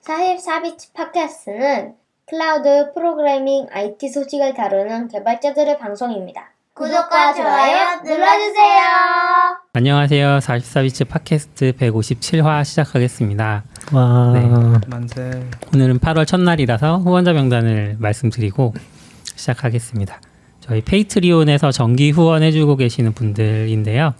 44비치 팟캐스트는 클라우드 프로그래밍 IT 소식을 다루는 개발자들의 방송입니다. 구독과 좋아요 눌러주세요. 안녕하세요. 44비치 팟캐스트 157화 시작하겠습니다. 와, 네. 만세. 오늘은 8월 첫날이라서 후원자 명단을 말씀드리고 시작하겠습니다. 저희 페이트리온에서 정기 후원해주고 계시는 분들인데요.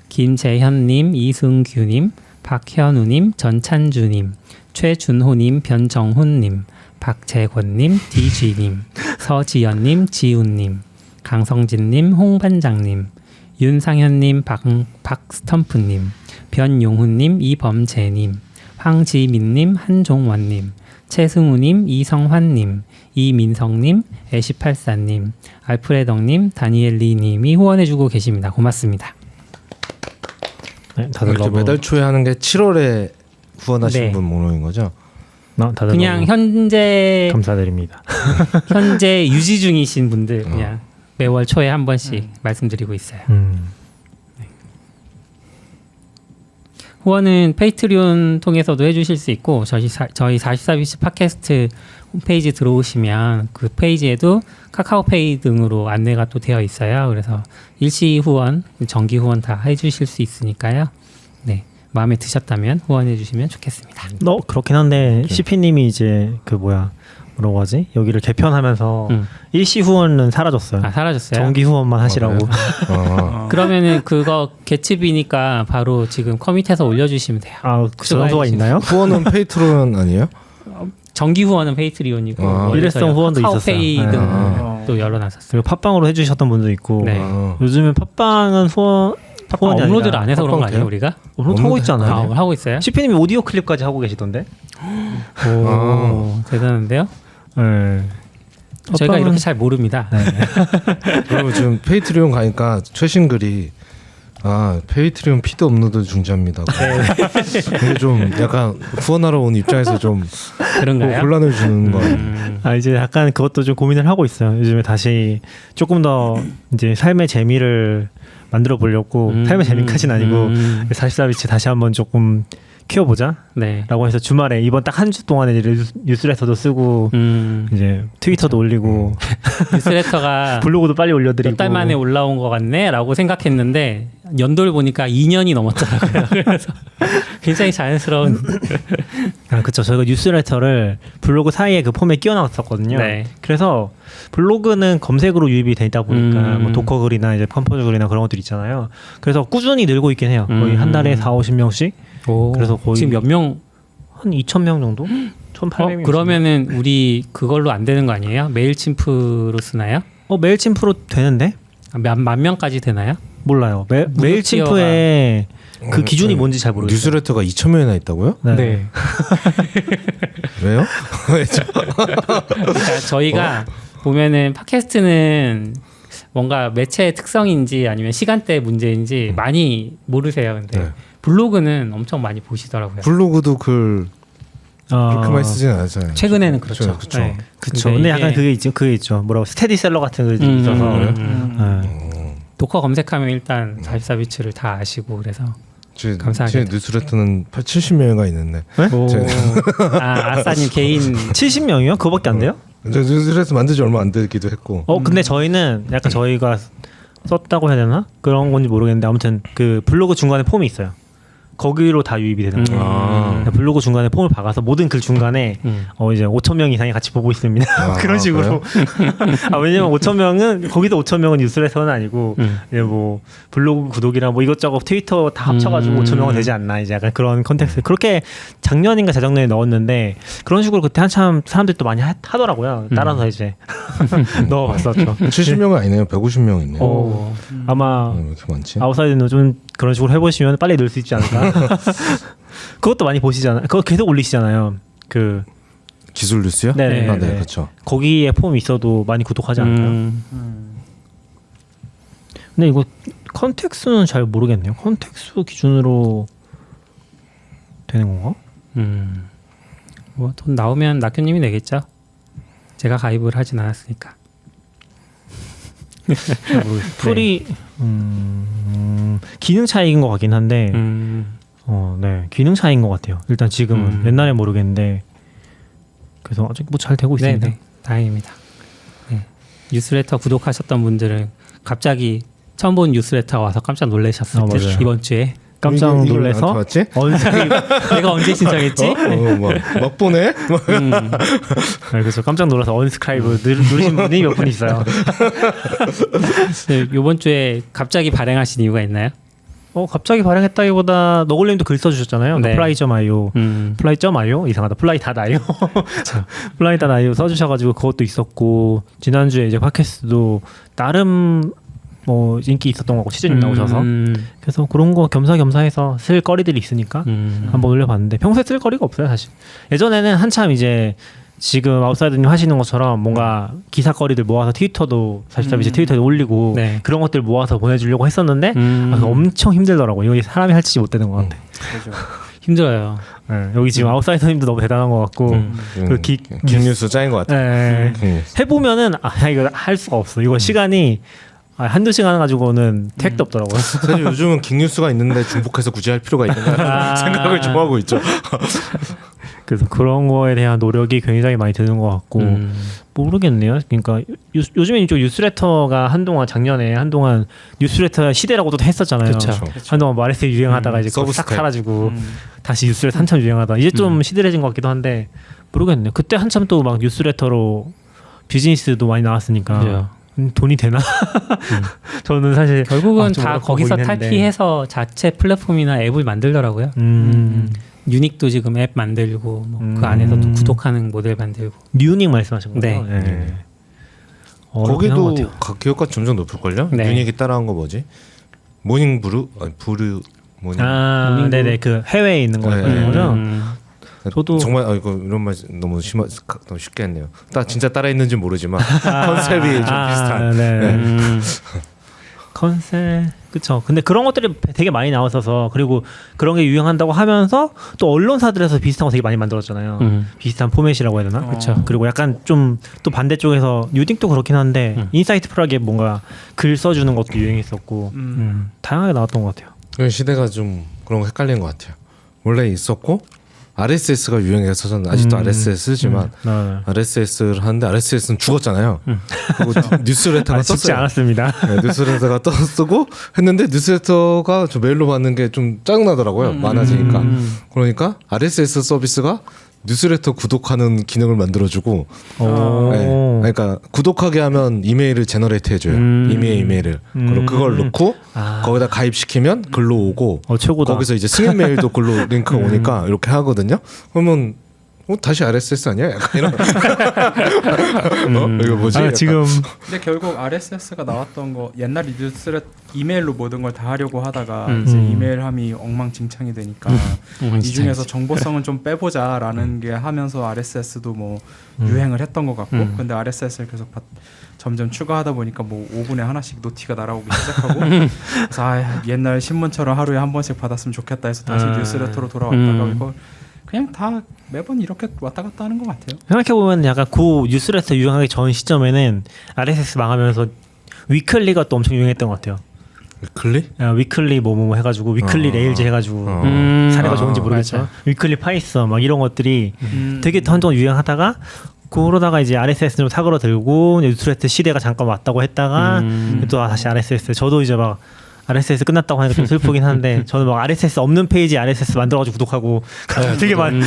김재현님, 이승규님, 박현우님, 전찬주님, 최준호님, 변정훈님, 박재권님, DG님, 서지연님, 지훈님, 강성진님, 홍반장님, 윤상현님, 박스텀프님, 변용훈님, 이범재님, 황지민님, 한종원님, 최승우님, 이성환님, 이민성님, 애쉬팔사님, 알프레덕님, 다니엘리님이 후원해주고 계십니다. 고맙습니다. 네, 다들 너무 매달 초에 하는 게 7월에 후원하시는 네. 분 목록인 거죠? 다들 그냥 너무 현재 감사드립니다. 유지 중이신 분들 그냥 매월 초에 한 번씩 말씀드리고 있어요. 후원은 페이트리온 통해서도 해주실 수 있고 저희 44비치 팟캐스트 홈페이지 들어오시면 그 페이지에도 카카오페이 등으로 안내가 또 되어 있어요. 그래서 일시 후원, 정기 후원 다 해주실 수 있으니까요. 네, 마음에 드셨다면 후원해 주시면 좋겠습니다. 그렇긴 한데 CP님이 이제 뭐라고 하지? 여기를 개편하면서 일시 후원은 사라졌어요. 아, 사라졌어요? 정기 후원만 하시라고. 그러면은 그거 개츠비니까 바로 지금 커밋해서 올려주시면 돼요. 아, 그 장소가 있나요? 후원은 페이트론 아니에요? 정기 후원은 페이트리온이고 일회성 후원도 카카오페이 있었어요. 등도 열어놨었어요. 그리고 팟빵으로 해주셨던 분도 있고. 네. 요즘은 팟빵은 후원이 업로드를 아니라 안 해서 그런 거 아니에요, 우리가? 업로드 하고 있지 않아요? 아, 하고 있어요? CP님이 오디오 클립까지 하고 계시던데? 오, 대단한데요? 네. 저희가 팟빵은- 이렇게 잘 모릅니다. 네. 그리고 지금 페이트리온 가니까 최신 글이 페이트리온 피드 업로드 중지합니다. 이게 좀 약간 후원하러 온 입장에서 좀 그런가요? 혼란을 주는 거 같아요. 이제 약간 그것도 좀 고민을 하고 있어요. 요즘에 다시 조금 더 이제 삶의 재미를 만들어 보려고 삶의 재미까지는 아니고 44비치 다시 한번 조금 키워보자. 네. 라고 해서 주말에 이번 딱 한 주 동안에 이제 뉴스레터도 쓰고 이제 트위터도 올리고 뉴스레터가 블로그도 빨리 올려드리고 몇 달 만에 올라온 것 같네 라고 생각했는데 연도를 보니까 2년이 넘었더라고요. 그래서 굉장히 자연스러운 그쵸. 저희가 뉴스레터를 블로그 사이에 그 폼에 끼워 넣었었거든요. 네. 그래서 블로그는 검색으로 유입이 되다 보니까 뭐 도커 글이나 이제 컴포즈 글이나 그런 것들 있잖아요. 그래서 꾸준히 늘고 있긴 해요. 거의 한 달에 40-50명씩. 그래서 거의 지금 몇 명? 한 2,000명 정도? 1,800명. 그러면은 우리 그걸로 안 되는 거 아니에요? 메일침프로 쓰나요? 메일침프로 되는데? 만 명까지 되나요? 몰라요. 메일침프에 그 기준이 뭔지 잘 모르겠어요. 뉴스레터가 2,000명이나 있다고요? 네. 왜요? 왜죠? 그러니까 저희가 보면은 팟캐스트는 뭔가 매체의 특성인지 아니면 시간대 문제인지 많이 모르세요. 근데 네. 블로그는 엄청 많이 보시더라고요. 블로그도 글 그렇게 많이 쓰진 않잖아요. 최근에는 그렇죠. 그렇죠. 네. 그쵸. 근데 약간 그게 있죠. 뭐라고 스테디셀러 같은 게 있어서. 도커 검색하면 일단 44비치를 다 아시고 그래서 감사하게. 제 뉴스레터는 70명인가 있는데. 네? 아싸님 개인 70명이요? 그거밖에 안 돼요? 저 뉴스레터 만든 지 얼마 안 되기도 했고. 근데 저희는 약간 저희가 썼다고 해야 되나? 그런 건지 모르겠는데 아무튼 그 블로그 중간에 폼이 있어요. 거기로 다 유입이 되는 거예요. 블로그 중간에 폼을 박아서 모든 글 중간에 이제 5,000명 이상이 같이 보고 있습니다. 그런 식으로. 왜냐면 5,000명은 거기도 5,000명은 뉴스레터는 아니고 이제 뭐 블로그 구독이랑 뭐 이것저것 트위터 다 합쳐가지고 5,000명은 되지 않나 이제 약간 그런 컨텍스트. 그렇게 작년인가 재작년에 넣었는데 그런 식으로 그때 한참 사람들이 또 많이 하더라고요. 따라서 이제 넣어봤었죠. 70명은 아니네요. 150명 있네요. 아마 왜 이렇게 많지? 아웃사이드는 좀 그런 식으로 해보시면 빨리 늘 수 있지 않을까. 그것도 많이 보시잖아요. 그거 계속 올리시잖아요. 그 기술 뉴스요? 네, 네, 그렇죠. 거기에 폼 있어도 많이 구독하지 않나요? 근데 이거 컨텍스는 잘 모르겠네요. 컨텍스 기준으로 되는 건가? 뭐 돈 나오면 낙교님이 내겠죠. 제가 가입을 하진 않았으니까. 풀이 기능 차이인 것 같긴 한데 네 기능 차이인 것 같아요. 일단 지금은 옛날에 모르겠는데 그래서 아직 뭐 잘 되고 있습니다. 네, 다행입니다. 네. 뉴스레터 구독하셨던 분들은 갑자기 처음 본 뉴스레터가 와서 깜짝 놀라셨을 듯 맞아요. 이번 주에 깜짝 이걸 놀라서 나한테 왔지? 내가 언제 신청했지? 막 보네. 음. 그래서 깜짝 놀라서 언스크라이브 누르신 분이 몇 분 있어요. 네, 이번 주에 갑자기 발행하신 이유가 있나요? 갑자기 발행했다기보다 너굴님도 글 써주셨잖아요. 네. 플라이.io 플라이.io 이상하다. 플라이.io 플라이.io 써주셔가지고 그것도 있었고 지난주에 이제 팟캐스트도 나름 뭐 인기 있었던 거고 시즌이 나오셔서 그래서 그런 거 겸사겸사해서 쓸 거리들이 있으니까 한번 올려봤는데 평소에 쓸 거리가 없어요 사실. 예전에는 한참 이제 지금 아웃사이더님 하시는 것처럼 뭔가 기사거리들 모아서 트위터도 사실 이제 트위터에 올리고 네. 그런 것들 모아서 보내주려고 했었는데 그거 엄청 힘들더라고. 이거 사람이 할 짓이 못 되는 것 같아. 힘들어요. 네, 여기 지금 아웃사이더님도 너무 대단한 것 같고 그 빅뉴스 짱인 것 같아. 네. 해보면은 이거 할 수가 없어. 이거 시간이 한두 시간 가지고는 택도 없더라고요. 사실 요즘은 빅뉴스가 있는데 중복해서 굳이 할 필요가 있는가 생각을 좀 하고 있죠. 그래서 그런 거에 대한 노력이 굉장히 많이 드는 것 같고 모르겠네요. 그러니까 요즘에 이쪽 뉴스레터가 작년에 한동안 뉴스레터 시대라고도 했었잖아요. 그쵸. 한동안 마레스 유행하다가 이제 그거 싹 서브스크라이브. 사라지고 다시 뉴스레터 한참 유행하다. 이제 좀 시들해진 것 같기도 한데 모르겠네요. 그때 한참 또 막 뉴스레터로 비즈니스도 많이 나왔으니까 그죠. 돈이 되나? 저는 사실 결국은 좀 다 어렵고 거기서 보이긴 했는데. 탈피해서 자체 플랫폼이나 앱을 만들더라고요. 유닉도 지금 앱 만들고 그 안에서 또 구독하는 모델 만들고. 뉴닉 말씀하신 거죠? 네. 어렵긴 한것 거기도 같아요. 각 기업가 점점 높을걸요? 네. 유닉이 따라한 거 뭐지? 모닝 브루? 브루 모닝. 네네 그 해외에 있는 거 네. 말하는 거죠? 저도- 정말 이거 이런 말 너무 너무 쉽게 했네요. 진짜 따라했는지 모르지만 컨셉이 좀 비슷한. 네. 컨셉 그쵸. 근데 그런 것들이 되게 많이 나왔어서 그리고 그런 게 유행한다고 하면서 또 언론사들에서 비슷한 거 되게 많이 만들었잖아요. 비슷한 포맷이라고 해야 되나? 그쵸. 그리고 약간 좀 또 반대쪽에서 뉴딩도 그렇긴 한데 인사이트 프락에 뭔가 글 써주는 것도 유행했었고 다양하게 나왔던 것 같아요. 시대가 좀 그런 거 헷갈리는 것 같아요. 원래 있었고 RSS가 유행해서 저는 아직도 RSS 쓰지만 RSS를 하는데 RSS는 죽었잖아요. 그리고 뉴스레터가 죽지 떴어요. 않았습니다. 네, 뉴스레터가 쓰고 했는데 뉴스레터가 저 메일로 받는 게 좀 짜증나더라고요. 많아지니까. 그러니까 RSS 서비스가 뉴스레터 구독하는 기능을 만들어주고 네, 그러니까 구독하게 하면 이메일을 제너레이트 해줘요. 이메일을 그리고 그걸 넣고 거기다 가입시키면 글로 오고 최고다. 거기서 이제 승인 메일도 글로 링크가 오니까 이렇게 하거든요. 그러면 다시 RSS 아니야? 약간 이런. 이거 뭐지? 지금 근데 결국 RSS가 나왔던 거 옛날 뉴스레터 이메일로 모든 걸 다 하려고 하다가 이제 이메일함이 엉망진창이 되니까 이 중에서 정보성은 좀 빼보자라는 게 하면서 RSS도 뭐 유행을 했던 것 같고 근데 RSS를 계속 점점 추가하다 보니까 뭐 5분에 하나씩 노티가 날아오기 시작하고 그래서 옛날 신문처럼 하루에 한 번씩 받았으면 좋겠다 해서 다시 뉴스레터로 돌아왔다가 이거 그냥 다 매번 이렇게 왔다 갔다 하는 것 같아요. 생각해보면 약간 그 뉴스레터 유행하기 전 시점에는 RSS 망하면서 위클리가 또 엄청 유행했던 것 같아요. 위클리? 위클리 뭐 해가지고 위클리 레일즈 해가지고 사례가 좋은지 모르겠지만 위클리 파이썬 막 이런 것들이 되게 한동안 유행하다가 그러다가 이제 RSS로 사그러들고 뉴스레터 시대가 잠깐 왔다고 했다가 또 다시 RSS. 저도 이제 막 RSS 끝났다고 하니까 좀 슬프긴 한데 저는 막 RSS 없는 페이지 RSS 만들어가지고 구독하고 되게 많.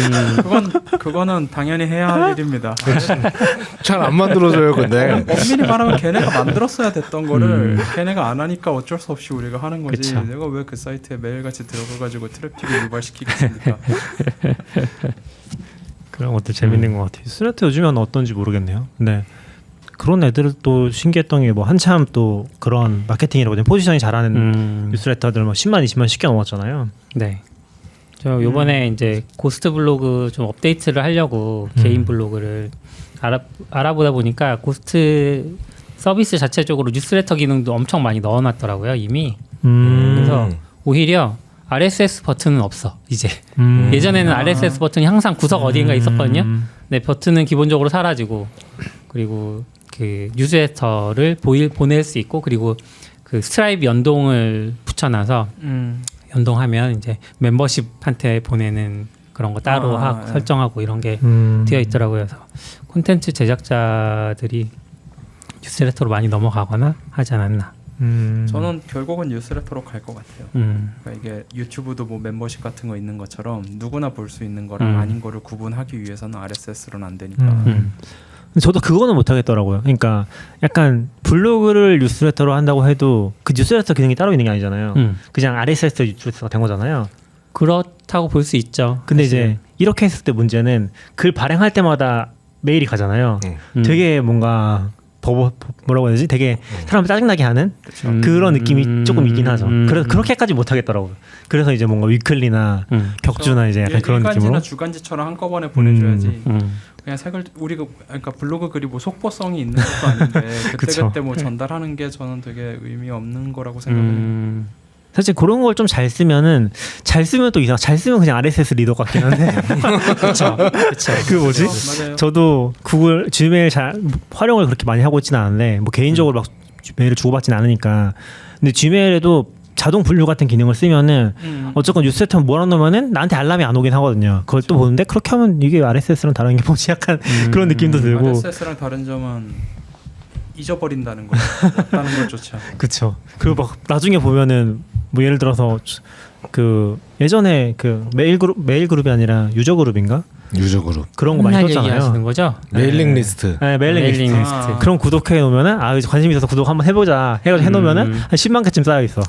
그거는 당연히 해야 할 일입니다. 잘 안 만들어져요, 근데. 엄밀히 말하면 걔네가 만들었어야 됐던 거를 걔네가 안 하니까 어쩔 수 없이 우리가 하는 거지. 그쵸. 내가 왜 그 사이트에 매일같이 들어가가지고 트래픽을 유발시키겠습니까? 그런 것들 재밌는 것 같아요. 뉴스레터 요즘은 어떤지 모르겠네요. 네. 그런 애들을 또 신기했던 게 뭐 한참 또 그런 마케팅이라고 하면 포지션이 잘하는 뉴스레터들 뭐 10만, 20만 쉽게 넘었잖아요. 네. 저 요번에 이제 고스트 블로그 좀 업데이트를 하려고 개인 블로그를 알아보다 보니까 고스트 서비스 자체적으로 뉴스레터 기능도 엄청 많이 넣어놨더라고요 이미. 그래서 오히려 RSS 버튼은 없어 이제. 예전에는 RSS 버튼이 항상 구석 어디인가 있었거든요. 네, 버튼은 기본적으로 사라지고 그리고 그 뉴스레터를 보낼 수 있고 그리고 그 스트라이프 연동을 붙여놔서 연동하면 이제 멤버십한테 보내는 그런 거 따로 하고 네. 설정하고 이런 게 되어 있더라고요. 그래서 콘텐츠 제작자들이 뉴스레터로 많이 넘어가거나 하지 않았나. 저는 결국은 뉴스레터로 갈 것 같아요. 그러니까 이게 유튜브도 뭐 멤버십 같은 거 있는 것처럼 누구나 볼 수 있는 거랑 아닌 거를 구분하기 위해서는 RSS로는 안 되니까. 저도 그거는 못 하겠더라고요. 그러니까 약간 블로그를 뉴스레터로 한다고 해도 그 뉴스레터 기능이 따로 있는 게 아니잖아요. 그냥 RSS 뉴스레터가 된 거잖아요. 그렇다고 볼 수 있죠. 근데 사실. 이제 이렇게 했을 때 문제는 글 발행할 때마다 메일이 가잖아요. 되게 뭔가 뭐라고 해야 되지? 되게 사람 짜증나게 하는 그런 느낌이 조금 있긴 하죠. 그래서 그렇게까지 못 하겠더라고요. 그래서 이제 뭔가 위클리나 격주나 이제 약간 그런 일간지나 느낌으로 주간지처럼 한꺼번에 보내줘야지. 그냥 색을 우리가 그러니까 블로그 글이 뭐 속보성이 있는 것도 아닌데 그때 뭐 전달하는 게 저는 되게 의미 없는 거라고 생각해요. 사실 그런 걸 좀 잘 쓰면은 잘 쓰면 또 이상 잘 쓰면 그냥 RSS 리더 같긴 한데 그렇죠. 그 뭐지? 맞아요. 저도 구글 지메일 잘 활용을 그렇게 많이 하고 있지는 않은데 뭐 개인적으로 막 메일을 주고받지는 않으니까 근데 지메일에도 자동 분류 같은 기능을 쓰면은 어쨌건 뉴스레터 몰아놓으면은 나한테 알람이 안 오긴 하거든요. 그걸 또 보는데 그렇게 하면 이게 RSS랑 다른 게 뭐지 약간 그런 느낌도 들고. RSS랑 다른 점은 잊어버린다는 거, 없다는 것조차. 그렇죠. 그리고 막 나중에 보면은 뭐 예를 들어서 그 예전에 그 메일 그룹이 아니라 유저 그룹인가? 유저 그룹. 그런 거 많이 맨날 썼잖아요. 얘기하시는 거죠? 메일링 리스트. 네, 메일링 리스트. 리스트. 그럼 구독해 놓으면은 아 관심 있어서 구독 한번 해보자 해가지고 해놓으면은 한 10만 개쯤 쌓여 있어.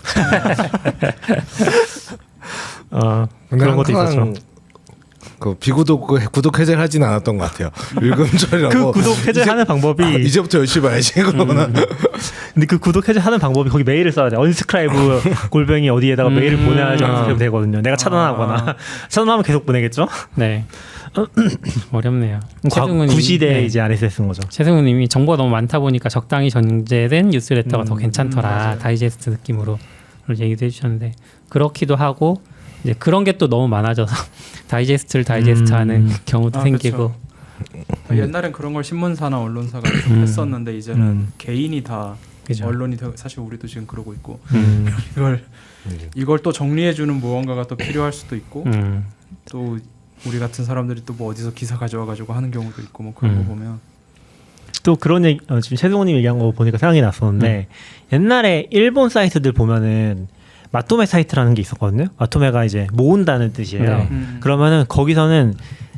그런 것도 있었죠. 그 비구독 구독 해제를 하진 않았던 것 같아요. 일금절이라고. 그 구독 해제하는 방법이 이제부터 열심히 봐야지 그러거나. 근데 그 구독 해제하는 방법이 거기 메일을 써야 돼. 언스크라이브 골뱅이 어디에다가 메일을 보내야지 되거든요. 내가 차단하거나 차단하면 계속 보내겠죠. 네. 어렵네요. 구시대 네. 이제 RSS인 거죠. 최승우님이 정보가 너무 많다 보니까 적당히 전제된 뉴스레터가 더 괜찮더라. 다이제스트 느낌으로 얘기도 해주셨는데 그렇기도 하고 이제 그런 게 또 너무 많아져서 다이제스트를 다이제스트하는 경우도 생기고. 옛날엔 그런 걸 신문사나 언론사가 좀 했었는데 이제는 개인이 다 그죠. 언론이 사실 우리도 지금 그러고 있고 이걸 또 정리해주는 무언가가 또 필요할 수도 있고 또 우리 같은 사람들이 또 뭐 어디서 기사 가져와가지고 하는 경우도 있고 뭐 그런 거 보면 또 그런 얘기 지금 최승호님 얘기한 거 보니까 생각이 났었는데 옛날에 일본 사이트들 보면은 마토메 사이트라는 게 있었거든요. 마토메가 이제 모은다는 뜻이에요. 네. 그러면은 거기서는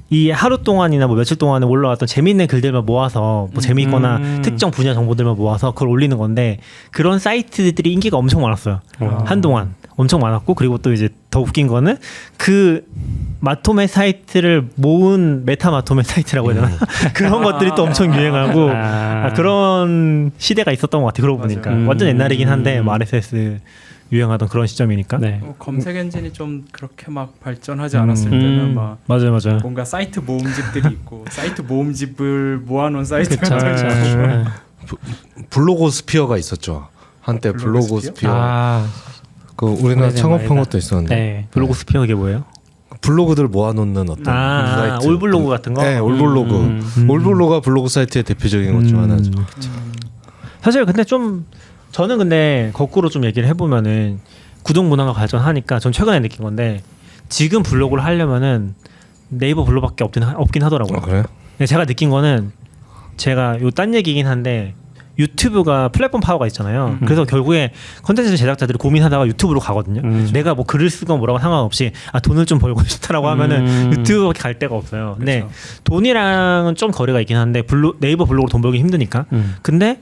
이 하루 동안이나 뭐 며칠 동안에 올라왔던 재미있는 글들만 모아서 뭐 재미있거나 특정 분야 정보들만 모아서 그걸 올리는 건데 그런 사이트들이 인기가 엄청 많았어요. 한동안 엄청 많았고 그리고 또 이제 더 웃긴 거는 그 마토메 사이트를 모은 메타 마토메 사이트라고 해야 되나? 그런 것들이 또 엄청 유행하고 그런 시대가 있었던 것 같아요. 그러고 보니까 완전 옛날이긴 한데 뭐 RSS 유행하던 그런 시점이니까. 네. 검색 엔진이 좀 그렇게 막 발전하지 않았을 때는 막 맞아요. 뭔가 사이트 모음집들이 있고 사이트 모음집을 모아놓은 사이트 그쵸, 같은 그쵸. 거. 네. 블로고스피어가 있었죠. 한때 블로고스피어. 그 우리나라 오래된 창업한 말이다. 것도 있었는데 네. 블로그스피어 이게 뭐예요? 블로그들 모아놓는 어떤 사이트. 올블로그 같은 거? 네, 올블로그. 올블로그가 블로그 사이트의 대표적인 것 중 하나죠. 사실 근데 좀 저는 근데 거꾸로 좀 얘기를 해보면은 구독 문화가 발전하니까 전 최근에 느낀 건데 지금 블로그를 하려면은 네이버 블로그밖에 없긴 하더라고요. 그래요? 근데 제가 느낀 거는 제가 요 딴 얘기긴 한데 유튜브가 플랫폼 파워가 있잖아요. 그래서 결국에 컨텐츠 제작자들이 고민하다가 유튜브로 가거든요. 내가 뭐 글을 쓰건 뭐라고 상관없이 돈을 좀 벌고 싶다라고 하면은 유튜브밖에 갈 데가 없어요. 근데 돈이랑은 좀 거리가 있긴 한데 네이버 블로그로 돈 벌기 힘드니까. 근데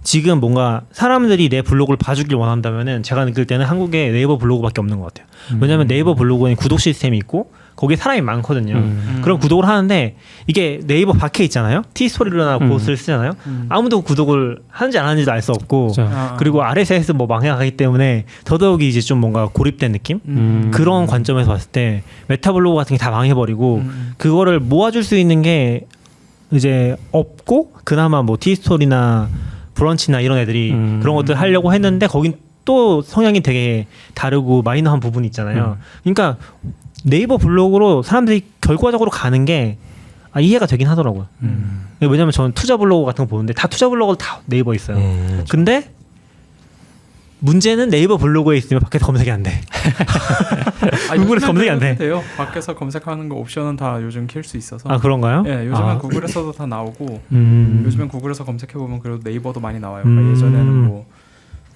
지금 뭔가 사람들이 내 블로그를 봐주길 원한다면은 제가 느낄 때는 한국에 네이버 블로그밖에 없는 것 같아요. 왜냐하면 네이버 블로그에는 구독 시스템이 있고 거기에 사람이 많거든요. 그럼 구독을 하는데 이게 네이버 밖에 있잖아요. 티스토리로나 보스를 쓰잖아요. 아무도 구독을 하는지 안 하는지도 알 수 없고 그리고 RSS 뭐 망해가기 때문에 더더욱이 이제 좀 뭔가 고립된 느낌? 그런 관점에서 봤을 때 메타 블로그 같은 게 다 망해버리고 그거를 모아줄 수 있는 게 이제 없고 그나마 뭐 티스토리나 브런치나 이런 애들이 그런 것들 하려고 했는데 거긴 또 성향이 되게 다르고 마이너한 부분이 있잖아요. 그러니까 네이버 블로그로 사람들이 결과적으로 가는 게 이해가 되긴 하더라고요. 왜냐면 저는 투자 블로그 같은 거 보는데 다 투자 블로그 다 네이버 있어요. 근데 문제는 네이버 블로그에 있으면 밖에서 검색이 안 돼. 구글에서 검색이 안 돼. 돼요. 밖에서 검색하는 거 옵션은 다 요즘 킬 수 있어서. 아 그런가요? 예, 요즘은 구글에서도 다 나오고 요즘엔 구글에서 검색해 보면 그래도 네이버도 많이 나와요. 그러니까 예전에는 뭐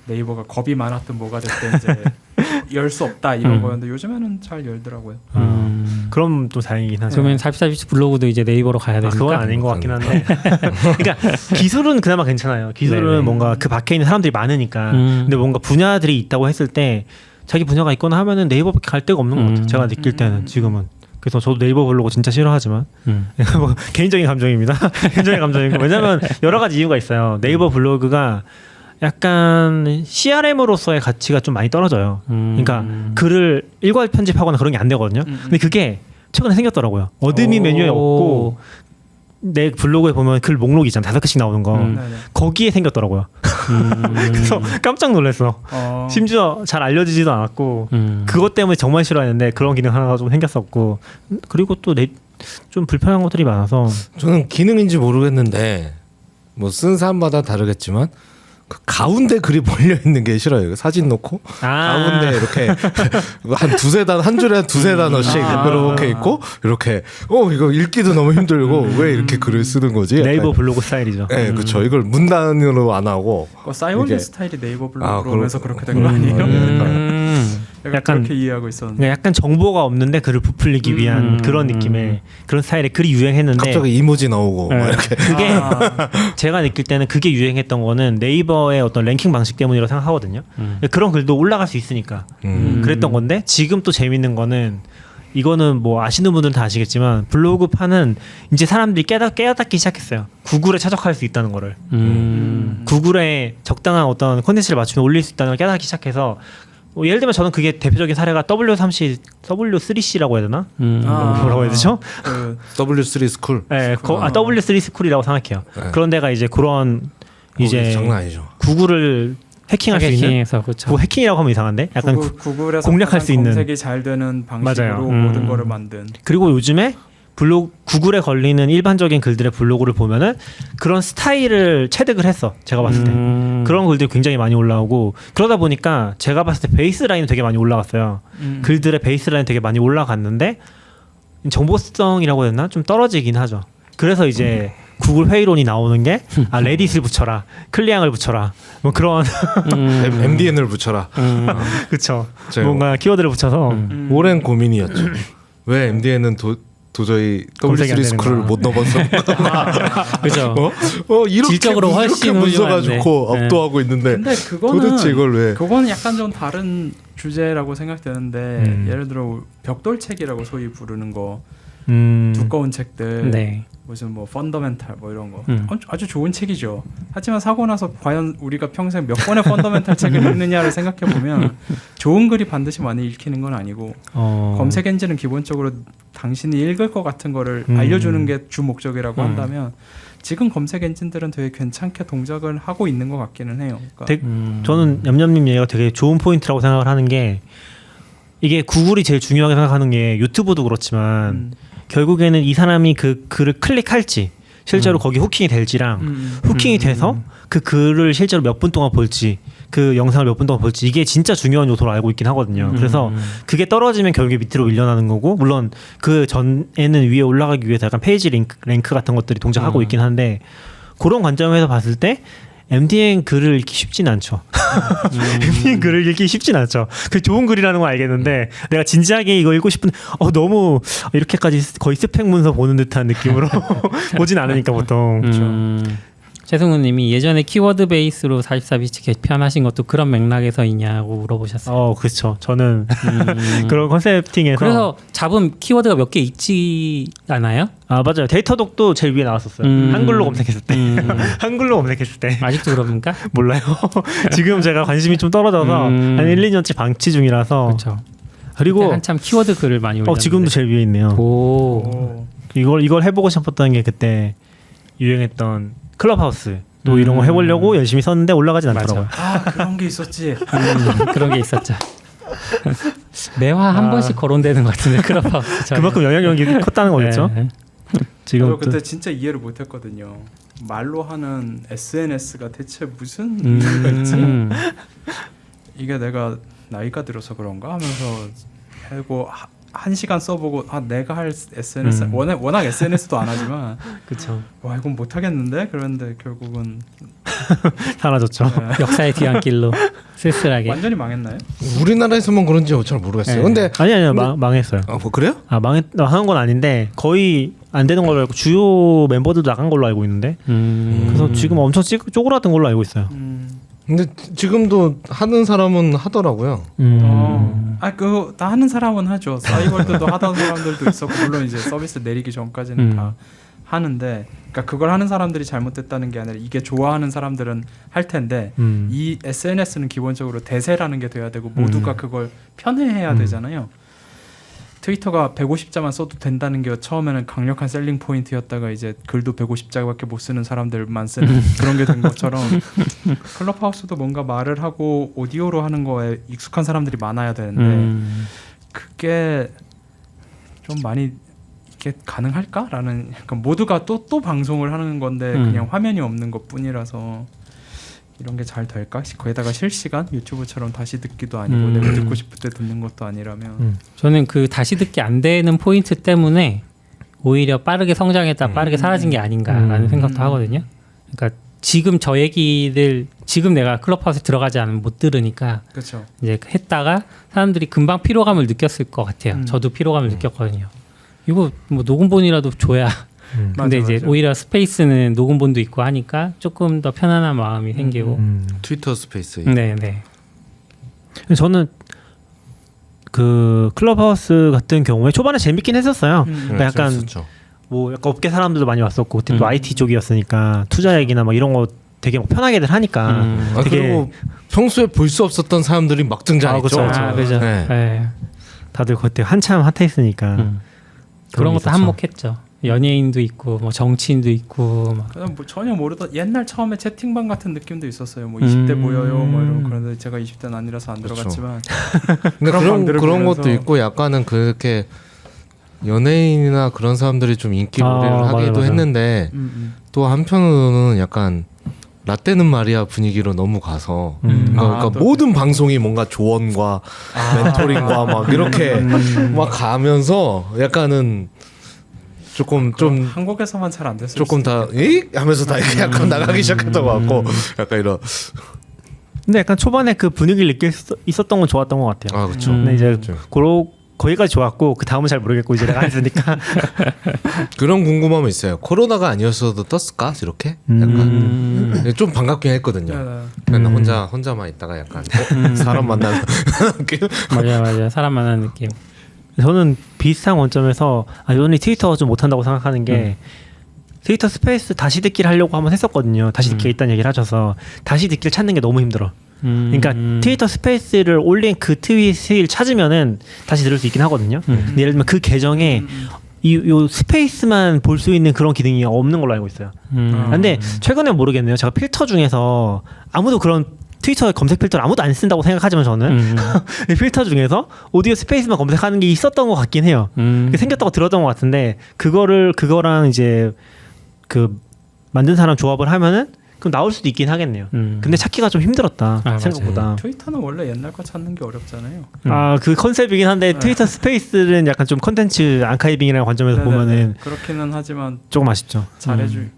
네이버가 겁이 많았던 뭐가 됐든 이제 열 수 없다 이런 거였는데 요즘에는 잘 열더라고요. 그럼 또 다행이긴 하죠. 그러면 44비치 블로그도 이제 네이버로 가야 되니까. 그건 아닌 것 같긴 한데. 그러니까 기술은 그나마 괜찮아요. 기술은 네네. 뭔가 그 밖에 있는 사람들이 많으니까. 근데 뭔가 분야들이 있다고 했을 때 자기 분야가 있거나 하면은 네이버밖에 갈 데가 없는 것 같아요. 제가 느낄 때는 지금은. 그래서 저도 네이버 블로그 진짜 싫어하지만 뭐 개인적인 감정입니다. 개인적인 감정이고 왜냐면 여러 가지 이유가 있어요. 네이버 블로그가 약간 CRM으로서의 가치가 좀 많이 떨어져요. 그러니까 글을 일괄 편집하거나 그런 게 안 되거든요. 근데 그게 최근에 생겼더라고요. 어드민 메뉴에 없고 내 블로그에 보면 글 목록 있잖아. 5개씩 나오는 거. 거기에 생겼더라고요. 그래서 깜짝 놀랐어. 심지어 잘 알려지지도 않았고 그것 때문에 정말 싫어했는데 그런 기능 하나가 좀 생겼었고 그리고 또 좀 불편한 것들이 많아서 저는 기능인지 모르겠는데 뭐 쓴 사람마다 다르겠지만 그 가운데 글이 몰려 있는 게 싫어요. 사진 놓고 가운데 이렇게 한 두세 단 한 줄에 한 두세 단어씩 이렇게 있고 이렇게 이거 읽기도 너무 힘들고 왜 이렇게 글을 쓰는 거지? 약간. 네이버 블로그 스타일이죠. 네, 그렇죠. 이걸 문단으로 안 하고 싸이월드 이게- 스타일이 네이버 블로그로 오면서 그렇게 된 거 아니에요? 약간 그렇게 이해하고 있었는데. 그러니까 약간 정보가 없는데 글을 부풀리기 위한 그런 느낌의 그런 스타일의 글이 유행했는데 갑자기 이모지 나오고 막 이렇게 그게 제가 느낄 때는 그게 유행했던 거는 네이버의 어떤 랭킹 방식 때문이라고 생각하거든요. 그런 글도 올라갈 수 있으니까 그랬던 건데 지금 또 재밌는 거는 이거는 뭐 아시는 분들은 다 아시겠지만 블로그판은 이제 사람들이 깨닫기 시작했어요. 구글에 최적화할 수 있다는 거를. 구글에 적당한 어떤 콘텐츠를 맞추면 올릴 수 있다는 걸 깨닫기 시작해서 뭐 예를 들면 저는 그게 대표적인 사례가 W3C라고 해야 되나? 뭐라고 해야 되죠? 그 W3 스쿨. 네, W3 스쿨이라고 생각해요. 네. 그런 데가 이제 그런 이제 장난 아니죠. 구글을 해킹할 수 있는 해킹해서 그렇죠. 그 해킹이라고 하면 이상한데 약간 구글에서 공략할 가장 수 있는 검색이 잘 되는 방식으로 맞아요. 모든 거를 만든. 그리고 요즘에 구글에 걸리는 일반적인 글들의 블로그를 보면은 그런 스타일을 체득을 했어. 제가 봤을 때 그런 글들이 굉장히 많이 올라오고 그러다 보니까 제가 봤을 때 베이스라인이 되게 많이 올라갔어요. 글들의 베이스라인이 되게 많이 올라갔는데 정보성이라고 해야 되나 좀 떨어지긴 하죠. 그래서 이제 구글 회의론이 나오는 게 레딧을 붙여라, 클리앙을 붙여라, 뭐 그런 MDN을 붙여라. 그쵸. 제가 뭔가 키워드를 붙여서 오랜 고민이었죠. 왜 MDN은 도저히 검색이 안 W3 되는 스쿨을 거야. 못 넣어봤어? 그죠. 이렇게 질적으로 훨씬 문서가 훌륭한데. 좋고 네. 압도하고 있는데 근데 그거는 도대체 이걸 왜? 그거는 약간 좀 다른 주제라고 생각되는데 예를 들어 벽돌책이라고 소위 부르는 거 두꺼운 책들 네. 무슨 뭐 펀더멘탈 뭐 이런 거 음. 아주 좋은 책이죠. 하지만 사고 나서 과연 우리가 평생 몇 권의 펀더멘탈 책을 읽느냐를 생각해 보면 좋은 글이 반드시 많이 읽히는 건 아니고 검색 엔진은 기본적으로 당신이 읽을 것 같은 거를 알려주는 게 주 목적이라고 한다면 지금 검색 엔진들은 되게 괜찮게 동작을 하고 있는 것 같기는 해요. 그러니까 저는 냠냠님 얘기가 되게 좋은 포인트라고 생각을 하는 게 이게 구글이 제일 중요하게 생각하는 게 유튜브도 그렇지만 결국에는 이 사람이 그 글을 클릭할지 실제로 거기 후킹이 될지랑 후킹이 돼서 그 글을 실제로 몇 분 동안 볼지 그 영상을 몇 분 동안 볼지 이게 진짜 중요한 요소로 알고 있긴 하거든요. 그래서 그게 떨어지면 결국에 밑으로 밀려나는 거고 물론 그 전에는 위에 올라가기 위해서 약간 페이지 랭크 같은 것들이 동작하고 있긴 한데 그런 관점에서 봤을 때 MDN 글을 읽기 쉽진 않죠. MDN 글을 읽기 쉽진 않죠. 그 좋은 글이라는 건 알겠는데 내가 진지하게 이거 읽고 싶은 너무 이렇게까지 거의 스펙 문서 보는 듯한 느낌으로 보진 않으니까 보통. 최승우님이 예전에 키워드 베이스로 44비치 개편하신 것도 그런 맥락에서이냐고 물어보셨어요. 그렇죠. 저는 그런 컨셉팅에서 그래서 잡은 키워드가 몇 개 있지 않아요? 맞아요. 데이터독도 제일 위에 나왔었어요. 한글로 검색했을 때. 한글로 검색했을 때. 아직도 그럽니까? 몰라요. 지금 제가 관심이 좀 떨어져서 한 1, 2년째 방치 중이라서. 그렇죠. 그리고 한참 키워드 글을 많이 올렸는데. 지금도 제일 위에 있네요. 오. 이걸 해보고 싶었던 게 그때 유행했던 클럽하우스. 또 이런 거 해보려고 열심히 썼는데 올라가진 않더라고요. 그런 게 있었지. 그런 게 있었죠. 매화 한 번씩 거론되는 것 같은데 클럽하우스. 그만큼 영향력이 컸다는 거겠죠. 네. 지금 저도 그때 진짜 이해를 못했거든요. 말로 하는 SNS가 대체 무슨 의미가 있지? 이게 내가 나이가 들어서 그런가 하면서 하고 1시간 써보고 내가 할 SNS 워낙 SNS도 안 하지만 그렇죠. 와 이건 못 하겠는데 그런데 결국은 사라졌죠. 역사의 뒤안길로 쓸쓸하게. 완전히 망했나요? 우리나라에서만 그런지 잘 모르겠어요. 네. 근데 아니요 망했어요. 뭐 그래요? 망한 건 아닌데 거의 안 되는 걸로 알고 주요 멤버들도 나간 걸로 알고 있는데 그래서 지금 엄청 쪼그라든 걸로 알고 있어요. 근데 지금도 하는 사람은 하더라고요. 그거 다 하는 사람은 하죠. 싸이월드도 하던 사람들도 있었고 물론 이제 서비스 내리기 전까지는 다 하는데, 그러니까 그걸 하는 사람들이 잘못됐다는 게 아니라 이게 좋아하는 사람들은 할 텐데 이 SNS는 기본적으로 대세라는 게 돼야 되고 모두가 그걸 편애해야 되잖아요. 트위터가 150자만 써도 된다는 게 처음에는 강력한 셀링 포인트였다가 이제 글도 150자밖에 못 쓰는 사람들만 쓰는 그런 게 된 것처럼 클럽하우스도 뭔가 말을 하고 오디오로 하는 거에 익숙한 사람들이 많아야 되는데 그게 좀 많이 이게 가능할까라는, 약간 모두가 또 방송을 하는 건데 그냥 화면이 없는 것뿐이라서 이런 게 잘 될까? 거기다가 실시간 유튜브처럼 다시 듣기도 아니고 내가 듣고 싶을 때 듣는 것도 아니라면 저는 그 다시 듣기 안 되는 포인트 때문에 오히려 빠르게 성장했다 빠르게 사라진 게 아닌가라는 생각도 하거든요. 그러니까 지금 저 얘기를 지금 내가 클럽하우스에 들어가지 않으면 못 들으니까 그렇죠. 이제 했다가 사람들이 금방 피로감을 느꼈을 것 같아요. 저도 피로감을 느꼈거든요. 이거 뭐 녹음본이라도 줘야. 근데 맞아, 이제 오히려 스페이스는 녹음본도 있고 하니까 조금 더 편안한 마음이 생기고. 트위터 스페이스. 네네. 저는 그 클럽하우스 같은 경우에 초반에 재밌긴 했었어요. 그러니까 약간 재밌었죠. 뭐 약간 업계 사람들도 많이 왔었고 그때 또 IT 쪽이었으니까 투자 얘기나 막 이런 거 되게 막 편하게들 하니까 되게 그리고 평소에 볼 수 없었던 사람들이 막 등장했죠. 그죠. 네. 네. 다들 그때 한참 핫했으니까 그런 것도 있었죠. 한몫했죠. 연예인도 있고 뭐 정치인도 있고 막. 그냥 뭐 전혀 모르던 옛날 처음에 채팅방 같은 느낌도 있었어요. 뭐 20대 모여요 뭐 이러고. 그런데 제가 20대는 아니라서 안 그렇죠. 들어갔지만 근데 그런 방들을 그런 보면서 것도 있고 약간은 그렇게 연예인이나 그런 사람들이 좀 인기몰이를 하기도 맞아. 했는데 또 한편으로는 약간 라떼는 마리아 분위기로 너무 가서 그러니까 또 모든 방송이 뭔가 조언과 멘토링과 막 이렇게 막 가면서 약간은 조금 좀 한국에서만 잘 안 됐어요. 조금 다 이? 하면서 다 이렇게 약간 나가기 시작했던 것 같고 약간 이런 근데 약간 초반에 그 분위기를 느낄 수 있었던 건 좋았던 것 같아요. 그렇죠. 근데 이제 그렇죠. 거기까지 좋았고 그 다음은 잘 모르겠고 이제 내가 했으니까 그런 궁금함은 있어요. 코로나가 아니었어도 떴을까 이렇게 약간 좀 반갑긴 했거든요. 맨날 혼자만 있다가 약간 사람 만나는 느낌. 맞아요. 사람 만나는 느낌. 저는 비슷한 원점에서 여전히 트위터 좀 못한다고 생각하는 게 트위터 스페이스 다시 듣기를 하려고 한번 했었거든요. 다시 듣기가 있다는 얘기를 하셔서 다시 듣기를 찾는 게 너무 힘들어. 그러니까 트위터 스페이스를 올린 그 트윗을 찾으면은 다시 들을 수 있긴 하거든요. 근데 예를 들면 그 계정에 요 스페이스만 볼 수 있는 그런 기능이 없는 걸로 알고 있어요. 근데 최근에 모르겠네요. 제가 필터 중에서 아무도 그런 트위터 검색 필터를 아무도 안 쓴다고 생각하지만 저는 필터 중에서 오디오 스페이스만 검색하는 게 있었던 것 같긴 해요. 생겼다고 들었던 것 같은데 그거랑 이제 그 만든 사람 조합을 하면은 그럼 나올 수도 있긴 하겠네요. 근데 찾기가 좀 힘들었다 생각보다. 트위터는 원래 옛날 거 찾는 게 어렵잖아요. 그 컨셉이긴 한데 트위터 스페이스는 약간 좀 컨텐츠 아카이빙이라는 관점에서 보면은 그렇기는 하지만 조금 아쉽죠.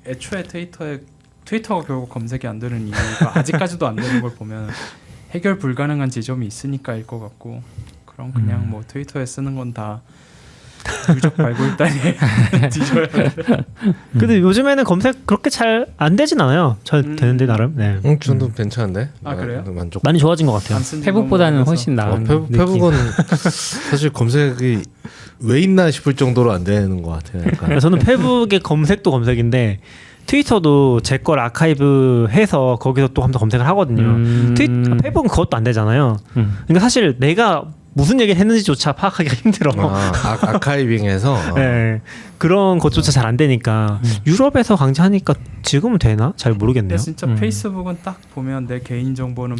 애초에 트위터가 결국 검색이 안 되는 이유가 아직까지도 안 되는 걸 보면 해결 불가능한 지점이 있으니까일 것 같고, 그럼 그냥 뭐 트위터에 쓰는 건 다 누적 발굴단이 뒤져야 돼. 근데 요즘에는 검색 그렇게 잘 안 되진 않아요. 잘 되는데 나름. 네. 저도 괜찮은데. 그래요? 만족. 많이 좋아진 것 같아요. 페북보다는 훨씬 나은 느낌. 페북은 사실 검색이 왜 있나 싶을 정도로 안 되는 것 같아요. 약간. 저는 페북의 검색도 검색인데 트위터도 제 걸 아카이브 해서 거기서 또 한번 검색을 하거든요. 페북은 그것도 안 되잖아요. 그러니까 사실 내가 무슨 얘기를 했는지조차 파악하기가 힘들어. 아카이빙해서 네, 그런 것조차 잘 안 되니까 유럽에서 강제하니까 지금은 되나? 잘 모르겠네요. 근데 진짜 페이스북은 딱 보면 내 개인 정보는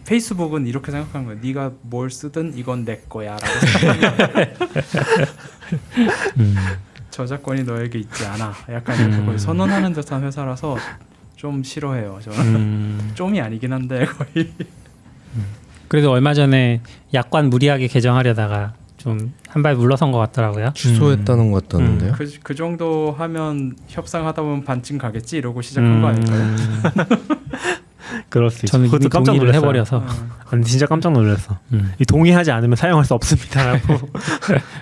페이스북은 이렇게 생각하는 거야. 네가 뭘 쓰든 이건 내 거야라고 생각하는 저작권이 너에게 있지 않아. 약간 이렇게 거의 선언하는 듯한 회사라서 좀 싫어해요. 저는 좀이 아니긴 한데 거의. 그래도 얼마 전에 약관 무리하게 개정하려다가 좀 한 발 물러선 것 같더라고요. 취소했다는 것 같던데요. 그 정도 하면 협상하다 보면 반쯤 가겠지 이러고 시작한 거 아닐까요? 그럴 수 있어. 저는 이미 그것도 깜짝 동의를 놀랐어요. 해버려서. 아니, 진짜 깜짝 놀랐어. 이 동의하지 않으면 사용할 수 없습니다라고.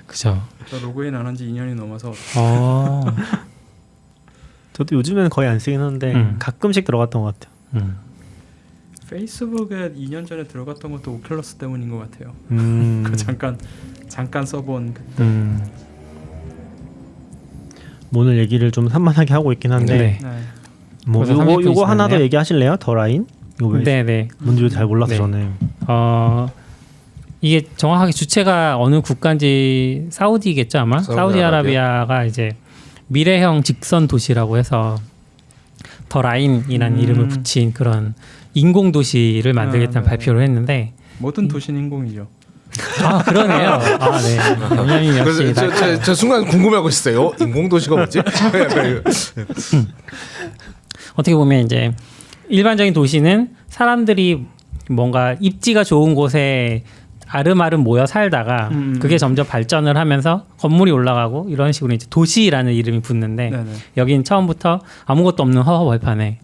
그죠. 저 로그인 안 한 지 2년이 넘어서 저도 요즘에는 거의 안 쓰긴 하는데 가끔씩 들어갔던 것 같아요. 페이스북에 2년 전에 들어갔던 것도 오큘러스 때문인 것 같아요. 그 잠깐 써본 그때. 오늘 얘기를 좀 산만하게 하고 있긴 한데 네. 네. 뭐 벌써 요거 30분 하나 더 지났네요. 얘기하실래요? 더 라인? 이거 왜 네네. 뭔지 잘 몰라서 네. 저는. 이게 정확하게 주체가 어느 국가인지 사우디겠죠 아마. 사우디아라비아가 이제 미래형 직선 도시라고 해서 더 라인이라는 이름을 붙인 그런 인공 도시를 만들겠다는 네. 발표를 했는데 모든 도시는 인공이죠. 아 그러네요. 아 네. 영향이 역시 그래서 저 순간 궁금해하고 있어요. 인공도시가 뭐지? 어떻게 보면 이제 일반적인 도시는 사람들이 뭔가 입지가 좋은 곳에 아름아름 모여 살다가 그게 점점 발전을 하면서 건물이 올라가고 이런 식으로 이제 도시라는 이름이 붙는데 네네. 여긴 처음부터 아무것도 없는 허허벌판에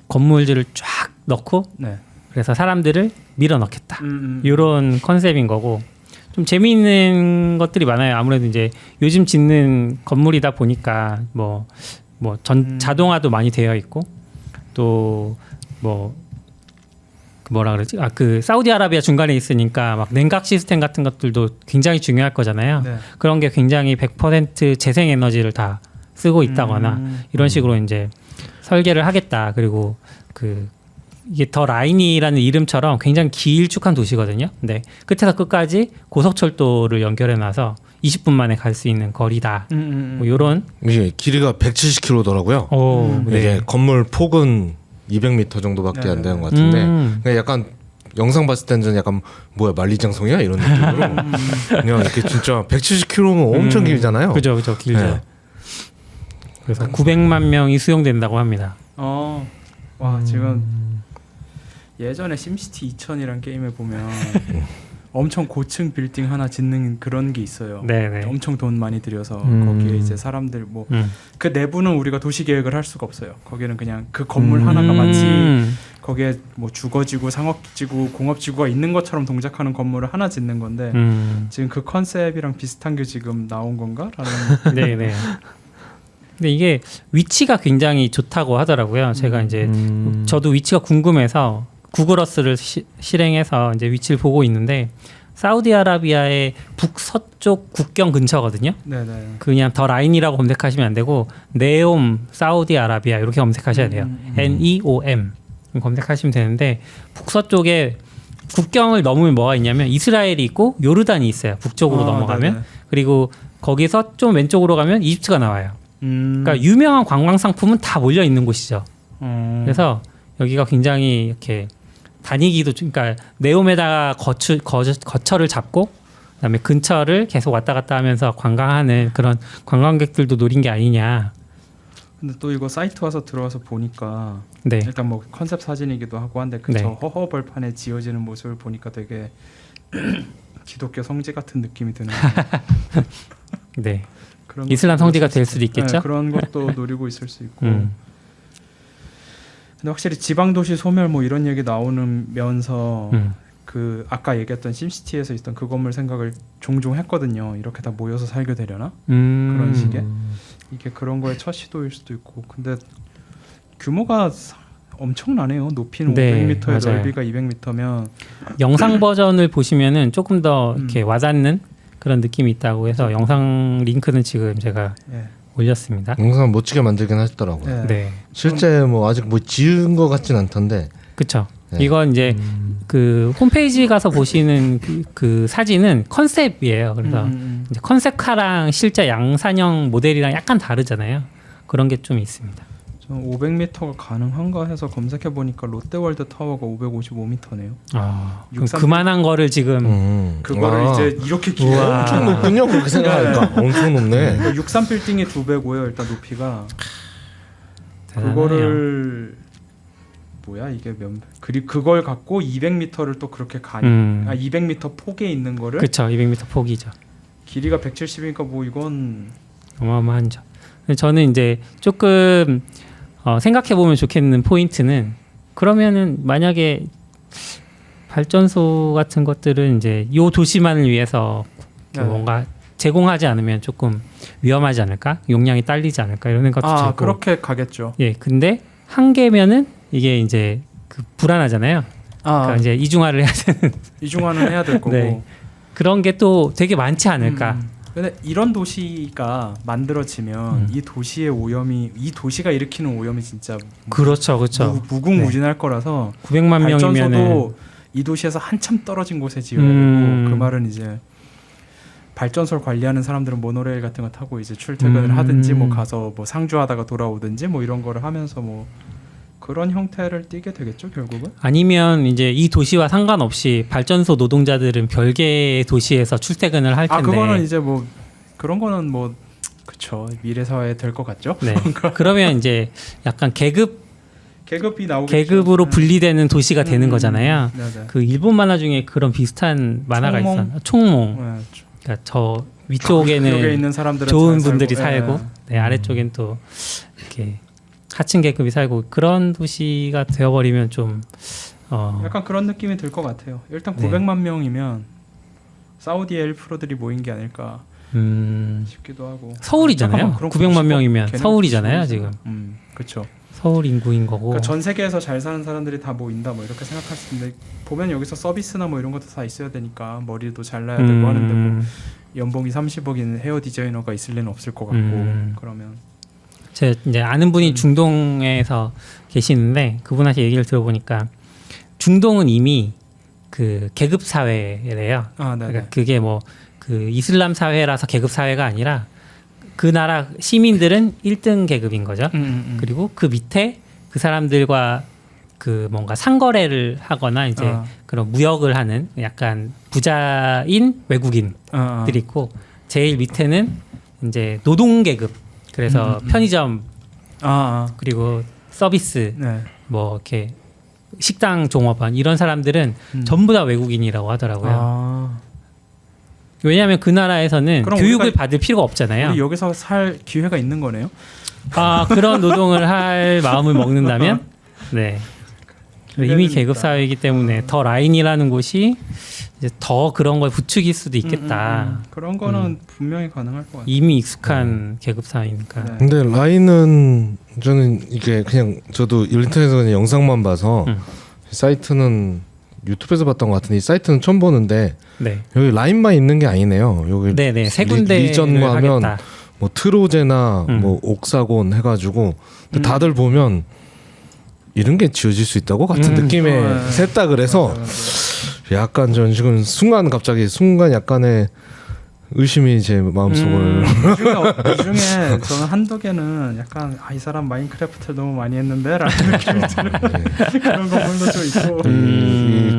건물들을 쫙 넣고 네. 그래서 사람들을 밀어넣겠다. 음. 이런 컨셉인 거고 좀 재미있는 것들이 많아요. 아무래도 이제 요즘 짓는 건물이다 보니까 자동화도 많이 되어 있고 또 뭐라 그러지? 그 사우디아라비아 중간에 있으니까 막 냉각 시스템 같은 것들도 굉장히 중요할 거잖아요. 네. 그런 게 굉장히 100% 재생 에너지를 다 쓰고 있다거나 이런 식으로 이제 설계를 하겠다. 그리고 이게 더 라인이라는 이름처럼 굉장히 길쭉한 도시거든요. 근데 끝에서 끝까지 고속철도를 연결해놔서 20분 만에 갈 수 있는 거리다. 뭐 이런. 이게 길이가 170km더라고요. 네. 이게 건물 폭은 200m 정도밖에 안 되는 것 같은데 그냥 약간 영상 봤을 때는 좀 약간 뭐야 만리장성이야 이런 느낌으로 그냥 이렇게 진짜 170km면 엄청 길잖아요. 그죠, 길죠. 네. 그래서 900만 명이 수용된다고 합니다. 와 지금 예전에 심시티 2000이란 게임에 보면 엄청 고층 빌딩 하나 짓는 그런 게 있어요. 네네. 엄청 돈 많이 들여서 거기에 이제 사람들 그 내부는 우리가 도시 계획을 할 수가 없어요. 거기는 그냥 그 건물 하나가 마치 거기에 뭐 주거지구, 상업지구, 공업지구가 있는 것처럼 동작하는 건물을 하나 짓는 건데 지금 그 컨셉이랑 비슷한 게 지금 나온 건가라는. 네네. 근데 이게 위치가 굉장히 좋다고 하더라고요. 제가 이제 저도 위치가 궁금해서 구글어스를 실행해서 이제 위치를 보고 있는데 사우디아라비아의 북서쪽 국경 근처거든요. 네네. 그냥 더 라인이라고 검색하시면 안 되고 네옴 사우디아라비아 이렇게 검색하셔야 돼요. NEOM 검색하시면 되는데 북서쪽에 국경을 넘으면 뭐가 있냐면 이스라엘이 있고 요르단이 있어요. 북쪽으로 넘어가면. 네네. 그리고 거기서 좀 왼쪽으로 가면 이집트가 나와요. 그러니까 유명한 관광 상품은 다 몰려 있는 곳이죠. 그래서 여기가 굉장히 이렇게 다니기도 그러니까 네옴에다가 거처를 잡고 그다음에 근처를 계속 왔다 갔다 하면서 관광하는 그런 관광객들도 노린 게 아니냐. 근데 또 이거 사이트 와서 들어와서 보니까 네. 일단 뭐 컨셉 사진이기도 하고 한데 네. 저 허허벌판에 지어지는 모습을 보니까 되게 기독교 성지 같은 느낌이 드는 네. 그런 이슬람 것도 성지가 있을 될 수 수도 있겠죠. 네, 그런 것도 노리고 있을 수 있고. 근데 확실히 지방 도시 소멸 뭐 이런 얘기 나오면서 그 아까 얘기했던 심시티에서 있던 그 건물 생각을 종종 했거든요. 이렇게 다 모여서 살게 되려나? 그런 식의 이게 그런 거의 첫 시도일 수도 있고. 근데 규모가 엄청나네요. 높이는 네, 500m에 맞아요. 넓이가 200m면 영상 버전을 보시면은 조금 더 이렇게 와닿는 그런 느낌이 있다고 해서 영상 링크는 지금 제가 예. 올렸습니다. 영상 멋지게 만들긴 하셨더라고요. 예. 네. 실제 뭐 아직 뭐 지은 것 같진 않던데. 그렇죠. 네. 이건 이제 그 홈페이지 가서 보시는 그 사진은 컨셉이에요. 그래서 이제 컨셉카랑 실제 양산형 모델이랑 약간 다르잖아요. 그런 게 좀 있습니다. 500m가 가능한가 해서 검색해 보니까 롯데월드 타워가 555m네요. 아, 그럼 63 그만한 거를 지금 그거를 이제 이렇게 길게 엄청 높군요. 그렇게 생각하니까 엄청 높네. 63 빌딩이 2배고요. 일단 높이가 대단하네요. 그거를 뭐야 이게 그걸 갖고 200m를 또 그렇게 200m 폭에 있는 거를 그렇죠. 200m 폭이죠. 길이가 170이니까 뭐 이건 어마어마하죠. 근데 저는 이제 조금 생각해 보면 좋겠는 포인트는 그러면은 만약에 발전소 같은 것들은 이제 요 도시만을 위해서 네. 뭔가 제공하지 않으면 조금 위험하지 않을까? 용량이 딸리지 않을까? 이런 생각도 들고. 그렇게 가겠죠. 예, 근데 한 개면은 이게 이제 그 불안하잖아요. 그러니까 이제 이중화를 해야 되는 이중화는 해야 될 거고. 네. 그런 게 또 되게 많지 않을까? 근데 이런 도시가 만들어지면 이 도시의 오염이 이 도시가 일으키는 오염이 진짜 그렇죠, 그렇죠. 무궁무진할 거라서 900만 명이면은 발전소도 이 도시에서 한참 떨어진 곳에 지어야 되고 그 말은 이제 발전소를 관리하는 사람들은 모노레일 같은 거 타고 이제 출퇴근을 하든지 뭐 가서 뭐 상주하다가 돌아오든지 뭐 이런 거를 하면서 뭐 그런 형태를 띠게 되겠죠 결국은. 아니면 이제 이 도시와 상관없이 발전소 노동자들은 별개의 도시에서 출퇴근을 할 텐데. 그거는 이제 뭐 그런 거는 뭐 그쵸 미래 사회에 될 것 같죠. 네. 그러면 이제 약간 계급이 나오겠죠. 계급으로 분리되는 도시가 되는 거잖아요. 네네. 그 일본 만화 중에 그런 비슷한 만화가 총몽? 있어요. 총몽. 네. 그러니까 저 여기 위쪽에는 있는 사람들은 좋은 잘 분들이 살고, 살고, 네, 아래쪽엔 또 이렇게 하층 계급이 살고 그런 도시가 되어버리면 좀 약간 그런 느낌이 들 것 같아요. 일단 네. 900만 명이면 사우디의 1%들이 모인 게 아닐까 싶기도 하고. 서울이잖아요. 잠깐만, 그럼 900만 명이면 걔네는 서울이잖아요, 90%. 지금. 그렇죠. 서울 인구인 거고. 그러니까 전 세계에서 잘 사는 사람들이 다 모인다 뭐 이렇게 생각할 수 있는데 보면 여기서 서비스나 뭐 이런 것도 다 있어야 되니까 머리도 잘라야 되고 하는데 뭐 연봉이 30억인 헤어 디자이너가 있을 리는 없을 것 같고 그러면 제 이제 아는 분이 중동에서 계시는데 그분한테 얘기를 들어보니까 중동은 이미 그 계급 사회래요. 네네. 그러니까 그게 뭐 그 이슬람 사회라서 계급 사회가 아니라 그 나라 시민들은 1등 계급인 거죠. 그리고 그 밑에 그 사람들과 그 뭔가 상거래를 하거나 이제 그런 무역을 하는 약간 부자인 외국인들이 있고 제일 밑에는 이제 노동 계급. 그래서 편의점 그리고 서비스 네. 뭐 이렇게 식당 종업원 이런 사람들은 전부 다 외국인이라고 하더라고요. 왜냐하면 그 나라에서는 그럼 교육을 우리가 받을 필요가 없잖아요. 우리 여기서 살 기회가 있는 거네요. 그런 노동을 할 마음을 먹는다면, 네. 이미 기회는 계급 있다. 사회이기 때문에 더 라인이라는 곳이 이제 더 그런 걸 부추길 수도 있겠다. 그런 거는 분명히 가능할 것 같아요. 이미 익숙한 계급 사회니까. 네. 근데 라인은 저는 이게 그냥 저도 인터넷에서 그냥 영상만 봐서 사이트는 유튜브에서 봤던 것 같은데 이 사이트는 처음 보는데 네. 여기 라인만 있는 게 아니네요. 여기 네네 세 군데를 리전과 하면 하겠다. 뭐 트로제나 뭐 옥사곤 해가지고 근데 다들 보면 이런 게 지어질 수 있다고 같은 느낌의 셋다 그래서 약간 전 지금 갑자기 약간의 의심이 제 마음속을 이 중에 저는 한두 개는 약간 이 사람 마인크래프트를 너무 많이 했는데 라는 느낌이 드는 그런 부분도 좀 있고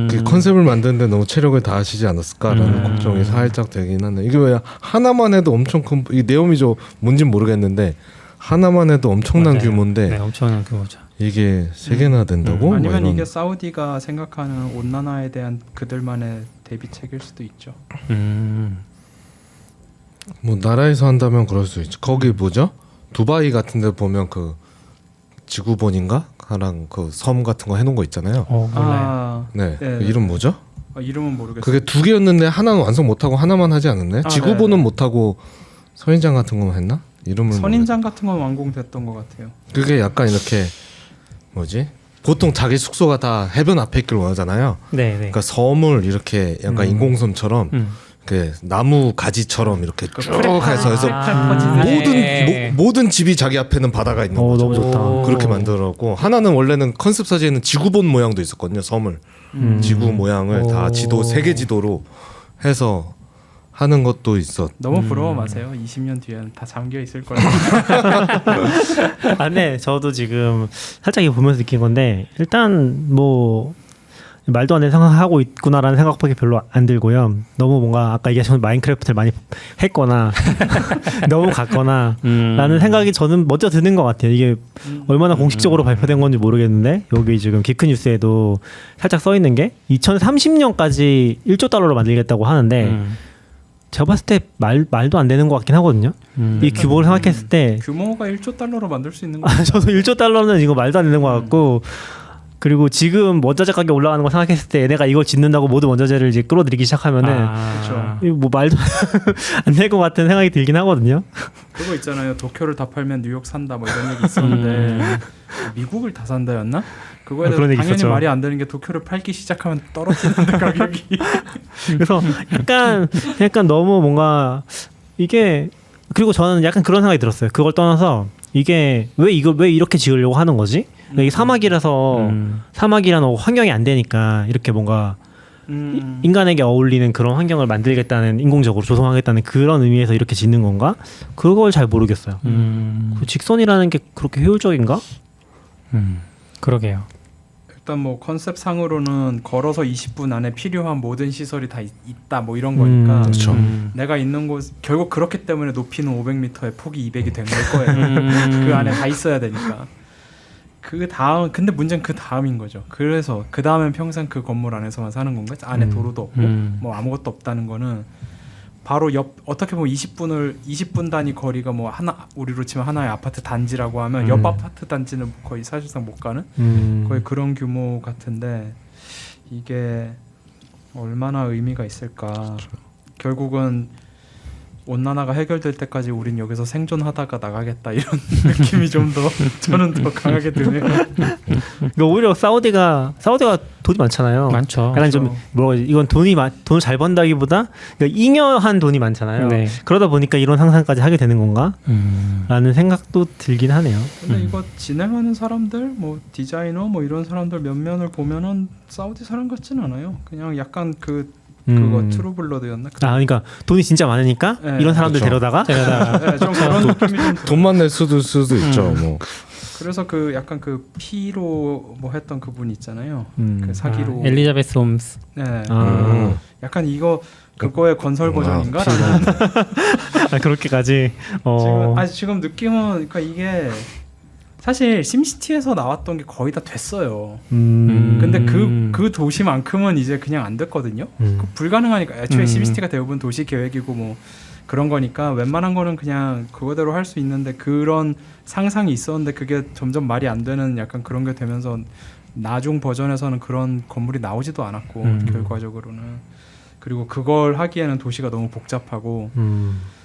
그 컨셉을 만드는데 너무 체력을 다하시지 않았을까라는 걱정이 살짝 되긴 하네. 이게 왜 하나만 해도 엄청 큰 이 네오미조 뭔진 모르겠는데 하나만 해도 엄청난 맞아요. 규모인데 네, 엄청난 규모죠. 이게 세 개나 된다고? 아니면 뭐 이게 사우디가 생각하는 온난화에 대한 그들만의 대비책일 수도 있죠. 뭐 나라에서 한다면 그럴 수 있죠. 거기 뭐죠? 두바이 같은데 보면 그 지구본인가? 하랑 그 섬 같은 거 해놓은 거 있잖아요. 몰라요. 네, 네. 그 이름 뭐죠? 이름은 모르겠어요. 그게 두 개였는데 하나는 완성 못하고 하나만 하지 않았나요? 지구본은 네. 못하고 선인장 같은 거만 했나? 이름을 선인장 같은 건 완공됐던 것 같아요. 그게 약간 이렇게 뭐지? 보통 자기 숙소가 다 해변 앞에 있길 원하잖아요. 네, 네. 그러니까 섬을 이렇게 약간 인공섬처럼 이렇게 나무 가지처럼 이렇게 쭉 해서 모든 집이 자기 앞에는 바다가 있는 거죠. 너무 좋다. 그렇게 만들었고 하나는 원래는 컨셉 사진에는 지구본 모양도 있었거든요. 섬을 지구 모양을 다 지도 세계 지도로 해서 하는 것도 있었. 너무 부러워 마세요. 20년 뒤에는 다 잠겨 있을 거예요. 네, 저도 지금 살짝 이거 보면서 느낀 건데 일단 뭐 말도 안 되는 생각하고 있구나라는 생각밖에 별로 안 들고요. 너무 뭔가 아까 얘기하신 마인크래프트를 많이 했거나 너무 갔거나 라는 생각이 저는 먼저 드는 것 같아요. 이게 얼마나 공식적으로 발표된 건지 모르겠는데 여기 지금 기크 뉴스에도 살짝 써 있는 게 2030년까지 1조 달러로 만들겠다고 하는데 제가 봤을 때 말도 안 되는 것 같긴 하거든요. 이 규모를 생각했을 때 규모가 1조 달러로 만들 수 있는 거 저도 1조 달러는 이거 말도 안 되는 것 같고 그리고 지금 원자재 가격 올라가는 거 생각했을 때 얘네가 이걸 짓는다고 모든 원자재를 이제 끌어들이기 시작하면은 그렇죠. 이거 뭐 말도 안 될 것 같은 생각이 들긴 하거든요. 그거 있잖아요. 도쿄를 다 팔면 뉴욕 산다 뭐 이런 얘기 있었는데 미국을 다 산다였나? 그거에 대해서 그런 얘기 당연히 있었죠. 말이 안 되는 게 도쿄를 팔기 시작하면 떨어지는데 가격이. 그래서 약간 너무 뭔가 이게 그리고 저는 약간 그런 생각이 들었어요. 그걸 떠나서 이게 왜 이렇게 지으려고 하는 거지? 이게 사막이라서 사막이라는 환경이 안 되니까 이렇게 뭔가 인간에게 어울리는 그런 환경을 만들겠다는 인공적으로 조성하겠다는 그런 의미에서 이렇게 짓는 건가? 그걸 잘 모르겠어요. 그 직선이라는 게 그렇게 효율적인가? 그러게요. 일단 뭐 컨셉 상으로는 걸어서 20분 안에 필요한 모든 시설이 다 있다 뭐 이런 거니까 그렇죠. 내가 있는 곳 결국 그렇기 때문에 높이는 500m에 폭이 200이 된 걸 거예요. 그 안에 다 있어야 되니까. 그 다음 근데 문제는 그 다음인 거죠. 그래서 그 다음엔 평생 그 건물 안에서만 사는 건가? 안에 도로도 없고 뭐 아무것도 없다는 거는 바로 옆 어떻게 보면 20분 단위 거리가 뭐 하나 우리로 치면 하나의 아파트 단지라고 하면 옆 아파트 단지는 거의 사실상 못 가는 거의 그런 규모 같은데 이게 얼마나 의미가 있을까? 결국은 온난화가 해결될 때까지 우린 여기서 생존하다가 나가겠다 이런 느낌이 좀 더 저는 더 강하게 드네요. 그러니까 오히려 사우디가 돈이 많잖아요. 많죠. 약간 좀 뭐 이건 돈을 잘 번다기보다 그러니까 잉여한 돈이 많잖아요. 네. 그러다 보니까 이런 상상까지 하게 되는 건가? 라는 생각도 들긴 하네요. 근데 이거 진행하는 사람들 뭐 디자이너 뭐 이런 사람들 면면을 보면은 사우디 사람 같진 않아요. 그냥 약간 그거 트루블러드였나? 그러니까 돈이 진짜 많으니까 네, 이런 사람들 그렇죠. 데려다가 네, 좀 그런 느낌이 좀 돈만 낼 수도 있죠. 뭐. 그래서 그 약간 그 피로 뭐 했던 그분 있잖아요. 그 사기로 엘리자베스 홈스. 네. 아. 약간 이거 그거의 건설 버전인가라는 그렇게까지 지금 느낌은 그러니까 이게 사실 심시티에서 나왔던 게 거의 다 됐어요. 근데 그 도시만큼은 이제 그냥 안 됐거든요. 불가능하니까 애초에 심시티가 대부분 도시 계획이고 뭐 그런 거니까 웬만한 거는 그냥 그거대로 할 수 있는데 그런 상상이 있었는데 그게 점점 말이 안 되는 약간 그런 게 되면서 나중 버전에서는 그런 건물이 나오지도 않았고 결과적으로는 그리고 그걸 하기에는 도시가 너무 복잡하고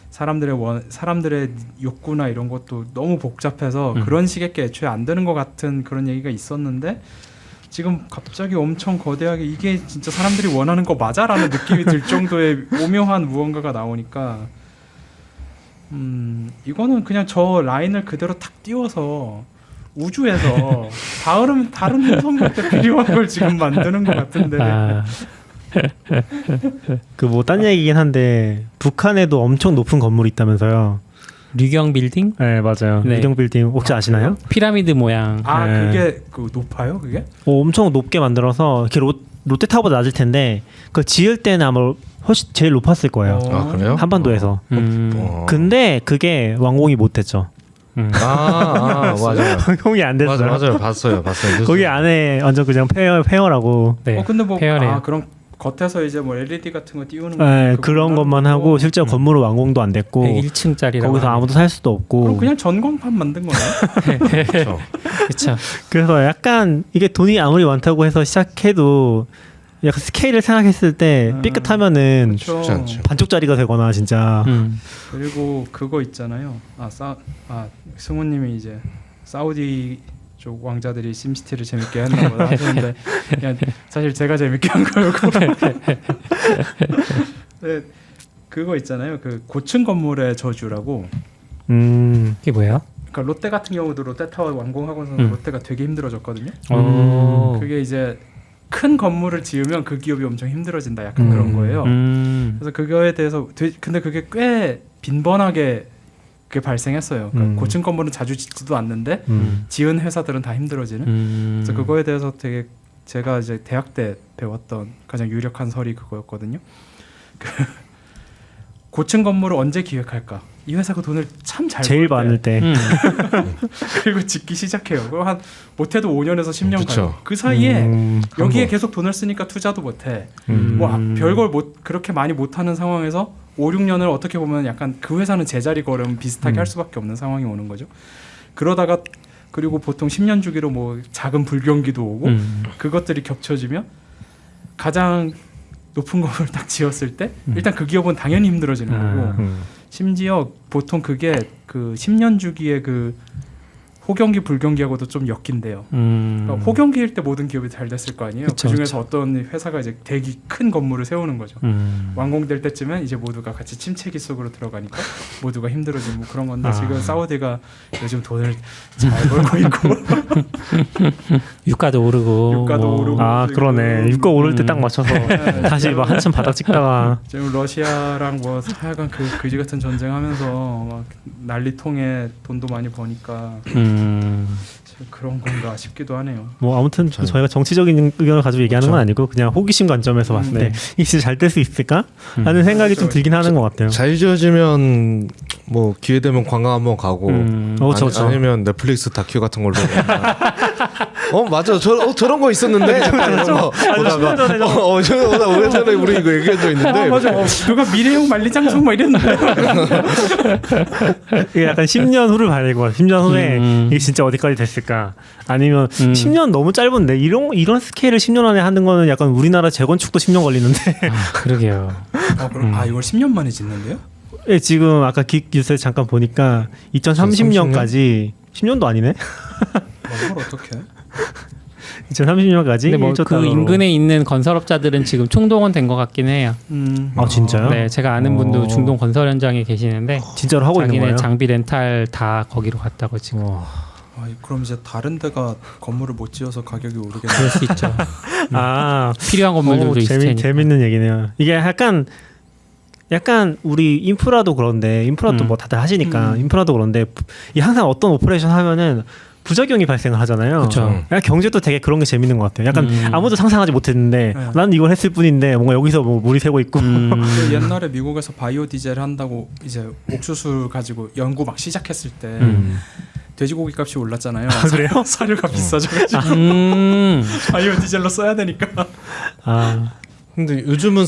사람들의 욕구나 이런 것도 너무 복잡해서 그런 식의 게 애초에 안 되는 것 같은 그런 얘기가 있었는데 지금 갑자기 엄청 거대하게 이게 진짜 사람들이 원하는 거 맞아라는 느낌이 들 정도의 오묘한 무언가가 나오니까 이거는 그냥 저 라인을 그대로 탁 띄워서 우주에서 다른 행성한테 필요한 걸 지금 만드는 것 같은데 그 뭐 딴 얘기긴 한데 북한에도 엄청 높은 건물이 있다면서요. 류경 빌딩? 네 맞아요. 네. 류경 빌딩 혹시 아시나요? 피라미드 모양. 네. 그게 그 높아요 그게? 엄청 높게 만들어서 이렇게 롯데타워보다 낮을 텐데 그걸 지을 때는 아마 훨씬 제일 높았을 거예요. 아 그래요? 한반도에서. 어. 근데 그게 완공이 못됐죠. 맞아요. 완공이 안 됐어요. 맞아요. 봤어요. 거기 안에 완전 그냥 페어라고. 네. 근데 뭐 페어래요. 그럼 겉에서 이제 뭐 LED 같은 거 띄우는 네, 거 그런 것만 하고 실제 건물은 완공도 안 됐고 101층짜리라고. 거기서 아무도 살 수도 없고. 그럼 그냥 전광판 만든 거네. 그렇죠. 그렇죠. 그래서 약간 이게 돈이 아무리 많다고 해서 시작해도 약간 스케일을 생각했을 때 삐끗하면은 쉽지 않죠. 반쪽짜리가 되거나 진짜 그리고 그거 있잖아요. 승우님이 이제 사우디 쪽 왕자들이 심시티를 재밌게 했나 보다 하셨는데 그냥 사실 제가 재밌게 한 거였고. 네, 그거 있잖아요. 그 고층 건물의 저주라고. 그게 뭐예요? 그러니까 롯데 같은 경우도 롯데타워 완공하고서는 롯데가 되게 힘들어졌거든요. 그게 이제 큰 건물을 지으면 그 기업이 엄청 힘들어진다 약간 그런 거예요. 그래서 그거에 대해서 근데 그게 꽤 빈번하게 그게 발생했어요. 그러니까 고층 건물은 자주 짓지도 않는데 지은 회사들은 다 힘들어지는. 그래서 그거에 대해서 되게 제가 이제 대학 때 배웠던 가장 유력한 설이 그거였거든요. 그 고층 건물을 언제 기획할까? 이 회사가 돈을 참 잘 제일 벌 때. 많을 때. 그리고 짓기 시작해요. 그거 한 못해도 5년에서 10년 그쵸. 가요. 그 사이에 여기에 번. 계속 돈을 쓰니까 투자도 못해. 뭐 별걸 그렇게 많이 못하는 상황에서 5, 6년을 어떻게 보면 약간 그 회사는 제자리 걸음 비슷하게 할 수밖에 없는 상황이 오는 거죠. 그러다가 그리고 보통 10년 주기로 뭐 작은 불경기도 오고 그것들이 겹쳐지면 가장 높은 건물을 딱 지었을 때 일단 그 기업은 당연히 힘들어지는 거고 심지어 보통 그게 그 10년 주기의 그 호경기 불경기하고도 좀 엮인대요. 그러니까 호경기일 때 모든 기업이 잘 됐을 거 아니에요. 그쵸, 그중에서 어떤 회사가 이제 되게 큰 건물을 세우는 거죠. 완공될 때쯤엔 이제 모두가 같이 침체기 속으로 들어가니까 모두가 힘들어지는 뭐 그런 건데 지금 사우디가 요즘 돈을 잘 벌고 있고 유가도 오르고 유가도 뭐. 오르고 아 지금. 그러네. 유가 오를 때 딱 맞춰서 다시 막 한참 바닥 찍다가 지금 러시아랑 뭐 하여간 그 그지 같은 전쟁하면서 막 난리통에 돈도 많이 버니까 그런 건가 싶기도 하네요. 뭐 아무튼 저희가 정치적인 의견을 가지고 얘기하는 건 아니고 그냥 호기심 관점에서 봤을 때 네. 이게 진짜 잘 될 수 있을까 하는 생각이 좀 들긴 하는 것 같아요. 잘 지어지면 뭐 기회 되면 관광 한번 가고 그렇죠. 아니면 넷플릭스 다큐 같은 걸로 맞아 저런 거 있었는데 보다가 오래 전에 우리 이거 얘기한 적 있는데 맞아. 누가 미래형 만리장성 막 이랬는데 이게 약간 10년 후를 봐야 될 것 같아요. 10년 후에 이게 진짜 어디까지 됐을까? 아니면 10년 너무 짧은데 이런 스케일을 10년 안에 하는 거는 약간 우리나라 재건축도 10년 걸리는데. 그러게요. 그럼 이걸 10년 만에 짓는데요? 예, 지금 아까 뉴스에 잠깐 보니까 2030년까지 10년도 아니네. 그걸 어떻게? 2030년까지 근데 뭐 1조 그 달러로. 인근에 있는 건설업자들은 지금 총동원 된 것 같긴 해요. 아 진짜요? 네, 제가 아는 분도 중동 건설 현장에 계시는데 진짜로 하고 있는 자기네 거예요? 장비 렌탈 다 거기로 갔다고 지금. 그럼 이제 다른 데가 건물을 못 지어서 가격이 오르겠네요. 그럴 수 있죠. 아 필요한 건물들도 있을 테니까. 재밌는 얘기네요. 이게 약간 우리 인프라도 그런데 인프라도 뭐 다들 하시니까 인프라도 그런데 이 항상 어떤 오퍼레이션 하면은 부작용이 발생을 하잖아요. 그쵸. 약간 경제도 되게 그런 게 재밌는 것 같아요. 약간 아무도 상상하지 못했는데 네. 나는 이걸 했을 뿐인데 뭔가 여기서 뭐 물이 새고 있고. 그 옛날에 미국에서 바이오 디젤 한다고 이제 옥수수 가지고 연구 막 시작했을 때 돼지고기 값이 올랐잖아요. 그래요? 사료가 비싸져가지고 바이오 디젤로 써야 되니까. 근데 요즘은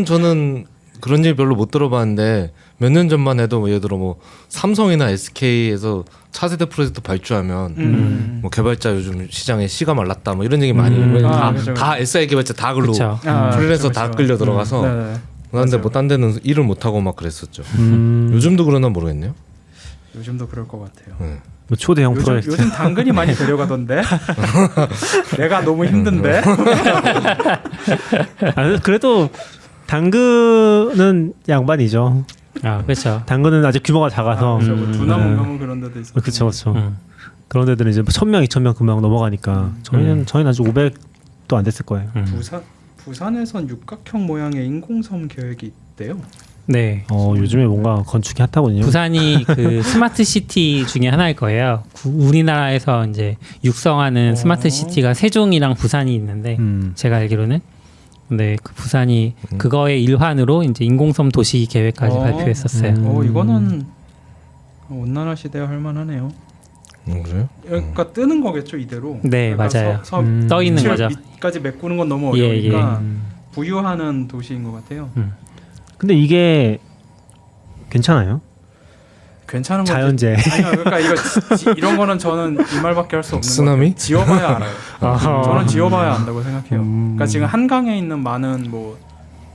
저는 그런 얘기 별로 못 들어봤는데 몇 년 전만 해도 예를 들어 뭐 삼성이나 SK에서 차세대 프로젝트 발주하면 뭐 개발자 요즘 시장에 씨가 말랐다 뭐 이런 얘기 많이 다 SI 개발자 다 글로 그쵸. 프리랜서 다 끌려 들어가서 그런데 뭐 딴 데는 일을 못 하고 막 그랬었죠. 요즘도 그러나 모르겠네요. 요즘도 그럴 것 같아요. 뭐 초대형 프로젝트. 요즘 당근이 많이 데려가던데. 내가 너무 힘든데. 그래도 당근은 양반이죠. 그렇죠. 당근은 아직 규모가 작아서. 뭐 두나무 가면 그런 데도 있어. 그렇죠. 그런 데들은 이제 1,000명, 2,000명 금방 넘어가니까 저희는 아직 500도 안 됐을 거예요. 부산에선 육각형 모양의 인공섬 계획이 있대요. 네. 요즘에 뭔가 건축이 핫하거든요. 부산이 그 스마트 시티 중에 하나일 거예요. 우리나라에서 이제 육성하는 스마트 시티가 세종이랑 부산이 있는데 제가 알기로는 네, 그 부산이 그거의 일환으로 이제 인공섬 도시 계획까지 발표했었어요. 이거는 온난화 시대에 할 만하네요. 그래요? 그러니까 뜨는 거겠죠 이대로. 네, 그러니까 맞아요. 섬 떠 있는 거죠. 밑까지 메꾸는 건 너무 어려우니까 예. 부유하는 도시인 것 같아요. 근데 이게 괜찮아요? 괜찮은 건지. 자연재. 아니요, 그러니까 이런 거는 저는 이 말밖에 할 수 없는 쓰나미? 거 지어봐야 알아요. 저는 지어봐야 안다고 생각해요. 그러니까 지금 한강에 있는 많은 뭐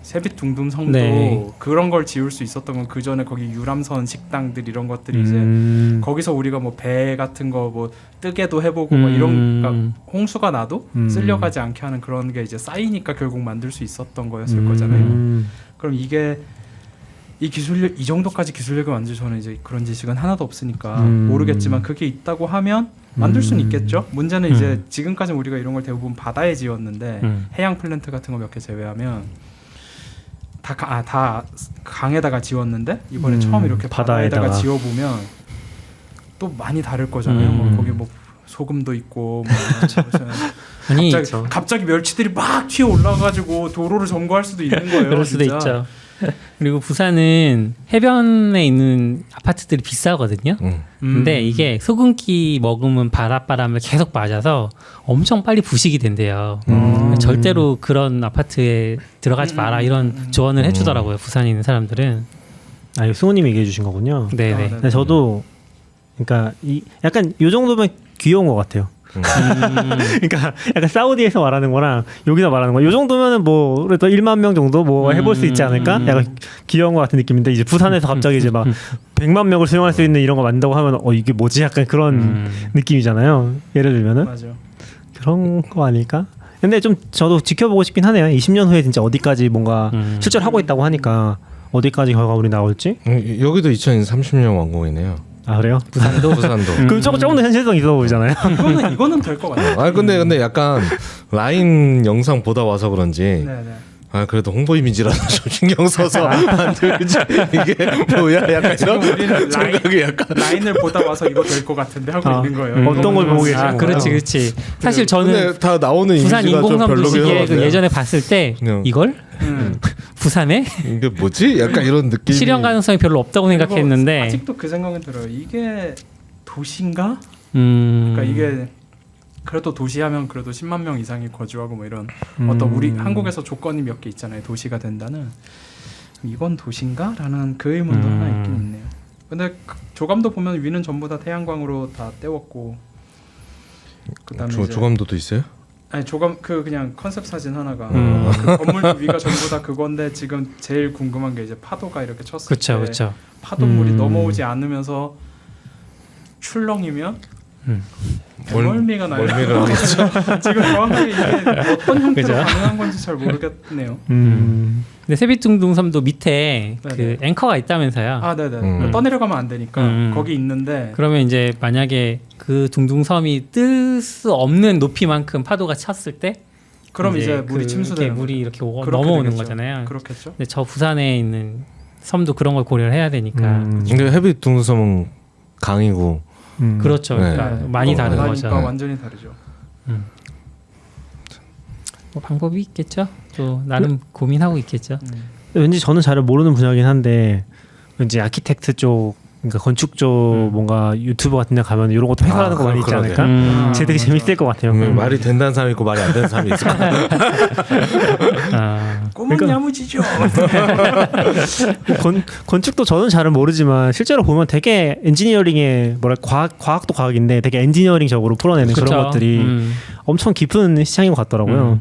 세빛둥둥 성도 네. 그런 걸 지을 수 있었던 건 그 전에 거기 유람선 식당들 이런 것들이 이제 거기서 우리가 뭐 배 같은 거 뭐 뜨개도 해보고 뭐 이런 그러니까 홍수가 나도 쓸려가지 않게 하는 그런 게 이제 쌓이니까 결국 만들 수 있었던 거였을 거잖아요. 그럼 이게 이 기술력 이 정도까지 기술력을 만들 저는 이제 그런 지식은 하나도 없으니까 모르겠지만 그게 있다고 하면 만들 수는 있겠죠. 문제는 이제 지금까지 우리가 이런 걸 대부분 바다에 지었는데 해양 플랜트 같은 거 몇 개 제외하면 다 강에다가 지었는데 이번에 처음 이렇게 바다에다가 지어보면 또 많이 다를 거잖아요. 뭐 거기 뭐 소금도 있고 뭐 아니 갑자기 멸치들이 막 튀어 올라가지고 도로를 점거할 수도 있는 거예요. 그럴 수도 진짜. 있죠. 그리고 부산은 해변에 있는 아파트들이 비싸거든요. 근데 이게 소금기 머금은 바닷바람을 계속 맞아서 엄청 빨리 부식이 된대요. 절대로 그런 아파트에 들어가지 마라 이런 조언을 해주더라고요. 부산에 있는 사람들은. 아, 이거 승우님이 얘기해 주신 거군요. 네네. 네. 근데 저도 그러니까 약간 요 정도면 귀여운 것 같아요. 그러니까 약간 사우디에서 말하는 거랑 여기서 말하는 거, 요 정도면은 뭐 그래도 1만 명 정도 뭐 해볼 수 있지 않을까? 약간 귀여운 것 같은 느낌인데 이제 부산에서 갑자기 이제 막 100만 명을 수용할 수 있는 이런 거 만든다고 하면 이게 뭐지? 약간 그런 느낌이잖아요. 예를 들면은 맞아. 그런 거 아닐까? 근데 좀 저도 지켜보고 싶긴 하네요. 20년 후에 진짜 어디까지 뭔가 실제로 하고 있다고 하니까 어디까지 결과물이 나올지. 여기도 2030년 완공이네요. 아 그래요? 부산도. 그럼 조금 더 현실성 있어 보이잖아요. 이거는 될 것 같아요. 아 근데 약간 라인 영상 보다 와서 그런지 네네. 아 그래도 홍보 이미지라도 좀 신경 써서 만들지 이게 뭐야 약간 지금 이런 우리는 생각이 약간 라인을 보다 와서 이거 될 것 같은데 하고 있는 거예요. 어떤 걸 보고 계시는 아, 그렇지, 그렇지. 사실 저는 근데 다 나오는 부산 이미지가 좀 인공섬 별로긴 도시계획을 하거든요. 예전에 봤을 때 그냥. 이걸 부산에 이게 뭐지? 약간 이런 느낌. 실현 가능성이 별로 없다고 그리고 생각했는데. 아직도 그 생각은 들어요. 이게 도시인가? 음. 그러니까 이게 그래도 도시하면 그래도 10만 명 이상이 거주하고 뭐 이런 어떤 우리 한국에서 조건이 몇 개 있잖아요. 도시가 된다는. 이건 도시인가?라는 그 의문도 하나 있긴 있네요. 근데 조감도 보면 위는 전부 다 태양광으로 다 때웠고 그다음에 이제 조감도도 있어요? 아니 조감 그냥 컨셉 사진 하나가 그 건물 위가 전부 다 그건데 지금 제일 궁금한 게 이제 파도가 이렇게 쳤을 그렇죠, 때 그렇죠. 파도물이 넘어오지 않으면서 출렁이면 멀미가 나요. 멀미가 지금 정확하게 이게 어떤 형태로 그죠? 가능한 건지 잘 모르겠네요. 근데 세빛둥둥섬도 밑에 그 네네. 앵커가 있다면서요. 아, 네네. 떠내려가면 안 되니까 거기 있는데 그러면 이제 만약에 그 둥둥섬이 뜰 수 없는 높이만큼 파도가 쳤을 때 그럼 이제 물이 그 침수되는 이렇게 물이 거죠. 이렇게 그렇게 넘어오는 되겠죠. 거잖아요. 그렇겠죠. 근데 저 부산에 있는 섬도 그런 걸 고려를 해야 되니까. 근데 헤비 둥섬은 강이고 그렇죠. 그러니까 네. 많이 다른 그러니까 거죠. 완전히 다르죠. 뭐 방법이 있겠죠. 또 나름 고민하고 있겠죠. 왠지 저는 잘 모르는 분야긴 한데 왠지 아키텍트 쪽, 그러니까 건축 쪽 뭔가 유튜버 같은 데 가면 이런 것도 해설하는 거 많이 있지 그러게. 않을까? 제 되게 맞아. 재밌을 것 같아요. 말이 된다는 사람이 있고 말이 안 되는 사람이 있을 거야. 꿈은 그러니까- 야무지죠. 건축도 저는 잘은 모르지만 실제로 보면 되게 엔지니어링의 과학도 과학인데 되게 엔지니어링적으로 풀어내는 그쵸. 그런 것들이 엄청 깊은 시장인 것 같더라고요.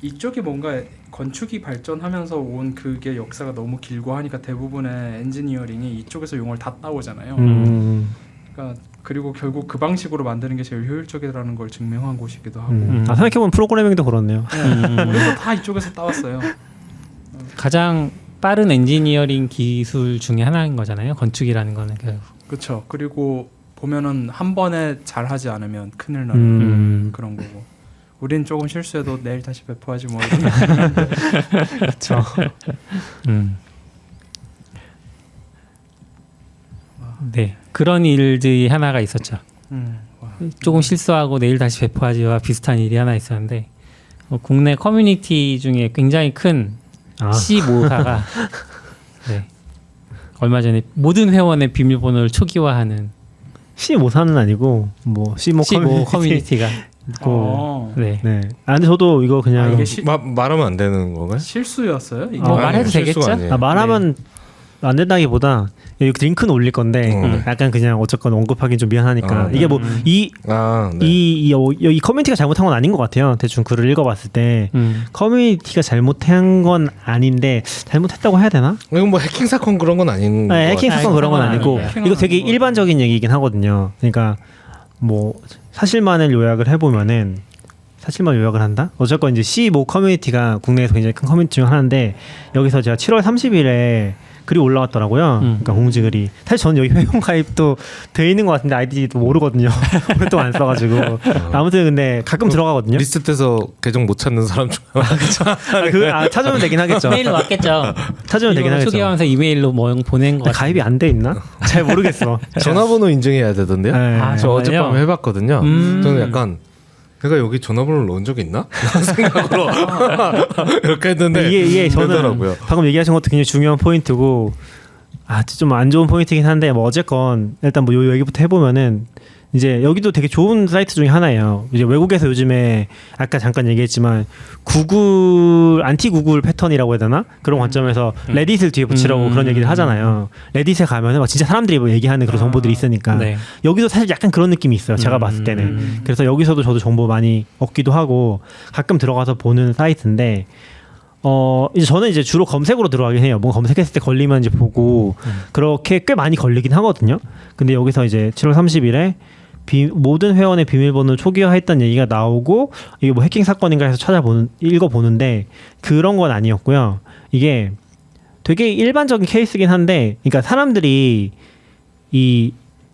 이쪽이 뭔가 건축이 발전하면서 온 그게 역사가 너무 길고 하니까 대부분의 엔지니어링이 이쪽에서 용어를 다 따오잖아요. 그러니까 그리고 결국 그 방식으로 만드는 게 제일 효율적이라는 걸 증명한 곳이기도 하고. 아, 생각해보면 프로그래밍도 그렇네요. 우리도 다 이쪽에서 따왔어요. 가장 빠른 엔지니어링 기술 중에 하나인 거잖아요. 건축이라는 거는 결국. 그렇죠. 그리고 보면은 한 번에 잘하지 않으면 큰일 나는 그런 거고. 우린 조금 실수해도 내일 다시 배포하지 뭐. 그렇죠. 네, 그런 일들이 하나가 있었죠. 와. 조금 실수하고 내일 다시 배포하지와 비슷한 일이 하나 있었는데 국내 커뮤니티 중에 굉장히 큰 C 모사가 네, 얼마 전에 모든 회원의 비밀번호를 초기화하는 C5사는 아니고 뭐 C5 C5 커뮤니티가 있고 네. 네. 아 근데 저도 이거 그냥 이게 말하면 안 되는 건가요? 실수였어요? 이게 뭐 말해도 실수가 되겠죠? 아니에요. 말하면 안 된다기보다 여기 링크는 올릴 건데 약간 그냥 어쨌건 언급하기는 좀 미안하니까 이게 뭐 이 커뮤니티가 잘못한 건 아닌 것 같아요. 대충 글을 읽어봤을 때 커뮤니티가 잘못한 건 아닌데 잘못했다고 해야 되나? 이건 뭐 해킹 사건 그런 건 아닌 것 네, 해킹 같아요. 사건 그런 건 아니고 해킹은 이거 되게 아닌 것 일반적인 얘기이긴 하거든요. 그러니까 뭐 사실만을 요약을 해보면은 사실만 요약을 한다? 어쨌건 이제 C5 커뮤니티가 국내에서 굉장히 큰 커뮤니티 중 하나인데 여기서 제가 7월 30일에 글이 올라왔더라고요. 그러니까 공지글이. 사실 저는 여기 회원 가입도 돼 있는 것 같은데 아이디도 모르거든요. 오랫동안 안 써가지고. 아무튼 근데 가끔 들어가거든요. 리스트에서 계정 못 찾는 사람 중 찾으면 되긴 하겠죠. 메일로 왔겠죠. 찾으면 되긴 하겠죠. 초기화하면서 이메일로 뭐 보낸 거 같아요. 가입이 안 돼 있나? 잘 모르겠어. 전화번호 인증해야 되던데요? 네. 저 정말요? 어젯밤에 해봤거든요. 저는 약간 내가 여기 전화번호를 넣은 적이 있나? 생각으로 이렇게 했는데 이게 저는 되더라고요. 방금 얘기하신 것도 굉장히 중요한 포인트고 좀 안 좋은 포인트긴 한데 뭐 어쨌건 일단 뭐 요 얘기부터 해보면은 이제 여기도 되게 좋은 사이트 중에 하나예요. 이제 외국에서 요즘에 아까 잠깐 얘기했지만 구글 안티 구글 패턴이라고 해야 되나 그런 관점에서 레딧을 뒤에 붙이라고 그런 얘기를 하잖아요. 레딧에 가면은 막 진짜 사람들이 뭐 얘기하는 그런 정보들이 있으니까 네. 여기도 사실 약간 그런 느낌이 있어요. 제가 봤을 때는. 그래서 여기서도 저도 정보 많이 얻기도 하고 가끔 들어가서 보는 사이트인데. 이제 저는 이제 주로 검색으로 들어가긴 해요. 뭐 검색했을 때 걸리면 이제 보고 그렇게 꽤 많이 걸리긴 하거든요. 근데 여기서 이제 7월 30일에 모든 회원의 비밀번호를 초기화했다는 얘기가 나오고 이게 뭐 해킹 사건인가 해서 읽어보는데 그런 건 아니었고요. 이게 되게 일반적인 케이스긴 한데, 그러니까 사람들이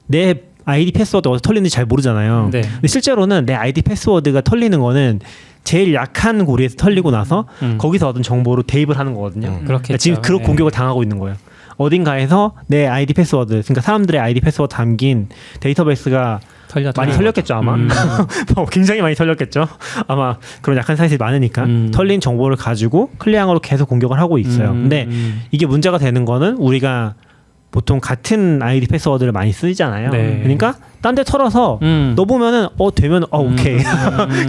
내 아이디 패스워드 어디서 털리는지 잘 모르잖아요. 네. 근데 실제로는 내 아이디 패스워드가 털리는 거는 제일 약한 고리에서 털리고 나서 거기서 얻은 정보로 대입을 하는 거거든요. 그렇겠죠. 지금 그런 네. 공격을 당하고 있는 거예요. 어딘가에서 내 아이디 패스워드, 그러니까 사람들의 아이디 패스워드 담긴 데이터베이스가 많이 털렸겠죠 아마. 굉장히 많이 털렸겠죠. 아마 그런 약한 사이트가 많으니까 털린 정보를 가지고 클리앙으로 계속 공격을 하고 있어요. 근데 이게 문제가 되는 거는 우리가 보통 같은 아이디 패스워드를 많이 쓰잖아요. 네. 그러니까 딴 데 털어서 넣어보면은 되면 오케이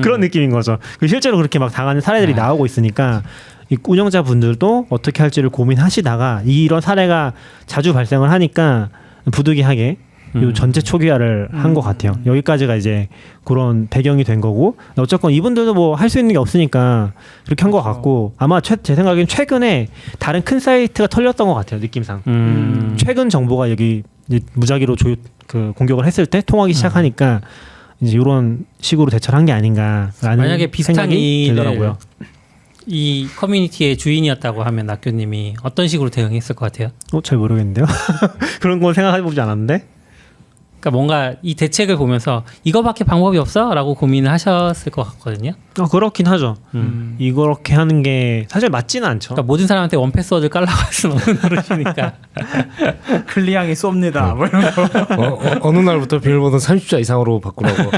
그런 느낌인 거죠. 실제로 그렇게 막 당하는 사례들이 나오고 있으니까 이 운영자분들도 어떻게 할지를 고민하시다가 이런 사례가 자주 발생을 하니까 부득이하게 요 전체 초기화를 한 것 같아요. 여기까지가 이제 그런 배경이 된 거고, 어쨌건 이분들도 뭐 할 수 있는 게 없으니까 그렇게 한 것 같고, 아마 제 생각엔 최근에 다른 큰 사이트가 털렸던 것 같아요, 느낌상. 최근 정보가 여기 이제 무작위로 공격을 했을 때 통하기 시작하니까 이제 이런 식으로 대처를 한 게 아닌가라는 만약에 비슷한 생각이 일을 들더라고요. 이 커뮤니티의 주인이었다고 하면 낙교님이 어떤 식으로 대응했을 것 같아요? 잘 모르겠는데요. 그런 건 생각해보지 않았는데. 그러니까 뭔가 이 대책을 보면서 이거밖에 방법이 없어라고 고민을 하셨을 것 같거든요. 그렇긴 하죠. 이렇게 하는 게 사실 맞지는 않죠. 그러니까 모든 사람한테 원패스워드 깔라고 할 수는 없는 노릇이니까. 클리앙이 쏩니다. 뭐 이런 거. 어느 날부터 비밀번호 30자 이상으로 바꾸라고.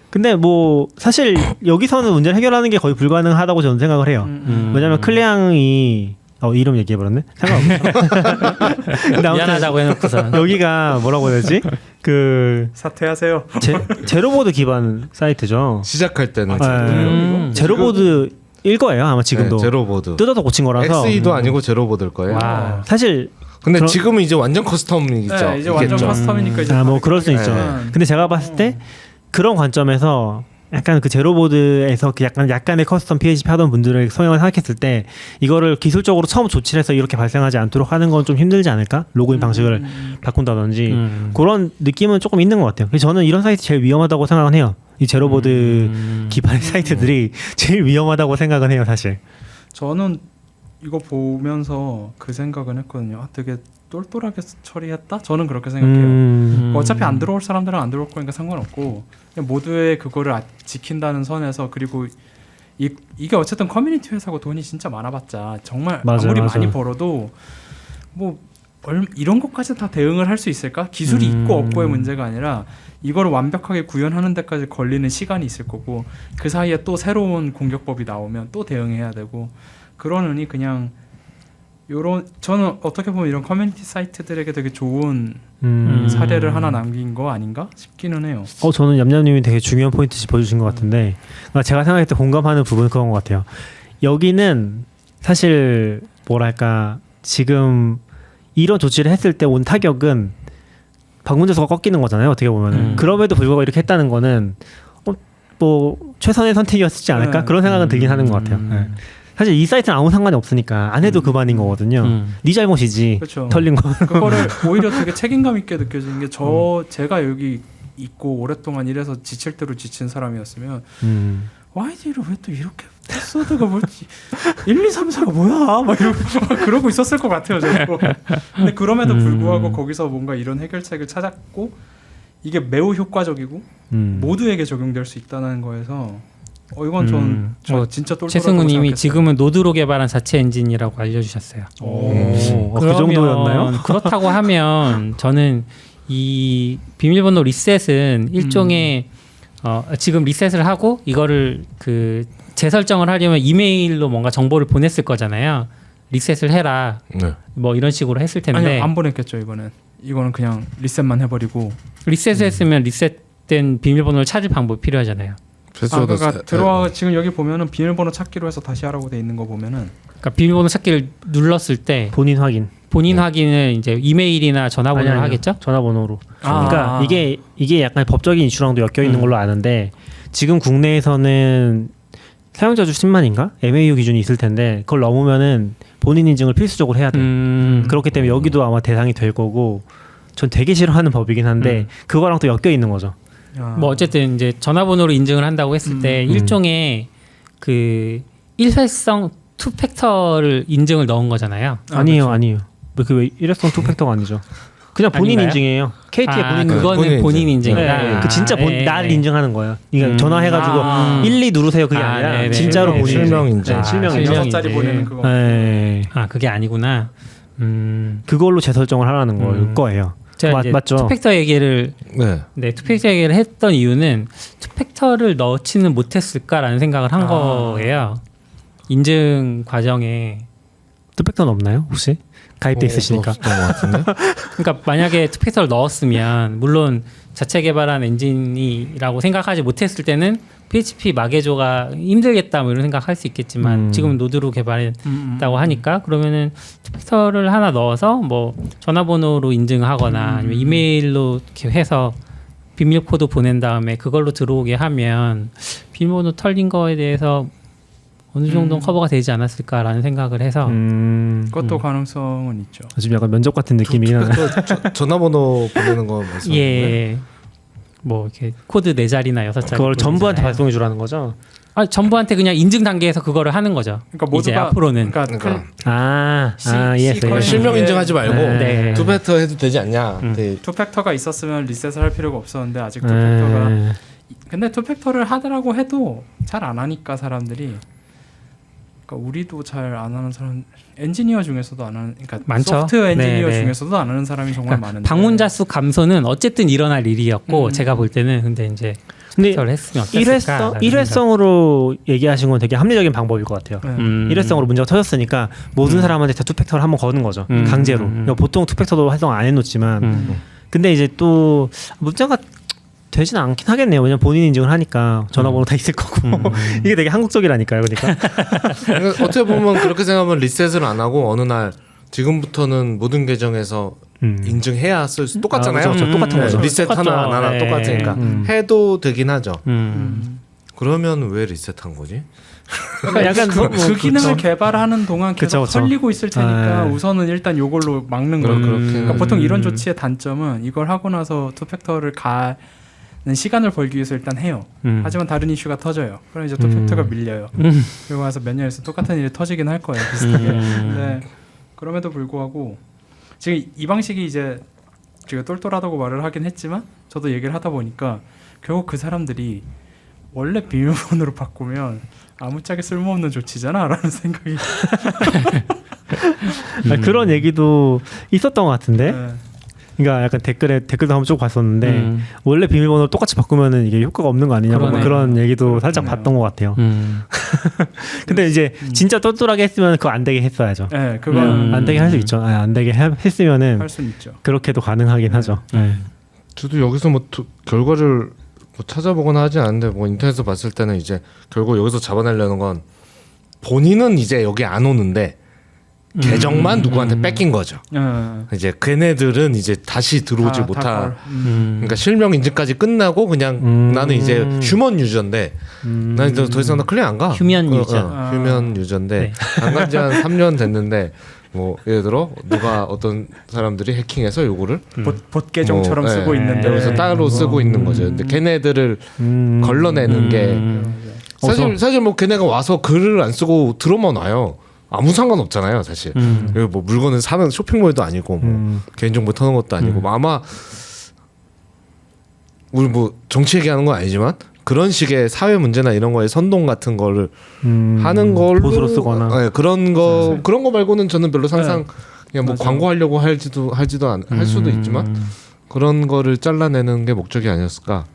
근데 뭐 사실 여기서는 문제를 해결하는 게 거의 불가능하다고 저는 생각을 해요. 왜냐하면 클리앙이 이름 얘기해버렸네. 상관없어. 미안하다고 해놓고서 여기가 뭐라고 해야 되지? 사퇴하세요. 제로보드 기반 사이트죠. 시작할 때는 제로보드일 거예요 아마 지금도. 네, 제로보드. 뜯어서 고친 거라서. XE도 아니고 제로보드일 거예요. 와. 사실 근데 지금은 이제 완전 커스텀이죠. 네, 이제 완전 커스텀이니까 이제 뭐 그럴 수 있죠. 근데 제가 봤을 때 그런 관점에서 약간 그 제로보드에서 그 약간의 커스텀 PHP 하던 분들의 성향을 생각했을 때 이거를 기술적으로 처음 조치를 해서 이렇게 발생하지 않도록 하는 건 좀 힘들지 않을까? 로그인 방식을 바꾼다든지 그런 느낌은 조금 있는 것 같아요. 그래서 저는 이런 사이트 제일 위험하다고 생각은 해요. 이 제로보드 기반의 사이트들이 제일 위험하다고 생각은 해요, 사실. 저는 이거 보면서 그 생각은 했거든요. 되게 똘똘하게 처리했다? 저는 그렇게 생각해요. 어차피 안 들어올 사람들은 안 들어올 거니까 상관없고 그냥 모두의 그거를 지킨다는 선에서, 그리고 이게 어쨌든 커뮤니티 회사고 돈이 진짜 많아봤자 정말 아무리 많이 벌어도 뭐 이런 것까지 다 대응을 할 수 있을까? 기술이 있고 없고의 문제가 아니라 이거를 완벽하게 구현하는 데까지 걸리는 시간이 있을 거고, 그 사이에 또 새로운 공격법이 나오면 또 대응해야 되고, 그러느니 그냥 저는 어떻게 보면 이런 커뮤니티 사이트들에게 되게 좋은 사례를 하나 남긴 거 아닌가 싶기는 해요. 저는 얌얌님이 되게 중요한 포인트 짚어주신 것 같은데, 제가 생각할 때 공감하는 부분은 그런 것 같아요. 여기는 사실 뭐랄까, 지금 이런 조치를 했을 때 온 타격은 방문자수가 꺾이는 거잖아요, 어떻게 보면. 그럼에도 불구하고 이렇게 했다는 거는 뭐 최선의 선택이었지 않을까? 그런 생각은 들긴 하는 것 같아요. 네. 사실 이 사이트는 아무 상관이 없으니까 안 해도 그만인 거거든요. 네 잘못이지. 그렇죠. 털린 거. 그거를 오히려 되게 책임감 있게 느껴지는 게, 제가 여기 있고 오랫동안 이래서 지칠 대로 지친 사람이었으면 YD를 왜 또 이렇게 패스워드가 뭐지? 1, 2, 3, 4가 뭐야? 막 그러고 있었을 것 같아요, 저도. 근데 그럼에도 불구하고 거기서 뭔가 이런 해결책을 찾았고, 이게 매우 효과적이고 모두에게 적용될 수 있다는 거에서 이건 저 진짜 똘똘하다고 최승우님이 생각했어요. 지금은 노드로 개발한 자체 엔진이라고 알려주셨어요. 그 정도였나요? 그렇다고 하면 저는 이 비밀번호 리셋은 일종의 지금 리셋을 하고 이거를 그 재설정을 하려면 이메일로 뭔가 정보를 보냈을 거잖아요. 리셋을 해라. 네. 뭐 이런 식으로 했을 텐데 아니요, 안 보냈겠죠. 이거는 그냥 리셋만 해버리고. 리셋을 했으면 리셋된 비밀번호를 찾을 방법이 필요하잖아요. 패스워드 그러니까 지금 여기 보면은 비밀번호 찾기로 해서 다시 하라고 돼 있는 거 보면은 그러니까 비밀번호 찾기를 눌렀을 때 본인 확인. 본인 확인을 이제 이메일이나 전화번호로 아니요. 하겠죠? 전화번호로. 아. 그러니까 이게 약간 법적인 이슈랑도 엮여 있는 걸로 아는데 지금 국내에서는 사용자 주 10만인가 MAU 기준이 있을 텐데 그걸 넘으면은 본인 인증을 필수적으로 해야 돼. 그렇기 때문에 여기도 아마 대상이 될 거고 전 되게 싫어하는 법이긴 한데 그거랑 또 엮여 있는 거죠. 뭐 어쨌든 이제 전화번호로 인증을 한다고 했을 때 일종의 그 일회성 투팩터를 인증을 넣은 거잖아요. 아니에요. 그 일회성 투팩터가 아니죠. 그냥 본인 아닌가요? 인증이에요. KT의 본인 인증. 그거는 본인 인증이다. 네, 그 진짜 나를 인증하는 거예요. 그러니까 전화해가지고 1, 2 누르세요 그게 아니라 네네. 진짜로 본인 실명 인증. 네, 실명 인증. 실명 6자리 인증. 보내는 그거. 네. 그게 아니구나. 그걸로 재설정을 하라는 걸 거예요. 제가 이제 맞죠? 투팩터 얘기를 투팩터 얘기를 했던 이유는 투팩터를 넣지는 못했을까라는 생각을 한 거예요. 인증 과정에 투팩터는 없나요 혹시? 가입돼 있으시니까. 없었던 것 같은데. 그러니까 만약에 투팩터를 넣었으면 물론 자체 개발한 엔진이라고 생각하지 못했을 때는 PHP 마개조가 힘들겠다 뭐 이런 생각할 수 있겠지만 지금 노드로 개발했다고 하니까 그러면은 투팩터를 하나 넣어서 뭐 전화번호로 인증하거나 아니면 이메일로 이렇게 해서 비밀 코드 보낸 다음에 그걸로 들어오게 하면 비밀번호 털린 거에 대해서 어느 정도는 커버가 되지 않았을까라는 생각을 해서 그것도 가능성은 있죠. 지금 약간 면접 같은 느낌이긴 하네. 전화번호 보내는 거 말씀하시는 예. 뭐 이렇게 코드 4자리나 6자리 그걸 전부한테 발송해 주라는 거죠? 전부한테 그냥 인증 단계에서 그거를 하는 거죠. 그러니까 이제 모두가 앞으로는 그러니까 이해했어요. 실명 인증하지 말고 네. 투팩터 해도 되지 않냐. 네. 투팩터가 있었으면 리셋을 할 필요가 없었는데 아직 투팩터가 근데 투팩터를 하더라고 해도 잘 안 하니까 사람들이 그러니까 우리도 잘 안 하는 사람 엔지니어 중에서도 안 하는 그러니까 많죠. 소프트웨어 엔지니어 네. 중에서도 안 하는 사람이 정말 그러니까 많은데 방문자 수 감소는 어쨌든 일어날 일이었고 제가 볼 때는 근데 이제 근데 투팩터를 했으면 어땠을까? 일회성으로 얘기하신 건 되게 합리적인 방법일 것 같아요. 일회성으로 문제가 터졌으니까 모든 사람한테 다 투팩터를 한번 거는 거죠. 강제로. 보통 투팩터도 활성 안 해놓지만 근데 이제 또 문제가 되지는 않긴 하겠네요. 왜냐면 본인 인증을 하니까 전화번호 다 있을 거고 이게 되게 한국적이라니까요. 그러니까 어떻게 보면 그렇게 생각하면 리셋을 안 하고 어느 날 지금부터는 모든 계정에서 인증해야 쓸 수 똑같잖아요. 그렇죠. 똑같은 거죠. 리셋 똑같죠. 하나 안 하나 네. 똑같으니까 해도 되긴 하죠. 그러면 왜 리셋한 거지? 그러니까 약간 그 기능을 개발하는 동안 계속 그쵸. 털리고 있을 테니까 우선은 일단 요걸로 막는 거예요. 그러니까 보통 이런 조치의 단점은 이걸 하고 나서 투팩터를 가는 시간을 벌기 위해서 일단 해요. 하지만 다른 이슈가 터져요. 그럼 이제 투팩터가 밀려요. 그리고 나서 몇 년에서 똑같은 일이 터지긴 할 거예요. 비슷하게. 근데 그럼에도 불구하고 지금 이 방식이 이제 제가 똘똘하다고 말을 하긴 했지만 저도 얘기를 하다 보니까 결국 그 사람들이 원래 비밀번호로 바꾸면 아무짝에 쓸모없는 조치잖아 라는 생각이 그런 얘기도 있었던 것 같은데 네. 그러니까 약간 댓글도 한번 쭉 봤었는데 원래 비밀번호를 똑같이 바꾸면은 이게 효과가 없는 거 아니냐고 그러네. 그런 얘기도 살짝 봤던 것 같아요. 근데 이제 진짜 똘똘하게 했으면 그거 안 되게 했어야죠. 네, 그건 안 되게 할 수 있죠. 안 되게 했으면은 할 수는 있죠. 그렇게도 가능하긴 하죠. 네. 저도 여기서 뭐 결과를 뭐 찾아보거나 하지 않는데 뭐 인터넷에서 봤을 때는 이제 결국 여기서 잡아내려는 건 본인은 이제 여기 안 오는데 계정만 누구한테 뺏긴 거죠. 이제 걔네들은 이제 다시 들어오지 못한. 그러니까 실명 인증까지 끝나고 그냥 나는 이제 휴먼 유저인데 나는 더 이상 나 클릭 안 가. 휴먼 유저. 휴먼 유저인데 네. 안 간 지 한 3년 됐는데 뭐 예를 들어 누가 어떤 사람들이 해킹해서 요거를 봇 계정처럼 뭐, 쓰고 예, 있는데 그래서 따로 쓰고 있는 거죠. 근데 걔네들을 걸러내는 게 사실 뭐 걔네가 와서 글을 안 쓰고 들어만 와요. 아무 상관 없잖아요, 사실. 여기 뭐 물건을 사는 쇼핑몰도 아니고 뭐 개인정보 터는 것도 아니고 뭐 아마 우리 뭐 정치 얘기하는 건 아니지만 그런 식의 사회 문제나 이런 거에 선동 같은 거를 하는 걸로 보수로 쓰거나 네, 그런 거 말고는 저는 별로 상상 그냥 뭐 광고하려고 할 수도 있지만 그런 거를 잘라내는 게 목적이 아니었을까.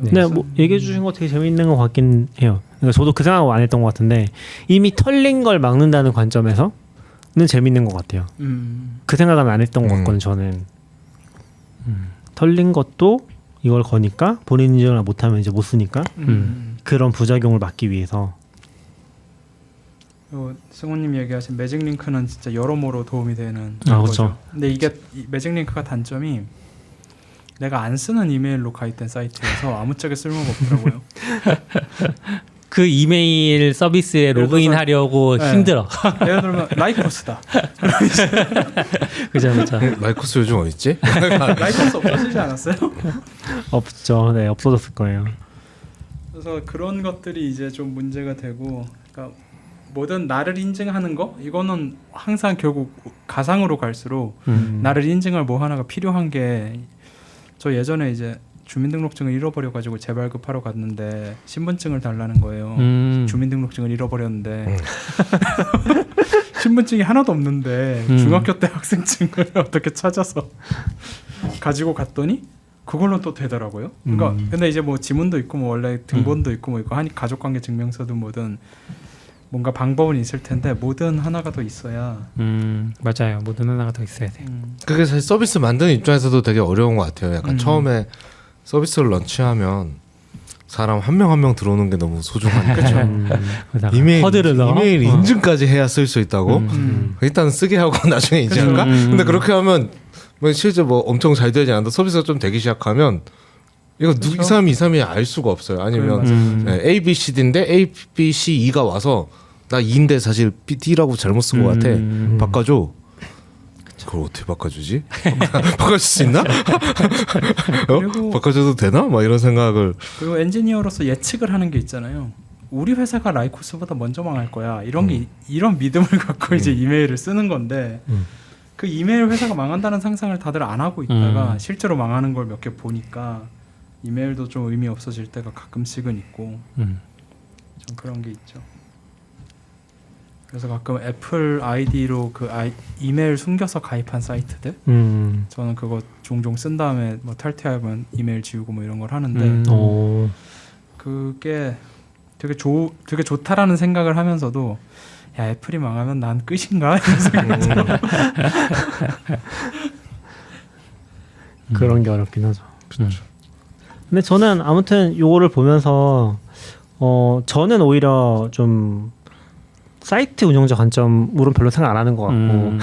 근데 뭐 얘기해 주신 거 되게 재밌는 것 같긴 해요. 그러니까 저도 그 생각 안 했던 것 같은데 이미 털린 걸 막는다는 관점에서는 재밌는 것 같아요. 그 생각은 안 했던 것 같거든요. 저는 털린 것도 이걸 거니까 본인 인증을 못하면 이제 못 쓰니까 그런 부작용을 막기 위해서. 승우님 얘기하신 매직 링크는 진짜 여러모로 도움이 되는 거죠. 거죠. 근데 이게 이 매직 링크가 단점이 내가 안 쓰는 이메일로 가입된 사이트여서 아무짝에 쓸모가 없더라고요. 그 이메일 서비스에 로그인하려고 네. 힘들어. 예를 들면 라이코스다. 그죠. 마이코스 요즘 어딨지? 라이코스 없어지지 않았어요? 없죠. 네, 없어졌을 거예요. 그래서 그런 것들이 이제 좀 문제가 되고, 그러니까 뭐든 나를 인증하는 거 이거는 항상 결국 가상으로 갈수록 나를 인증할 뭐 하나가 필요한 게, 저 예전에 이제 주민등록증을 잃어버려가지고 재발급하러 갔는데 신분증을 달라는 거예요. 주민등록증을 잃어버렸는데 신분증이 하나도 없는데 중학교 때 학생증을 어떻게 찾아서 가지고 갔더니 그걸로 또 되더라고요. 그러니까 근데 이제 뭐 지문도 있고 뭐 원래 등본도 있고 뭐 있고 하니 가족관계 증명서든 뭐든 뭔가 방법은 있을 텐데 뭐든 하나가 더 있어야. 맞아요. 뭐든 하나가 더 있어야 돼. 그게 사실 서비스 만드는 입장에서도 되게 어려운 것 같아요. 약간 처음에 서비스를 런치하면 사람 한 명 한 명 들어오는 게 너무 소중하니까 이메일 허들을 넣어? 이메일 인증까지 해야 쓸 수 있다고? 일단 쓰게 하고 나중에 인증할까? 근데 그렇게 하면 뭐 실제 뭐 엄청 잘 되지 않아도 서비스가 좀 되기 시작하면 이거 이 사람이 이 사람이 알 수가 없어요. 아니면 네, A, B, C, D인데 A, B, C, E가 와서 나 E인데 사실 B, D라고 잘못 쓴 것 같아. 바꿔줘. 그걸 어떻게 바꿔주지? 바꿔줄 수 있나? 바꿔줘도 되나? 막 이런 생각을. 그리고 엔지니어로서 예측을 하는 게 있잖아요. 우리 회사가 라이코스보다 먼저 망할 거야. 이런 게 이런 믿음을 갖고 이제 이메일을 쓰는 건데 그 이메일 회사가 망한다는 상상을 다들 안 하고 있다가 실제로 망하는 걸 몇 개 보니까 이메일도 좀 의미 없어질 때가 가끔씩은 있고 좀 그런 게 있죠. 그래서 가끔 애플 아이디로 그 이메일 숨겨서 가입한 사이트들 저는 그거 종종 쓴 다음에 뭐 탈퇴하면 이메일 지우고 뭐 이런 걸 하는데 그게 되게 좋다라는 생각을 하면서도 야 애플이 망하면 난 끝인가 이런 생각이 들어. 그런 게 어렵긴 하죠. 근데 저는 아무튼 요거를 보면서 저는 오히려 좀 사이트 운영자 관점으로는 별로 생각 안 하는 것 같고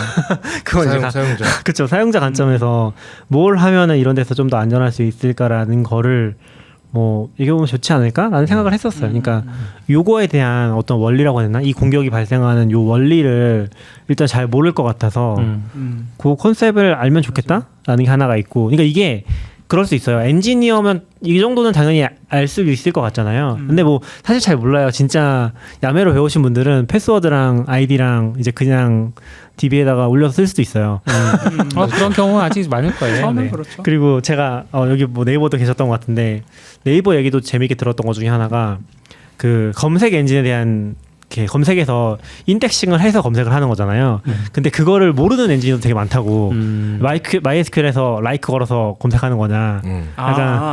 그건 사용자. 그렇죠. 사용자 관점에서 뭘 하면은 이런 데서 좀 더 안전할 수 있을까라는 거를 뭐 얘기해보면 좋지 않을까라는 생각을 했었어요. 그러니까 요거에 대한 어떤 원리라고 해야 되나? 이 공격이 발생하는 요 원리를 일단 잘 모를 것 같아서 그 컨셉을 알면 좋겠다라는 게 하나가 있고, 그러니까 이게 그럴 수 있어요. 엔지니어면 이 정도는 당연히 알 수 있을 것 같잖아요. 근데 뭐 사실 잘 몰라요. 진짜 야매로 배우신 분들은 패스워드랑 아이디랑 이제 그냥 DB에다가 올려서 쓸 수도 있어요. 그런 경우는 아직 많을 거예요. 처음엔 네. 그렇죠. 그리고 제가 여기 뭐 네이버도 계셨던 것 같은데 네이버 얘기도 재미있게 들었던 것 중에 하나가 그 검색 엔진에 대한 이렇게 검색에서 인덱싱을 해서 검색을 하는 거잖아요. 근데 그거를 모르는 엔진도 되게 많다고. MySQL에서 라이크 걸어서 검색하는 거냐. 약간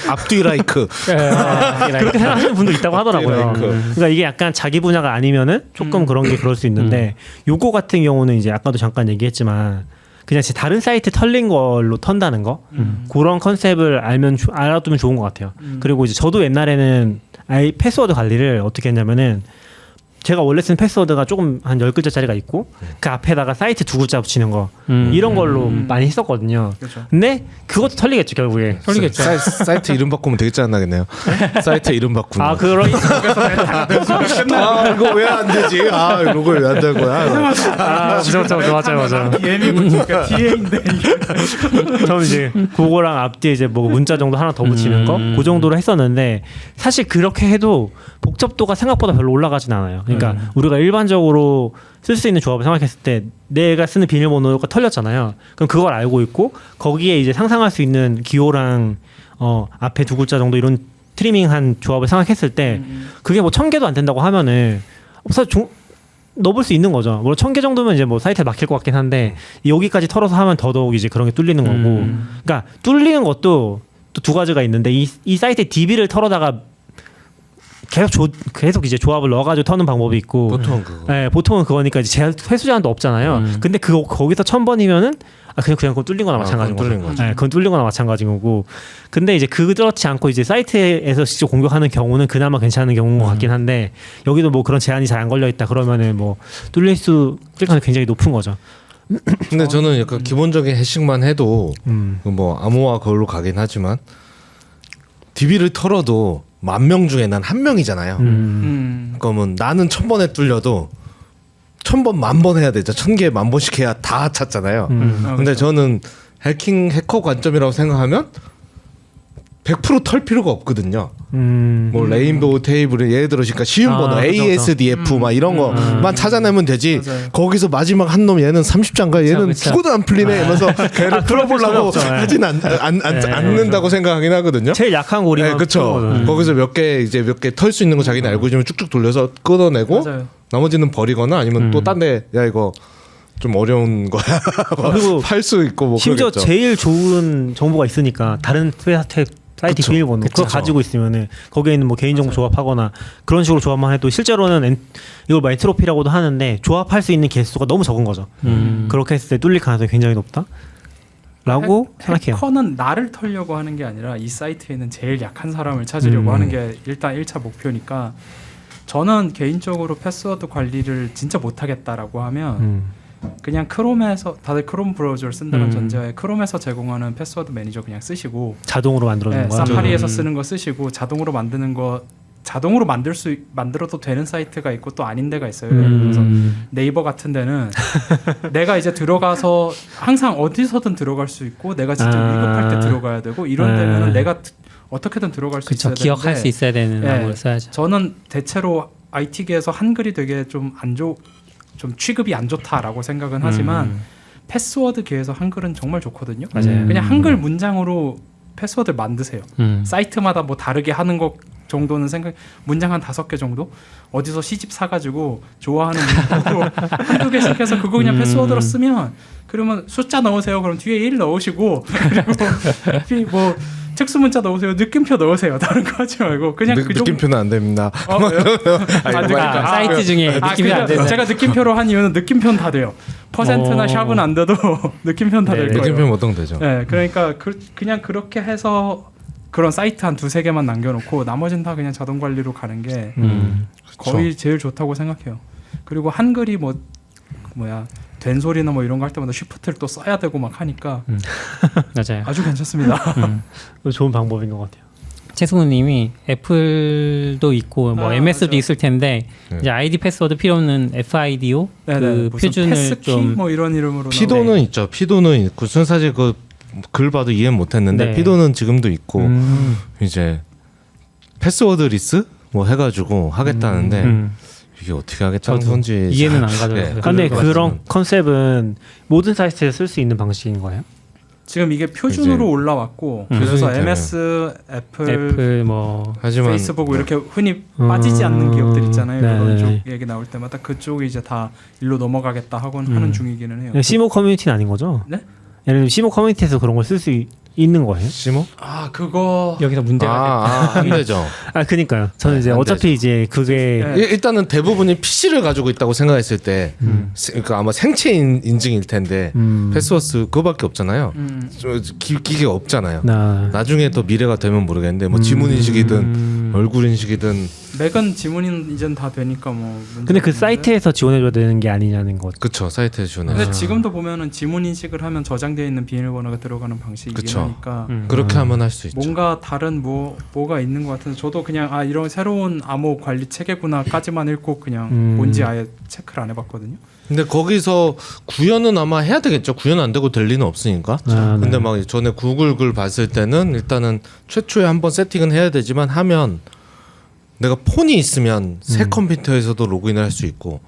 앞뒤 라이크. 그렇게 생각하시는 분도 있다고 하더라고요. 그러니까 이게 약간 자기 분야가 아니면은 조금 그런 게 그럴 수 있는데 요거 같은 경우는 이제 아까도 잠깐 얘기했지만 그냥 다른 사이트 털린 걸로 턴다는 거 그런 컨셉을 알아두면 좋은 것 같아요. 그리고 이제 저도 옛날에는 패스워드 관리를 어떻게 했냐면은 제가 원래 쓴 패스워드가 조금 한 10글자짜리가 있고 그 앞에다가 사이트 2글자 붙이는 거 이런 걸로 많이 했었거든요. 그렇죠. 근데 그것도 털리겠죠 결국에. 털리겠죠. 사이트 이름 바꾸면 되게 짜증나겠네요. 사이트 이름 바꾸는 아 거. 그런 이거 왜 안 되지? 이거 왜 안 될 거야? 맞아요. DM이 붙으니까 DA인데 저는 이제 그거랑 앞뒤에 이제 뭐 문자 정도 하나 더 붙이는 거 그 정도로 했었는데 사실 그렇게 해도 복잡도가 생각보다 별로 올라가진 않아요. 그러니까 우리가 일반적으로 쓸 수 있는 조합을 생각했을 때 내가 쓰는 비밀번호가 털렸잖아요. 그럼 그걸 알고 있고 거기에 이제 상상할 수 있는 기호랑 앞에 2글자 정도 이런 트리밍한 조합을 생각했을 때 그게 뭐 1000개도 안 된다고 하면은 사실 넣어볼 수 있는 거죠. 물론 1000개 정도면 이제 뭐 사이트에 막힐 것 같긴 한데 여기까지 털어서 하면 더더욱 이제 그런 게 뚫리는 거고. 그러니까 뚫리는 것도 또 두 가지가 있는데 이 사이트에 DB를 털어다가 계속 이제 조합을 넣어가지고 터는 방법이 있고 보통 그거. 네, 보통은 그거니까 이제 회수 제한도 없잖아요. 근데 거기서 1000번이면은 그냥 그건 뚫린 거나 마찬가지인 그건 거죠. 뚫린 거죠. 네, 그건 뚫린 거나 마찬가지인 거고. 근데 이제 그렇지 않고 이제 사이트에서 직접 공격하는 경우는 그나마 괜찮은 경우인 것 같긴 한데 여기도 뭐 그런 제한이 잘 안 걸려 있다 그러면은 뭐 뚫릴 가능성이 굉장히 높은 거죠. 근데 저는 약간 기본적인 해식만 해도 뭐 암호화 그걸로 가긴 하지만 DB를 털어도 10,000명 중에 난 1명이잖아요. 그러면 나는 1000번에 뚫려도 1000번 10,000번 해야 되죠. 1000개 10,000번씩 해야 다 찾잖아요. 근데 그렇죠. 저는 해커 관점이라고 생각하면 100% 털 필요가 없거든요. 뭐 레인보우 테이블에 예를 들어 그러니까 쉬운 번호 그쵸, ASDF 막 이런 거만 찾아내면 되지. 맞아요. 거기서 마지막 한 놈 얘는 30장가 얘는 그쵸. 죽어도 안 풀리네 이러면서 걔를 풀어보려고 없죠. 네. 하진 않는다고 생각하긴 하거든요. 제일 약한 고리만 네, 그렇죠. 거기서 몇 개 털 수 있는 거 자기는 알고 있으면 쭉쭉 돌려서 끊어내고 맞아요. 나머지는 버리거나 아니면 또 딴 데 야 이거 좀 어려운 거야. 그리고 팔 수 있고 뭐 심지어 그러겠죠. 제일 좋은 정보가 있으니까 다른 사이트 그쵸. 비밀번호 그거 그쵸. 가지고 있으면은 거기에 있는 뭐 개인정보 조합하거나 그런 식으로 조합만 해도 실제로는 이걸 뭐 엔트로피라고도 하는데 조합할 수 있는 개수가 너무 적은 거죠. 그렇게 했을 때 뚫릴 가능성이 굉장히 높다라고 생각해요. 해커는 나를 털려고 하는 게 아니라 이 사이트에는 제일 약한 사람을 찾으려고 하는 게 일단 1차 목표니까 저는 개인적으로 패스워드 관리를 진짜 못하겠다라고 하면 그냥 크롬에서 다들 크롬 브라우저를 쓴다는 전제하에 크롬에서 제공하는 패스워드 매니저 그냥 쓰시고 자동으로 만들어주는 네, 거야. 사파리에서 쓰는 거 쓰시고 자동으로 만드는 거 자동으로 만들어도 되는 사이트가 있고 또 아닌 데가 있어요. 예를 들어서 네이버 같은 데는 내가 이제 들어가서 항상 어디서든 들어갈 수 있고 내가 진짜 위급할 때 들어가야 되고 이런 데면은 내가 어떻게든 들어갈 수 그쵸. 있어야 기억할 되는데 수 있어야 되는 네. 암호를 써야죠. 저는 대체로 IT계에서 한글이 되게 좀 취급이 안 좋다라고 생각은 하지만 패스워드계에서 한글은 정말 좋거든요. 맞아요. 그냥 한글 문장으로 패스워드를 만드세요. 사이트마다 뭐 다르게 하는 것 정도는 문장 한 5개 정도 어디서 시집 사가지고 좋아하는 문장으로 한두 개씩 해서 그거 그냥 패스워드로 쓰면 그러면 숫자 넣으세요. 그럼 뒤에 1 넣으시고 그리고 뭐 특수 문자 넣으세요. 느낌표 넣으세요. 다른 거 하지 말고 그냥 그 정도. 느낌표는 안 됩니다. 사이트 중에 느낌이 안 되는. 제가 느낌표로 한 이유는 느낌표는 다 돼요. 퍼센트나 샵은 안 돼도 느낌표는 다 될 거예요. 느낌표 보통 되죠. 네, 그러니까 그냥 그렇게 해서 그런 사이트 한 2-3개만 남겨놓고 나머지는 다 그냥 자동 관리로 가는 게 거의 제일 좋다고 생각해요. 그리고 한글이 된 소리나 뭐 이런 거 할 때마다 쉬프트를 또 써야 되고 막 하니까 맞아요. 아주 괜찮습니다. 좋은 방법인 것 같아요. 최승우님이 애플도 있고 뭐 MS도 맞아. 있을 텐데 이제 아이디 패스워드 필요 없는 FIDO 그 표준을 패스키 좀 뭐 이런 이름으로 피도는 있죠. 피도는 있고 사실 그 글 봐도 이해 못했는데 네. 피도는 지금도 있고 이제 패스워드 리스 뭐 해가지고 하겠다는데 이게 어떻게 하겠다는 저도 건지 이해는 안 잘- 가더라고요. 네, 근데 그럴 것 그런 같지만. 컨셉은 모든 사이트에 쓸 수 있는 방식인 거예요? 지금 이게 표준으로 이제 올라왔고 표준이 그래서 되면. MS, 애플 뭐 하지만 페이스북 이렇게 흔히 빠지지 않는 기업들 있잖아요. 네, 그런 네, 쪽 네. 얘기 나올 때마다 그쪽이 이제 다 일로 넘어가겠다 하고는 하는 중이기는 해요. 시모 커뮤니티는 아닌 거죠? 네? 예를 들면 시모 커뮤니티에서 그런 걸 쓸 수 있는 거예요? 시모? 아 그거 여기서 문제가 안 되죠. 그러니까요. 저는 이제 안 어차피 되죠. 이제 그게 네. 일단은 대부분이 PC를 가지고 있다고 생각했을 때 그러니까 아마 생체 인증일 텐데 패스워드 그거밖에 없잖아요. 기계가 없잖아요. 나중에 또 미래가 되면 모르겠는데 뭐 지문 인식이든 얼굴 인식이든 맥은 지문인 이젠 다 되니까 뭐. 근데 그 문제는 없는데. 사이트에서 지원해줘야 되는 게 아니냐는 거. 그쵸 사이트에 주는. 근데 지금도 보면은 지문 인식을 하면 저장되어 있는 비밀번호가 들어가는 방식이긴 그쵸. 하니까 그렇게 하면 할 수 있죠. 뭔가 다른 뭐가 있는 것 같은데 저도 그냥 이런 새로운 암호 관리 체계구나까지만 읽고 그냥 뭔지 아예 체크를 안 해봤거든요. 근데 거기서 구현은 아마 해야 되겠죠. 구현 안 되고 될 리는 없으니까. 근데 네. 막 전에 구글 글 봤을 때는 일단은 최초에 한번 세팅은 해야 되지만 하면 내가 폰이 있으면 새 컴퓨터에서도 로그인을 할 수 있고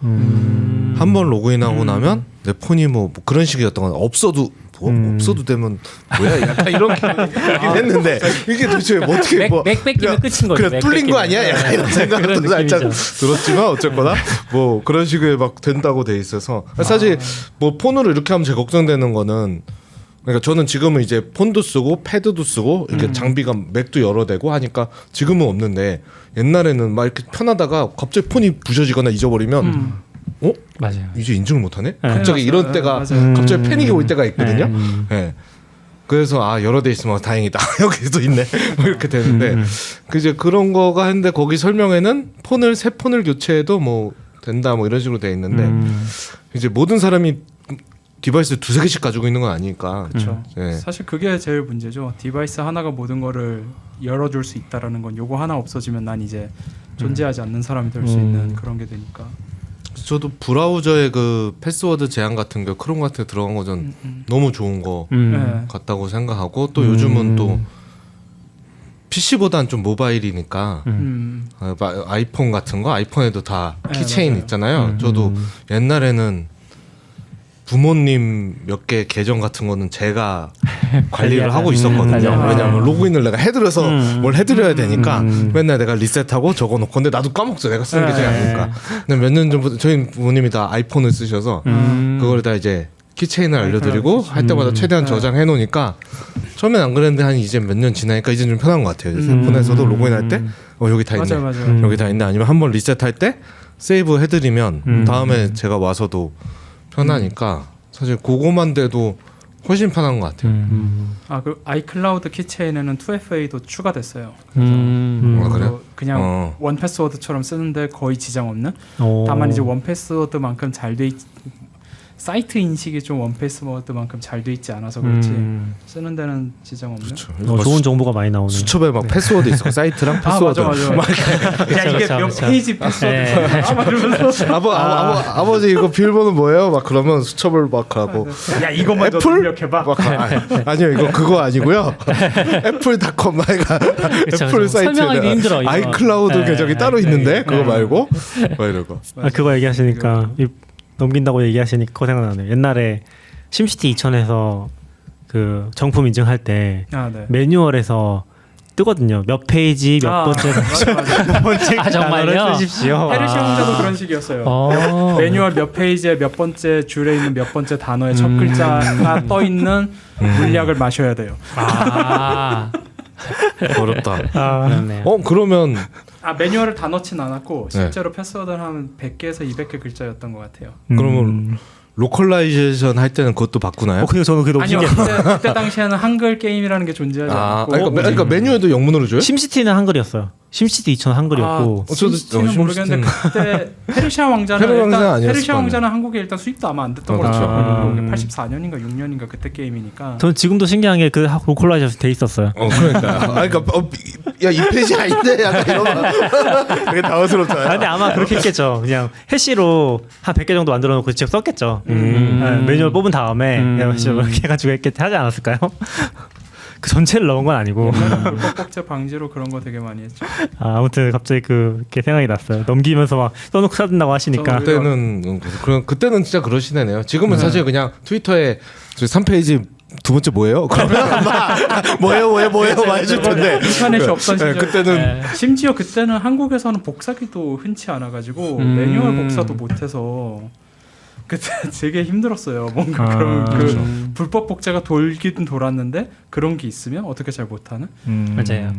한번 로그인하고 나면 내 폰이 뭐 그런 식이었던 건 없어도 없어도 되면 뭐야 약간 이런 기분이긴 했는데 이게 도대체 뭐 어떻게 맥 뺏기면 끝인 거죠. 그래 맥 뚫린 거 뺏기면. 아니야? 약간 이런 생각도 그런 살짝 느낌이죠. 들었지만 어쨌거나 뭐 그런 식의 막 된다고 돼 있어서 사실 뭐 폰으로 이렇게 하면 제일 걱정되는 거는 그러니까 저는 지금은 이제 폰도 쓰고 패드도 쓰고 이렇게 장비가 맥도 여러 대고 하니까 지금은 없는데 옛날에는 막 이렇게 편하다가 갑자기 폰이 부셔지거나 잊어버리면 맞아요. 이제 인증을 못하네? 네. 갑자기 이런 맞아요. 때가 맞아요. 갑자기 패닉이 올 때가 있거든요. 네. 네. 그래서 여러 대 있으면 다행이다. 여기도 있네. 뭐 이렇게 되는데 그 이제 그런 거가 했는데 거기 설명에는 새 폰을 교체해도 뭐 된다 뭐 이런 식으로 돼 있는데 이제 모든 사람이 디바이스 두세 개씩 가지고 있는 건 아니니까. 그렇죠. 네. 사실 그게 제일 문제죠. 디바이스 하나가 모든 거를 열어줄 수 있다라는 건 요거 하나 없어지면 난 이제 존재하지 않는 사람이 될 수 있는 그런 게 되니까. 저도 브라우저의 그 패스워드 제한 같은 게 크롬 같은 데 들어간 거 전 너무 좋은 거 네. 같다고 생각하고 또 요즘은 또 PC보다는 좀 모바일이니까 아이폰 같은 거 아이폰에도 다 네, 키체인 맞아요. 있잖아요. 저도 옛날에는 부모님 몇 개 계정 같은 거는 제가 관리를 하고 있었거든요. 맞아요. 왜냐하면 로그인을 내가 해드려서 뭘 해드려야 되니까 맨날 내가 리셋하고 적어놓고 근데 나도 까먹죠. 내가 쓰는 계정이 아니니까. 근데 몇 년 전부터 저희 부모님이 다 아이폰을 쓰셔서 그걸 다 이제 키체인을 알려드리고 할 때마다 최대한 저장해 놓으니까 처음엔 안 그랬는데 한 이제 몇 년 지나니까 이제 좀 편한 것 같아요. 폰에서도 로그인할 때 여기 다 있네. 맞아요. 여기 다 있네. 아니면 한번 리셋할 때 세이브 해드리면 다음에 제가 와서도 편하니까 사실 그거만 돼도 훨씬 편한 것 같아요. 그 아이클라우드 키체인에는 2FA도 추가됐어요. 그래요? 그냥 원 패스워드처럼 쓰는데 거의 지장 없는. 다만 이제 원 패스워드만큼 잘 돼 사이트 인식이 좀 원 패스워드만큼 잘 돼 있지 않아서 그렇지 쓰는 데는 지장 없는. 그렇죠. 좋은 정보가 많이 나오는. 수첩에 막 패스워드 있어. 사이트랑 패스워드. 맞아. 야 이게 그쵸, 몇 그쵸. 페이지 패스워드. 막 이러면서 아버지 이거 비밀번호 뭐예요? 막 그러면 수첩을 막 하고 야 이것만 더 애플? 입력해봐. 아니요 이거 그거 아니고요. 애플닷컴 말가 애플 사이트에 설명하기 힘들어, 이거. 아이클라우드 계정이 따로 있는데 그거 말고 뭐 이러고. 그거 얘기하시니까 넘긴다고 얘기하시니까 그거 생각나네요. 옛날에 심시티 2000에서 그 정품 인증할 때 네. 매뉴얼에서 뜨거든요. 몇 페이지 몇 번째 맞아. 번째 정말요? 단어를 쓰십시오. 페르시아 왕자도 그런 식이었어요. 매뉴얼 몇 페이지에 몇 번째 줄에 있는 몇 번째 단어의 첫 글자가 떠 있는 물약을 마셔야 돼요. 어렵다. 그렇네요. 그러면 매뉴얼을 다 넣진 않았고 실제로 패스워드는 한 100개에서 200개 글자였던 것 같아요. 그러면 로컬라이제이션 할 때는 그것도 바꾸나요? 근데 저는 그게 너무 아니요, 신기해요. 그때 당시에는 한글 게임이라는 게 존재하지 않았고. 그러니까 매뉴얼도 영문으로 줘요? 심시티는 한글이었어요. 심시티 2000 한글이었고. 심시티는 모르겠는데 그때 페르시아 왕자는 페르시아 왕자는 한국에 일단 수입도 아마 안 됐던 걸로 기억하는데 84년인가 6년인가 그때 게임이니까. 저는 지금도 신기한 게 그 로컬라이제이션 돼 있었어요. 그러니까. 야, 이 페이지 아닌데 약간 이러면 되게 당황스럽잖아요. 근데 아마 그렇게 했겠죠. 그냥 해시로 한 100개 정도 만들어 놓고 직접 썼겠죠. 매뉴얼 뽑은 다음에 그냥 해시로 이렇게 해가지고 하지 않았을까요? 그 전체를 넣은 건 아니고. 불법 복제 방지로 그런 거 되게 많이 했죠. 아무튼 갑자기 그게 생각이 났어요. 넘기면서 막 써놓고 사든다고 하시니까. 그때는 진짜 그러시네요. 지금은 사실 그냥 트위터에 3페이지 두 번째 뭐예요? 그러면 뭐예요 막 해줄 텐데 인터넷이 없던 시절. 그때는 심지어 그때는 한국에서는 복사기도 흔치 않아가지고 매뉴얼 복사도 못해서 그때 되게 힘들었어요. 뭔가 그런 그렇죠. 불법 복제가 돌긴 돌았는데 그런 게 있으면 어떻게 잘 못하는? 맞아요.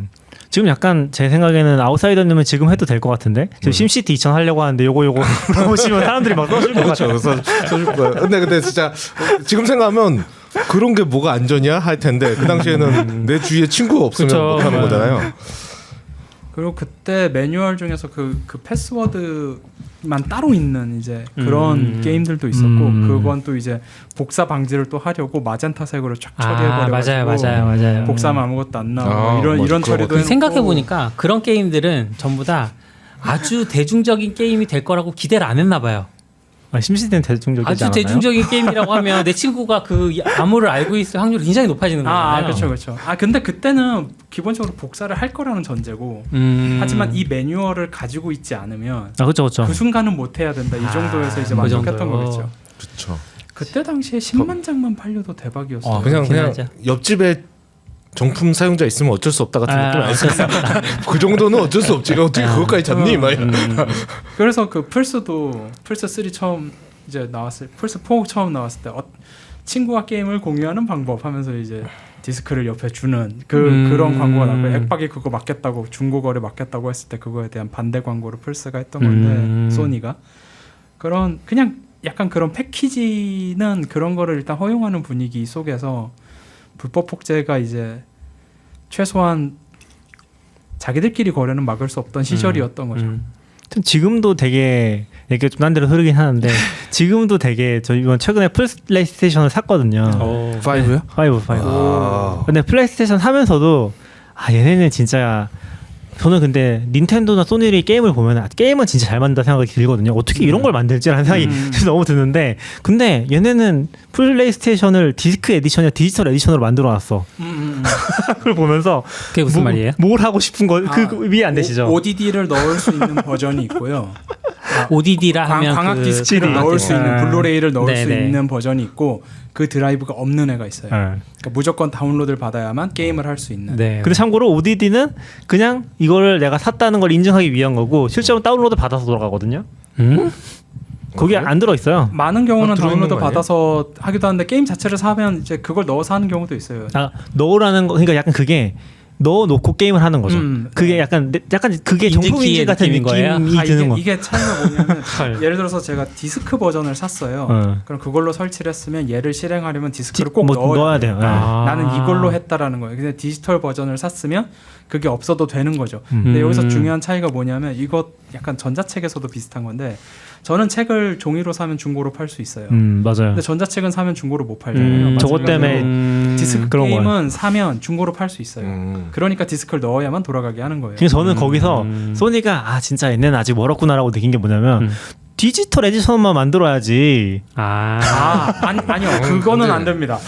지금 약간 제 생각에는 아웃사이더님은 지금 해도 될 것 같은데 지금 심시티 2000 하려고 하는데 요거 보시면 사람들이 막 써줄 것 같아요. 그래서 써줄 거예요. 근데 진짜 지금 생각하면 그런 게 뭐가 안전이야 할 텐데 그 당시에는 내 주위에 친구가 없으면 그쵸. 못하는 거잖아요. 그리고 그때 매뉴얼 중에서 그 패스워드만 따로 있는 이제 그런 게임들도 있었고 그건 또 이제 복사 방지를 또 하려고 마젠타색으로 쫙 처리해버려가지고 맞아요. 복사하면 아무것도 안 나오고 이런 처리도 해놓고. 생각해 보니까 그런 게임들은 전부 다 아주 대중적인 게임이 될 거라고 기대를 안 했나 봐요. 심시티는 대중적이지 아주 않았나요? 대중적인 게임이라고 하면 내 친구가 그 암호를 알고 있을 확률이 굉장히 높아지는 거잖아요. 그렇죠. 근데 그때는 기본적으로 복사를 할 거라는 전제고 하지만 이 매뉴얼을 가지고 있지 않으면 그렇죠. 그 순간은 못 해야 된다. 이 정도에서 이제 그 만족했던 정도요. 거겠죠. 그렇죠. 그때 당시에 10만 장만 팔려도 대박이었어요. 그냥 옆집에 정품 사용자 있으면 어쩔 수 없다 같은 느낌 아니었어요? 그 정도는 어쩔 수 없지. 어떻게 그것까지 잡니? 그래서 그 플스 3 처음 이제 나왔을 플스 4 처음 나왔을 때 친구와 게임을 공유하는 방법 하면서 이제 디스크를 옆에 주는 그런 광고가 나고 액박이 그거 맞겠다고 중고거래 맞겠다고 했을 때 그거에 대한 반대 광고를 플스가 했던 건데 소니가 그런 그냥 약간 그런 패키지는 그런 거를 일단 허용하는 분위기 속에서 불법 복제가 이제 최소한 자기들끼리 거래는 막을 수 없던 시절이었던 거죠. 지금도 되게 얘기가 좀 딴 데로 흐르긴 하는데 지금도 되게 저 이번 최근에 플레이스테이션을 샀거든요. 5요? 5. 근데 플레이스테이션 사면서도 얘네는 진짜 저는 근데 닌텐도나 소니의 게임을 보면 게임은 진짜 잘 만든다 생각이 들거든요. 어떻게 이런 걸 만들지라는 생각이 너무 드는데 근데 얘네는 플레이스테이션을 디스크 에디션이나 디지털 에디션으로 만들어놨어. 그걸 보면서 그게 무슨 말이에요? 뭘 하고 싶은 거 그 이해 안 되시죠? ODD를 넣을 수 있는 버전이 있고요. ODD라 하면 광학 디스크를 넣을 수 있는 블루레이를 넣을 수 네네. 있는 버전이 있고 그 드라이브가 없는 애가 있어요. 네. 그러니까 무조건 다운로드를 받아야만 게임을 할 수 있는. 네. 근데 참고로 ODD는 그냥 이거를 내가 샀다는 걸 인증하기 위한 거고 실제로 다운로드 받아서 돌아가거든요. 거기 안 들어 있어요. 많은 경우는 들어있는 다운로드 거 아니에요? 받아서 하기도 하는데 게임 자체를 사면 이제 그걸 넣어서 하는 경우도 있어요. 넣으라는 거 그러니까 약간 그게 넣어놓고 게임을 하는 거죠. 그게 약간 그게 정품인지 같은 느낌인 거예요? 느낌이 드는 거. 이게 차이가 뭐냐면 예를 들어서 제가 디스크 버전을 샀어요. 그럼 그걸로 설치를 했으면 얘를 실행하려면 디스크를 꼭 넣어야 돼요. 나는 이걸로 했다라는 거예요. 근데 디지털 버전을 샀으면 그게 없어도 되는 거죠. 근데 여기서 중요한 차이가 뭐냐면 이거 약간 전자책에서도 비슷한 건데 저는 책을 종이로 사면 중고로 팔 수 있어요. 맞아요. 근데 전자책은 사면 중고로 못 팔잖아요. 저것 때문에 디스크 그런 게임은 거예요. 사면 중고로 팔 수 있어요. 그러니까 디스크를 넣어야만 돌아가게 하는 거예요. 그래서 저는 거기서 소니가 진짜 얘네는 아직 멀었구나라고 느낀 게 뭐냐면 디지털 에디션만 만들어야지. 아니요. 그거는 안 됩니다.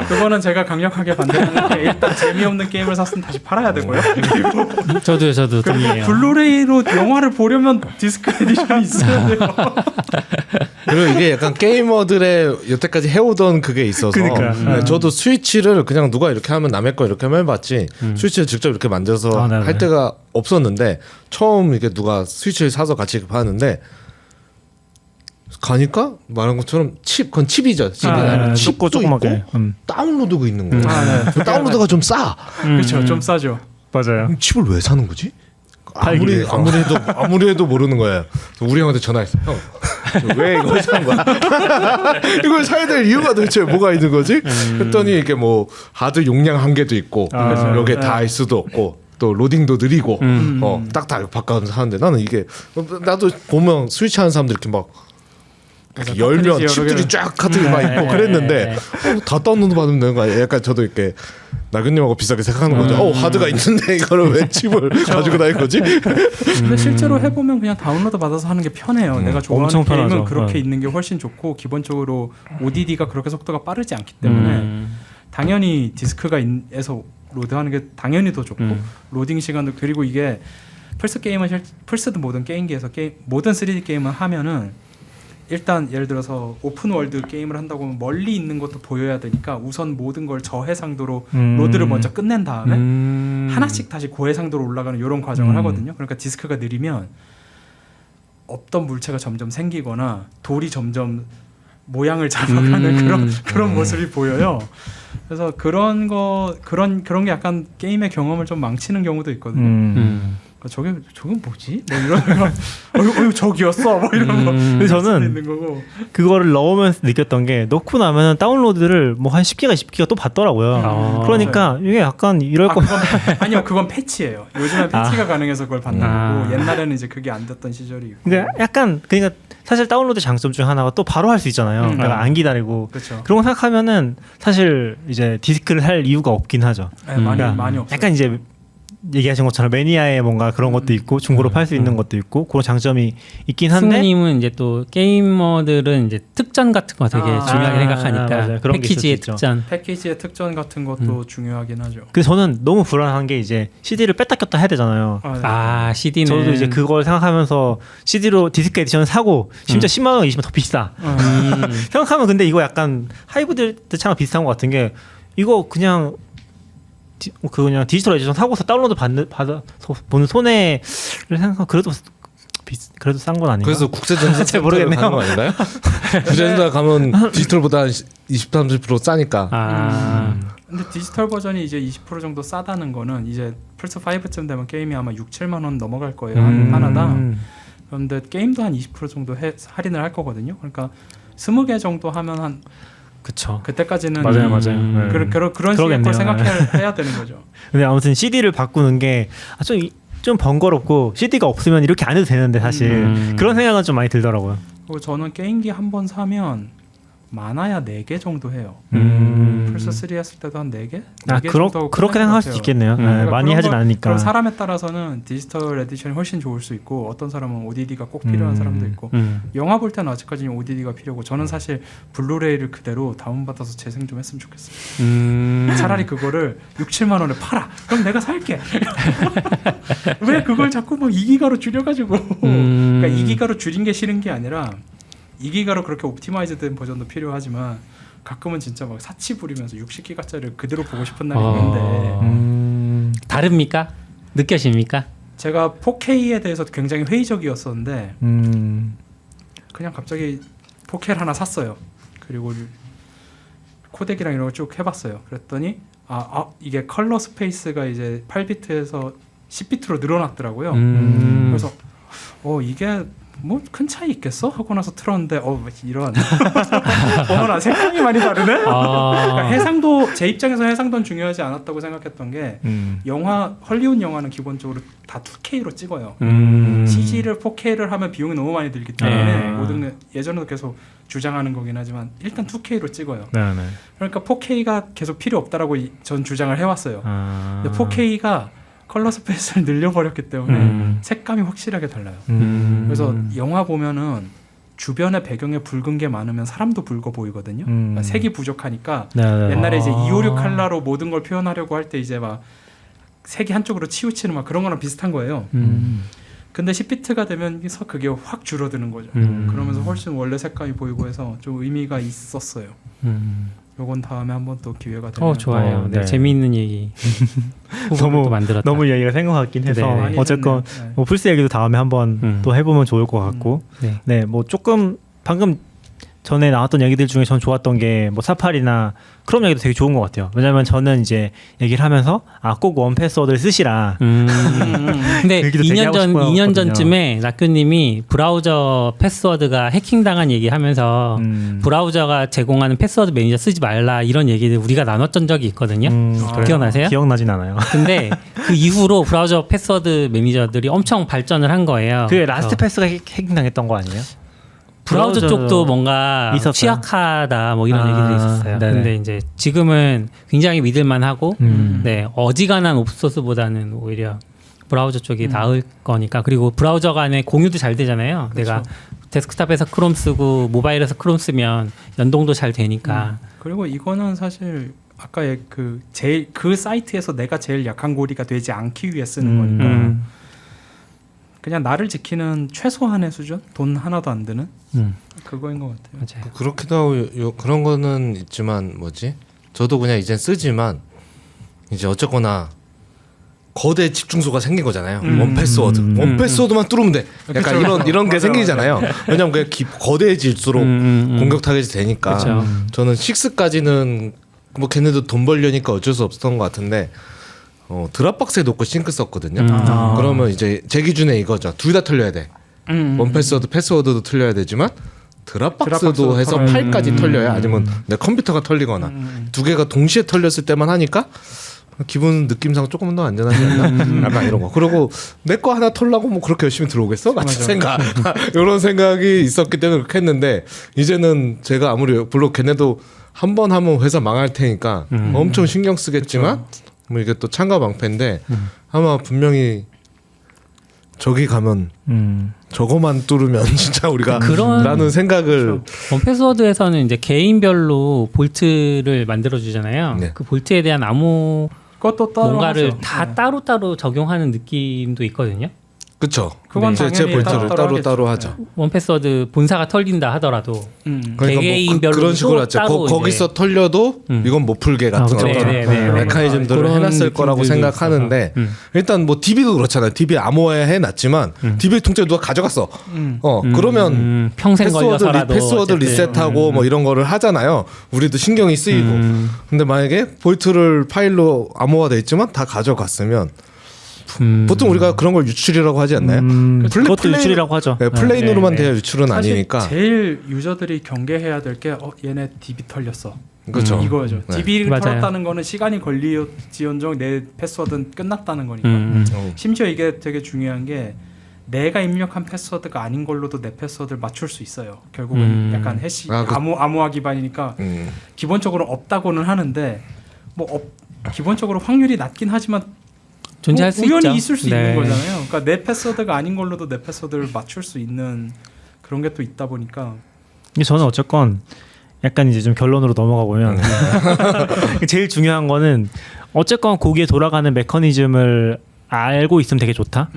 그거는 제가 강력하게 반대하는 게 일단 재미없는 게임을 샀으면 다시 팔아야 되고요. 그리고 저도 동의해요. 블루레이로 영화를 보려면 디스크 에디션이 있어야 돼요. 그리고 이게 약간 게이머들의 여태까지 해오던 그게 있어서 그러니까. 네, 저도 스위치를 그냥 누가 이렇게 하면 남의 거 이렇게 하면 해봤지 스위치를 직접 이렇게 만져서 네네. 할 때가 없었는데 처음 이게 누가 스위치를 사서 같이 봤는데 가니까 말한 것처럼 그건 칩이죠. 칩도 조그맣게. 있고 다운로드가 있는 거예요. 네. 다운로드가 좀 싸. 그렇죠. 좀 싸죠. 맞아요. 그럼 칩을 왜 사는 거지? 팔기 위해서. 아무리 해도 모르는 거예요. 우리 형한테 전화했어. 형, 왜 이걸 산 거야? 이걸 사야 될 이유가 도대체 뭐가 있는 거지? 했더니 이게 뭐 하드 용량 한계도 있고 여기에 다 할 수도 없고 또 로딩도 느리고 딱딱 바꿔서 하는데 나는 이게 나도 보면 스위치 하는 사람들 이렇게 막 이렇게 열면 칩들이 쫙 카드가 막 있고 그랬는데 다 다운로드 받으면 되는 거 아니야? 약간 저도 이렇게 나균님하고 비슷하게 생각하는 거죠. 하드가 있는데 이거를 왜 칩을 가지고 다닐 거지? 근데 실제로 해보면 그냥 다운로드 받아서 하는 게 편해요. 내가 좋아하는 엄청 게임은 편하죠. 그렇게 있는 게 훨씬 좋고 기본적으로 ODD가 그렇게 속도가 빠르지 않기 때문에 당연히 디스크가 에서 로드하는 게 당연히 더 좋고 로딩 시간도 그리고 이게 플스 게임은 플스든 모든 게임기에서 모든 3D 게임을 하면은 일단 예를 들어서 오픈 월드 게임을 한다고 하면 멀리 있는 것도 보여야 되니까 우선 모든 걸 저해상도로 로드를 먼저 끝낸 다음에 하나씩 다시 고해상도로 올라가는 이런 과정을 하거든요. 그러니까 디스크가 느리면 없던 물체가 점점 생기거나 돌이 점점 모양을 잡아가는 그런 모습이 보여요. 그래서 그런 게 약간 게임의 경험을 좀 망치는 경우도 있거든요. 저건 뭐지? 뭐 이런 저기였어. 뭐 이런 거. 근데 저는 있는 거고. 그거를 넣으면서 느꼈던 게 넣고 나면 다운로드를 뭐 한 10기가 20기가 또 받더라고요. 그러니까 이게 약간 이럴 거 아니요, 그건 패치예요. 요즘에 패치가 가능해서 그걸 받는 거고 옛날에는 이제 그게 안 됐던 시절이 있고. 그러니까 약간 사실 다운로드 장점 중 하나가 또 바로 할 수 있잖아요. 내가 안 기다리고 그렇죠. 그런 거 생각하면은 사실 이제 디스크를 할 이유가 없긴 하죠. 네, 많이 없어요. 약간 이제 얘기하신 것처럼 매니아의 뭔가 그런 것도 있고 중고로 팔 수 있는 것도 있고 그런 장점이 있긴 한데 승우님은 이제 또 게이머들은 이제 특전 같은 거 되게 중요하게 생각하니까 맞아요. 그런 게 패키지의 있을 수 있죠. 특전. 패키지의 특전 같은 것도 중요하긴 하죠. 그래서 저는 너무 불안한 게 이제 CD를 뺐다 꼈다 해야 되잖아요. 네. CD는 저도 이제 그걸 생각하면서 CD로 디스크 에디션을 사고 심지어 10만 원, 20만 더 비싸. 생각하면 근데 이거 약간 하이브리드처럼 비슷한 것 같은 게 이거 그냥 디지털 에디션 사고서 다운로드 받아서 보는 손해를 생각하면 그래도 그래도 싼 건 아닌가? 그래서 국세전자 잘 모르겠네요. 가는 거 아닌가요? 국세전자 가면 디지털보다 20-30% 싸니까. 근데 디지털 버전이 이제 20% 정도 싸다는 거는 이제 플스 5쯤 되면 게임이 아마 6-7만 원 넘어갈 거예요. 하나당. 그런데 게임도 한 20% 정도 할인을 할 거거든요. 그러니까 20개 정도 하면 한 그쵸. 그때까지는 맞아요. 그런 식의 걸 생각해야 되는 거죠. 근데 아무튼 CD를 바꾸는 게 좀 번거롭고 CD가 없으면 이렇게 안 해도 되는데 사실 그런 생각은 좀 많이 들더라고요. 그리고 저는 게임기 한 번 사면 많아야 4개 정도 해요. 플스 3 했을 때도 한 4개? 4개 정도 그렇게 생각할 수 있겠네요. 그러니까 많이 하진 않으니까. 그럼 사람에 따라서는 디지털 에디션이 훨씬 좋을 수 있고 어떤 사람은 ODD가 꼭 필요한 사람도 있고 영화 볼 때는 아직까지는 ODD가 필요고 저는 사실 블루레이를 그대로 다운받아서 재생 좀 했으면 좋겠어요. 차라리 그거를 6-7만 원에 팔아. 그럼 내가 살게. 왜 그걸 자꾸 막 2기가로 줄여가지고 그러니까 2기가로 줄인 게 싫은 게 아니라 2기가로 그렇게 옵티마이즈된 버전도 필요하지만 가끔은 진짜 막 사치 부리면서 60기가짜리를 그대로 보고 싶은 날이 있는데 다릅니까? 느껴집니까? 제가 4K에 대해서 굉장히 회의적이었었는데 그냥 갑자기 4K를 하나 샀어요. 그리고 코덱이랑 이런 거 쭉 해봤어요. 그랬더니 이게 컬러 스페이스가 이제 8비트에서 10비트로 늘어났더라고요. 그래서 이게 뭐 큰 차이 있겠어? 하고 나서 틀었는데 이런 나 색감이 많이 다르네? 그러니까 해상도 제 입장에서 해상도는 중요하지 않았다고 생각했던 게 헐리우드 영화는 기본적으로 다 2K로 찍어요. CG를 4K를 하면 비용이 너무 많이 들기 때문에 모든 예전에도 계속 주장하는 거긴 하지만 일단 2K로 찍어요. 그러니까 4K가 계속 필요 없다라고 전 주장을 해왔어요. 근데 4K가 컬러 스페이스를 늘려버렸기 때문에 색감이 확실하게 달라요. 그래서 영화 보면은 주변에 배경에 붉은 게 많으면 사람도 붉어 보이거든요. 그러니까 색이 부족하니까 옛날에 이제 256 컬러로 모든 걸 표현하려고 할 때 이제 막 색이 한쪽으로 치우치는 막 그런 거랑 비슷한 거예요. 근데 10비트가 되면서 그게 확 줄어드는 거죠. 그러면서 훨씬 원래 색감이 보이고 해서 좀 의미가 있었어요. 요건 다음에 한번 또 기회가 되면 좋아요. 네. 재미있는 얘기 너무 얘기가 생각 같긴 해서 네. 어쨌건 뭐 플스 얘기도 다음에 한번 또 해보면 좋을 것 같고 뭐 조금 방금 전에 나왔던 얘기들 중에 전 좋았던 게 뭐 사파리나 크롬 얘기도 되게 좋은 것 같아요. 왜냐면 저는 이제 얘기를 하면서 꼭 원패스워드를 쓰시라. 근데 2년 전쯤에 낙교님이 브라우저 패스워드가 해킹당한 얘기하면서 브라우저가 제공하는 패스워드 매니저 쓰지 말라 이런 얘기를 우리가 나눴던 적이 있거든요. 기억나세요? 기억나진 않아요. 근데 그 이후로 브라우저 패스워드 매니저들이 엄청 발전을 한 거예요. 그 라스트 패스가 해킹당했던 거 아니에요? 브라우저 쪽도 뭔가 있었어요? 취약하다 뭐 이런 얘기들이 있었어요. 네네. 근데 이제 지금은 굉장히 믿을만하고 어지간한 오픈소스보다는 오히려 브라우저 쪽이 나을 거니까. 그리고 브라우저 간에 공유도 잘 되잖아요. 그렇죠. 내가 데스크탑에서 크롬 쓰고 모바일에서 크롬 쓰면 연동도 잘 되니까. 그리고 이거는 사실 아까 그 사이트에서 내가 제일 약한 고리가 되지 않기 위해 쓰는 거니까 그냥 나를 지키는 최소한의 수준? 돈 하나도 안 드는? 그거인 것 같아요. 맞아요. 그렇기도 하고 그런 거는 있지만 저도 그냥 이젠 쓰지만 이제 어쨌거나 거대 집중소가 생긴 거잖아요. 원패스워드. 원패스워드만 뚫으면 돼. 약간 이런 게 생기잖아요. 왜냐면 그게 거대해질수록 공격 타겟이 되니까. 그쵸. 저는 6까지는 뭐 걔네도 돈 벌려니까 어쩔 수 없었던 것 같은데 드랍박스에 놓고 싱크 썼거든요. 그러면 이제 제 기준에 이거죠. 둘 다 틀려야 돼. 원패스워드, 패스워드도 틀려야 되지만 드랍박스도 해서 8까지 털려야 아니면 내 컴퓨터가 털리거나 두 개가 동시에 털렸을 때만 하니까 기분 느낌상 조금 더 안전하지 않나? 약간 이런 거. 그리고 내 거 하나 털라고 뭐 그렇게 열심히 들어오겠어? 같은 생각. 이런 생각이 있었기 때문에 그렇게 했는데 이제는 제가 아무리 물론 걔네도 한 번 하면 회사 망할 테니까 엄청 신경 쓰겠지만 뭐 이게 또 창가 방패인데 아마 분명히 저기 가면 저거만 뚫으면 진짜 우리가 라는 생각을 원패스워드에서는 이제 개인별로 볼트를 만들어 주잖아요. 네. 그 볼트에 대한 암호 그것도 따로 뭔가를 하죠. 다 따로따로 적용하는 느낌도 있거든요. 그쵸. 그건 제 당연히 볼트를 따로 따로 하겠죠. 하죠. 원 패스워드 본사가 털린다 하더라도 그러니까 개개인별로 그런 식으로 또 하죠. 따로 거기서 털려도 이건 못 풀게 같은 그쵸. 어떤 네. 메커니즘들을 그런 해놨을 거라고 느낌들도 생각하는데 일단 뭐 DB도 그렇잖아요. DB 암호화에 해놨지만 DB 통째 누가 가져갔어. 그러면 평생 걸려서라도 패스워드 어쨌든. 리셋하고 뭐 이런 거를 하잖아요. 우리도 신경이 쓰이고. 근데 만약에 볼트를 파일로 암호화돼 있지만 다 가져갔으면 보통 우리가 그런 걸 유출이라고 하지 않나요? 그것도 유출이라고 하죠. 네, 플레인으로만 네. 돼야 유출은 사실 아니니까. 제일 유저들이 경계해야 될 게 얘네 DB 털렸어. 그렇죠. 이거죠. 네. DB를 맞아요. 털었다는 거는 시간이 걸리지언정 내 패스워드는 끝났다는 거니까. 심지어 이게 되게 중요한 게 내가 입력한 패스워드가 아닌 걸로도 내 패스워드를 맞출 수 있어요. 결국은 약간 해시 암호화 기반이니까 기본적으로 없다고는 하는데 기본적으로 확률이 낮긴 하지만 존재할 수 우연히 있죠. 있을 수 네. 있는 거잖아요. 그러니까 내 패스워드가 아닌 걸로도 내 패스워드를 맞출 수 있는 그런 게 또 있다 보니까 근데 저는 어쨌건 약간 이제 좀 결론으로 넘어가 보면 제일 중요한 거는 어쨌건 거기에 돌아가는 메커니즘을 알고 있으면 되게 좋다.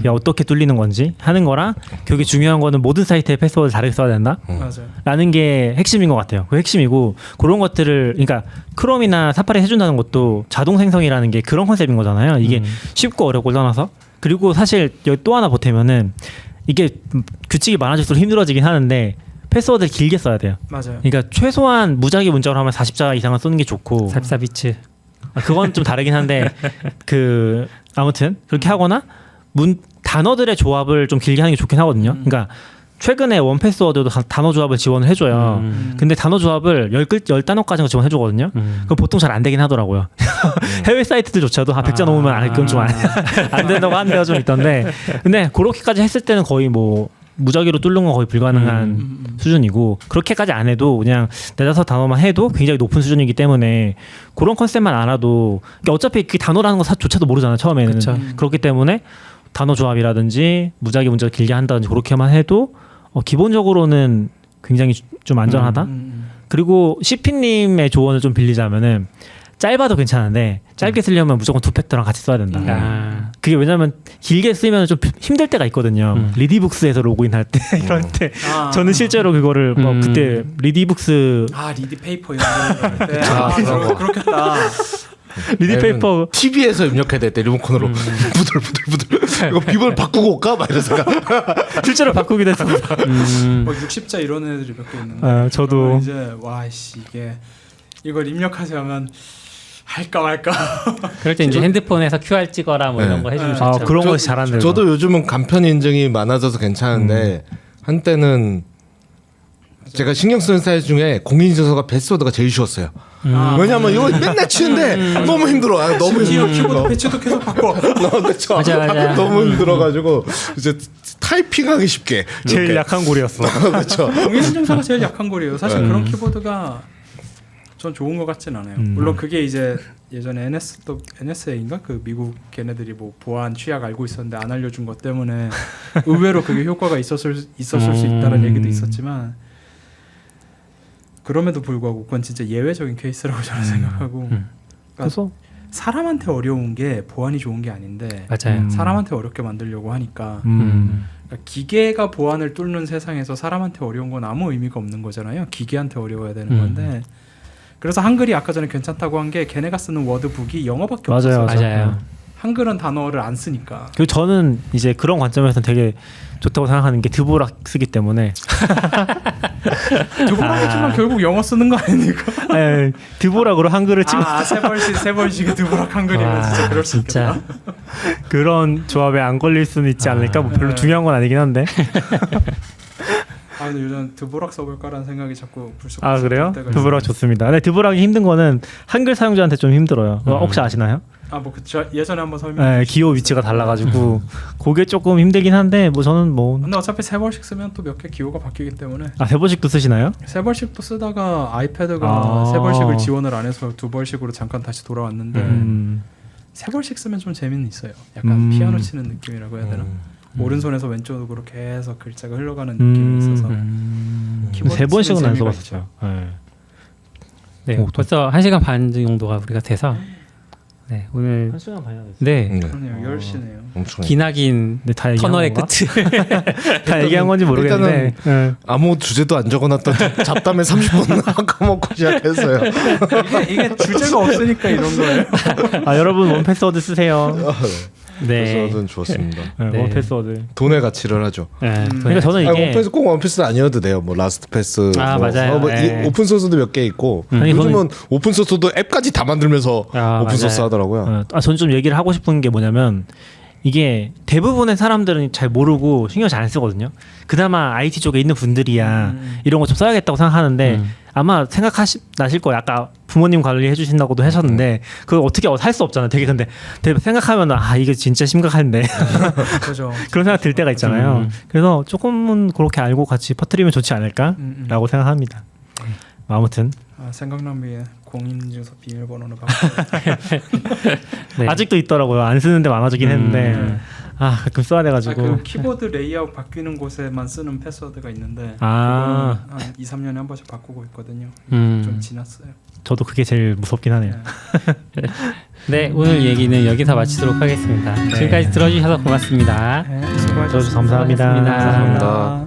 야, 어떻게 뚫리는 건지 하는 거랑 그게 중요한 거는 모든 사이트에 패스워드 다르게 써야 된다. 맞아요. 라는 게 핵심인 것 같아요. 그 핵심이고 그런 것들을 그러니까 크롬이나 사파리 해준다는 것도 자동 생성이라는 게 그런 컨셉인 거잖아요. 이게 쉽고 어렵고 떠나서 그리고 사실 여기 또 하나 보태면은 이게 규칙이 많아질수록 힘들어지긴 하는데 패스워드를 길게 써야 돼요. 맞아요. 그러니까 최소한 무작위 문자로 하면 40자 이상은 쓰는 게 좋고 44비츠. 그건 좀 다르긴 한데 그 아무튼 그렇게 하거나 단어들의 조합을 좀 길게 하는 게 좋긴 하거든요. 그러니까 최근에 원패스워드도 단어 조합을 지원을 해줘요. 근데 단어 조합을 10단어까지는 지원해 주거든요. 그럼 보통 잘 안 되긴 하더라고요. 해외 사이트들조차도 100자 넘으면 그건 좀 안 된다고 하는 데가 좀 있던데 근데 그렇게까지 했을 때는 거의 뭐 무작위로 뚫는 건 거의 불가능한 수준이고 그렇게까지 안 해도 그냥 4-5단어만 해도 굉장히 높은 수준이기 때문에 그런 컨셉만 알아도 그러니까 어차피 그 단어라는 것조차도 모르잖아요 처음에는. 그쵸. 그렇기 때문에 단어 조합이라든지 무작위 문자를 길게 한다든지 그렇게만 해도 기본적으로는 굉장히 좀 안전하다. 그리고 CP님의 조언을 좀 빌리자면은 짧아도 괜찮은데 짧게 쓰려면 무조건 2팩터랑 같이 써야 된다. 그게 왜냐면 길게 쓰면 좀 힘들 때가 있거든요. 리디북스에서 로그인할 때 이럴 때 저는 실제로 그거를 뭐 그때 리디북스 리디 페이퍼 이런 거 때 그렇겠다. 리디페이퍼 TV에서 입력해야 될 때 리모컨으로 부들부들 이거 비번 바꾸고 올까? 막 이런 생각. 실제로 바꾸기도 했습니다. 60자 이런 애들이 몇 개 있는데 저도 이제 와씨 이걸 입력하자면 할까 말까. 그럴 때 이제 핸드폰에서 QR 찍어라 뭐 이런 거 해주면 좋죠. 그런 거 잘하는데 저도 요즘은 간편 인증이 많아져서 괜찮은데 한때는 제가 신경 쓰는 사이트 중에 공인인증서가 패스워드가 제일 쉬웠어요. 왜냐면 이거 맨날 치는데 너무 힘들어. 너무 힘들어. 키보드 배치도 계속 바꿔. 그렇죠. 맞아. 너무 힘들어가지고 이제 타이핑하기 쉽게 제일 이렇게. 약한 골이었어. 그렇죠. 공인인증서가 제일 약한 거리예요. 사실 그런 키보드가 전 좋은 것 같진 않아요. 물론 그게 이제 예전에 NSA인가 그 미국 걔네들이 뭐 보안 취약 알고 있었는데 안 알려준 것 때문에 의외로 그게 효과가 있었을 수 있다는 얘기도 있었지만 그럼에도 불구하고 그건 진짜 예외적인 케이스라고 저는 생각하고 그러니까 그래서 사람한테 어려운 게 보안이 좋은 게 아닌데 맞아요. 사람한테 어렵게 만들려고 하니까 그러니까 기계가 보안을 뚫는 세상에서 사람한테 어려운 건 아무 의미가 없는 거잖아요. 기계한테 어려워야 되는 건데 그래서 한글이 아까 전에 괜찮다고 한 게 걔네가 쓰는 워드북이 영어밖에 없어요. 맞아요. 한글은 단어를 안 쓰니까. 그리고 저는 이제 그런 관점에서는 되게 좋다고 생각하는 게 드보락 쓰기 때문에 드보락이지만 결국 영어 쓰는 거 아닙니까? 드보락으로 한글을 찍어 세 번씩 드보락 한글이면 진짜 그럴 수 있겠다. 그런 조합에 안 걸릴 수는 있지 않을까? 뭐 별로 중요한 건 아니긴 한데. 근데 요즘 드보락 써볼까라는 생각이 자꾸 불쑥. 그래요? 때가 드보락 있어요. 좋습니다. 근데 드보락이 힘든 거는 한글 사용자한테 좀 힘들어요. 혹시 아시나요? 예전에 한번 설명. 기호 위치가 달라가지고 그게 조금 힘들긴 한데 뭐 저는 뭐. 근데 어차피 3번씩 쓰면 또 몇 개 기호가 바뀌기 때문에. 3번씩도 쓰시나요? 3번씩도 쓰다가 아이패드가 3번씩을 지원을 안 해서 2번씩으로 잠깐 다시 돌아왔는데 3번씩 쓰면 좀 재미는 있어요. 약간 피아노 치는 느낌이라고 해야 되나? 오른손에서 왼쪽으로 계속 글자가 흘러가는 느낌이 있어서 키보드 3번씩은 치는 안 재미가 써봤어요. 네, 벌써 1시간 반 정도가 우리가 돼서 네, 오늘 1시간 반이나 됐어요. 네, 네. 그러네요. 10시네요. 엄청. 기나긴 네, 다 얘기한 터널의 건가? 끝을 다 얘기한 건지 모르겠는데 네. 아무 주제도 안 적어놨던 잡담에 30분 까먹고 시작했어요. 이게 주제가 없으니까 이런 거예요. 아 여러분 원패스워드 쓰세요. 네, 원패스워드는 좋았습니다. 네, 네. 원패스워드. 돈의 가치를 하죠. 네, 그러니까 저는 아니, 이게 원패스 꼭 원패스 아니어도 돼요. 뭐 라스트 패스. 아, 맞아요. 네. 오픈 소스도 몇 개 있고. 아니, 요즘은 오픈 소스도 앱까지 다 만들면서 아, 오픈 소스 맞아요. 하더라고요. 저는 좀 얘기를 하고 싶은 게 뭐냐면 이게 대부분의 사람들은 잘 모르고 신경 잘 안 쓰거든요. 그나마 IT 쪽에 있는 분들이야 이런 거 좀 써야겠다고 생각하는데 아마 나실 거예요. 아까 부모님 관리해 주신다고도 하셨는데 그거 어떻게 할 수 없잖아요. 되게 근데 생각하면 이게 진짜 심각한데 그죠. 그런 생각 들 때가 있잖아요. 그래서 조금은 그렇게 알고 같이 퍼뜨리면 좋지 않을까라고 생각합니다. 아무튼 생각나면 공인인증서 비밀번호는 바꿔요. 네. 아직도 있더라고요. 안 쓰는데 많아지긴 했는데 가끔 써야 돼가지고. 그 키보드 레이아웃 바뀌는 곳에만 쓰는 패스워드가 있는데 아. 그거는 한 2, 3년에 한 번씩 바꾸고 있거든요. 음. 좀 지났어요. 저도 그게 제일 무섭긴 하네요. 네, 오늘 얘기는 여기서 마치도록 하겠습니다. 지금까지 들어주셔서 고맙습니다. 네, 수고하셨습니다. 저도 감사합니다. 수고하셨습니다. 감사합니다.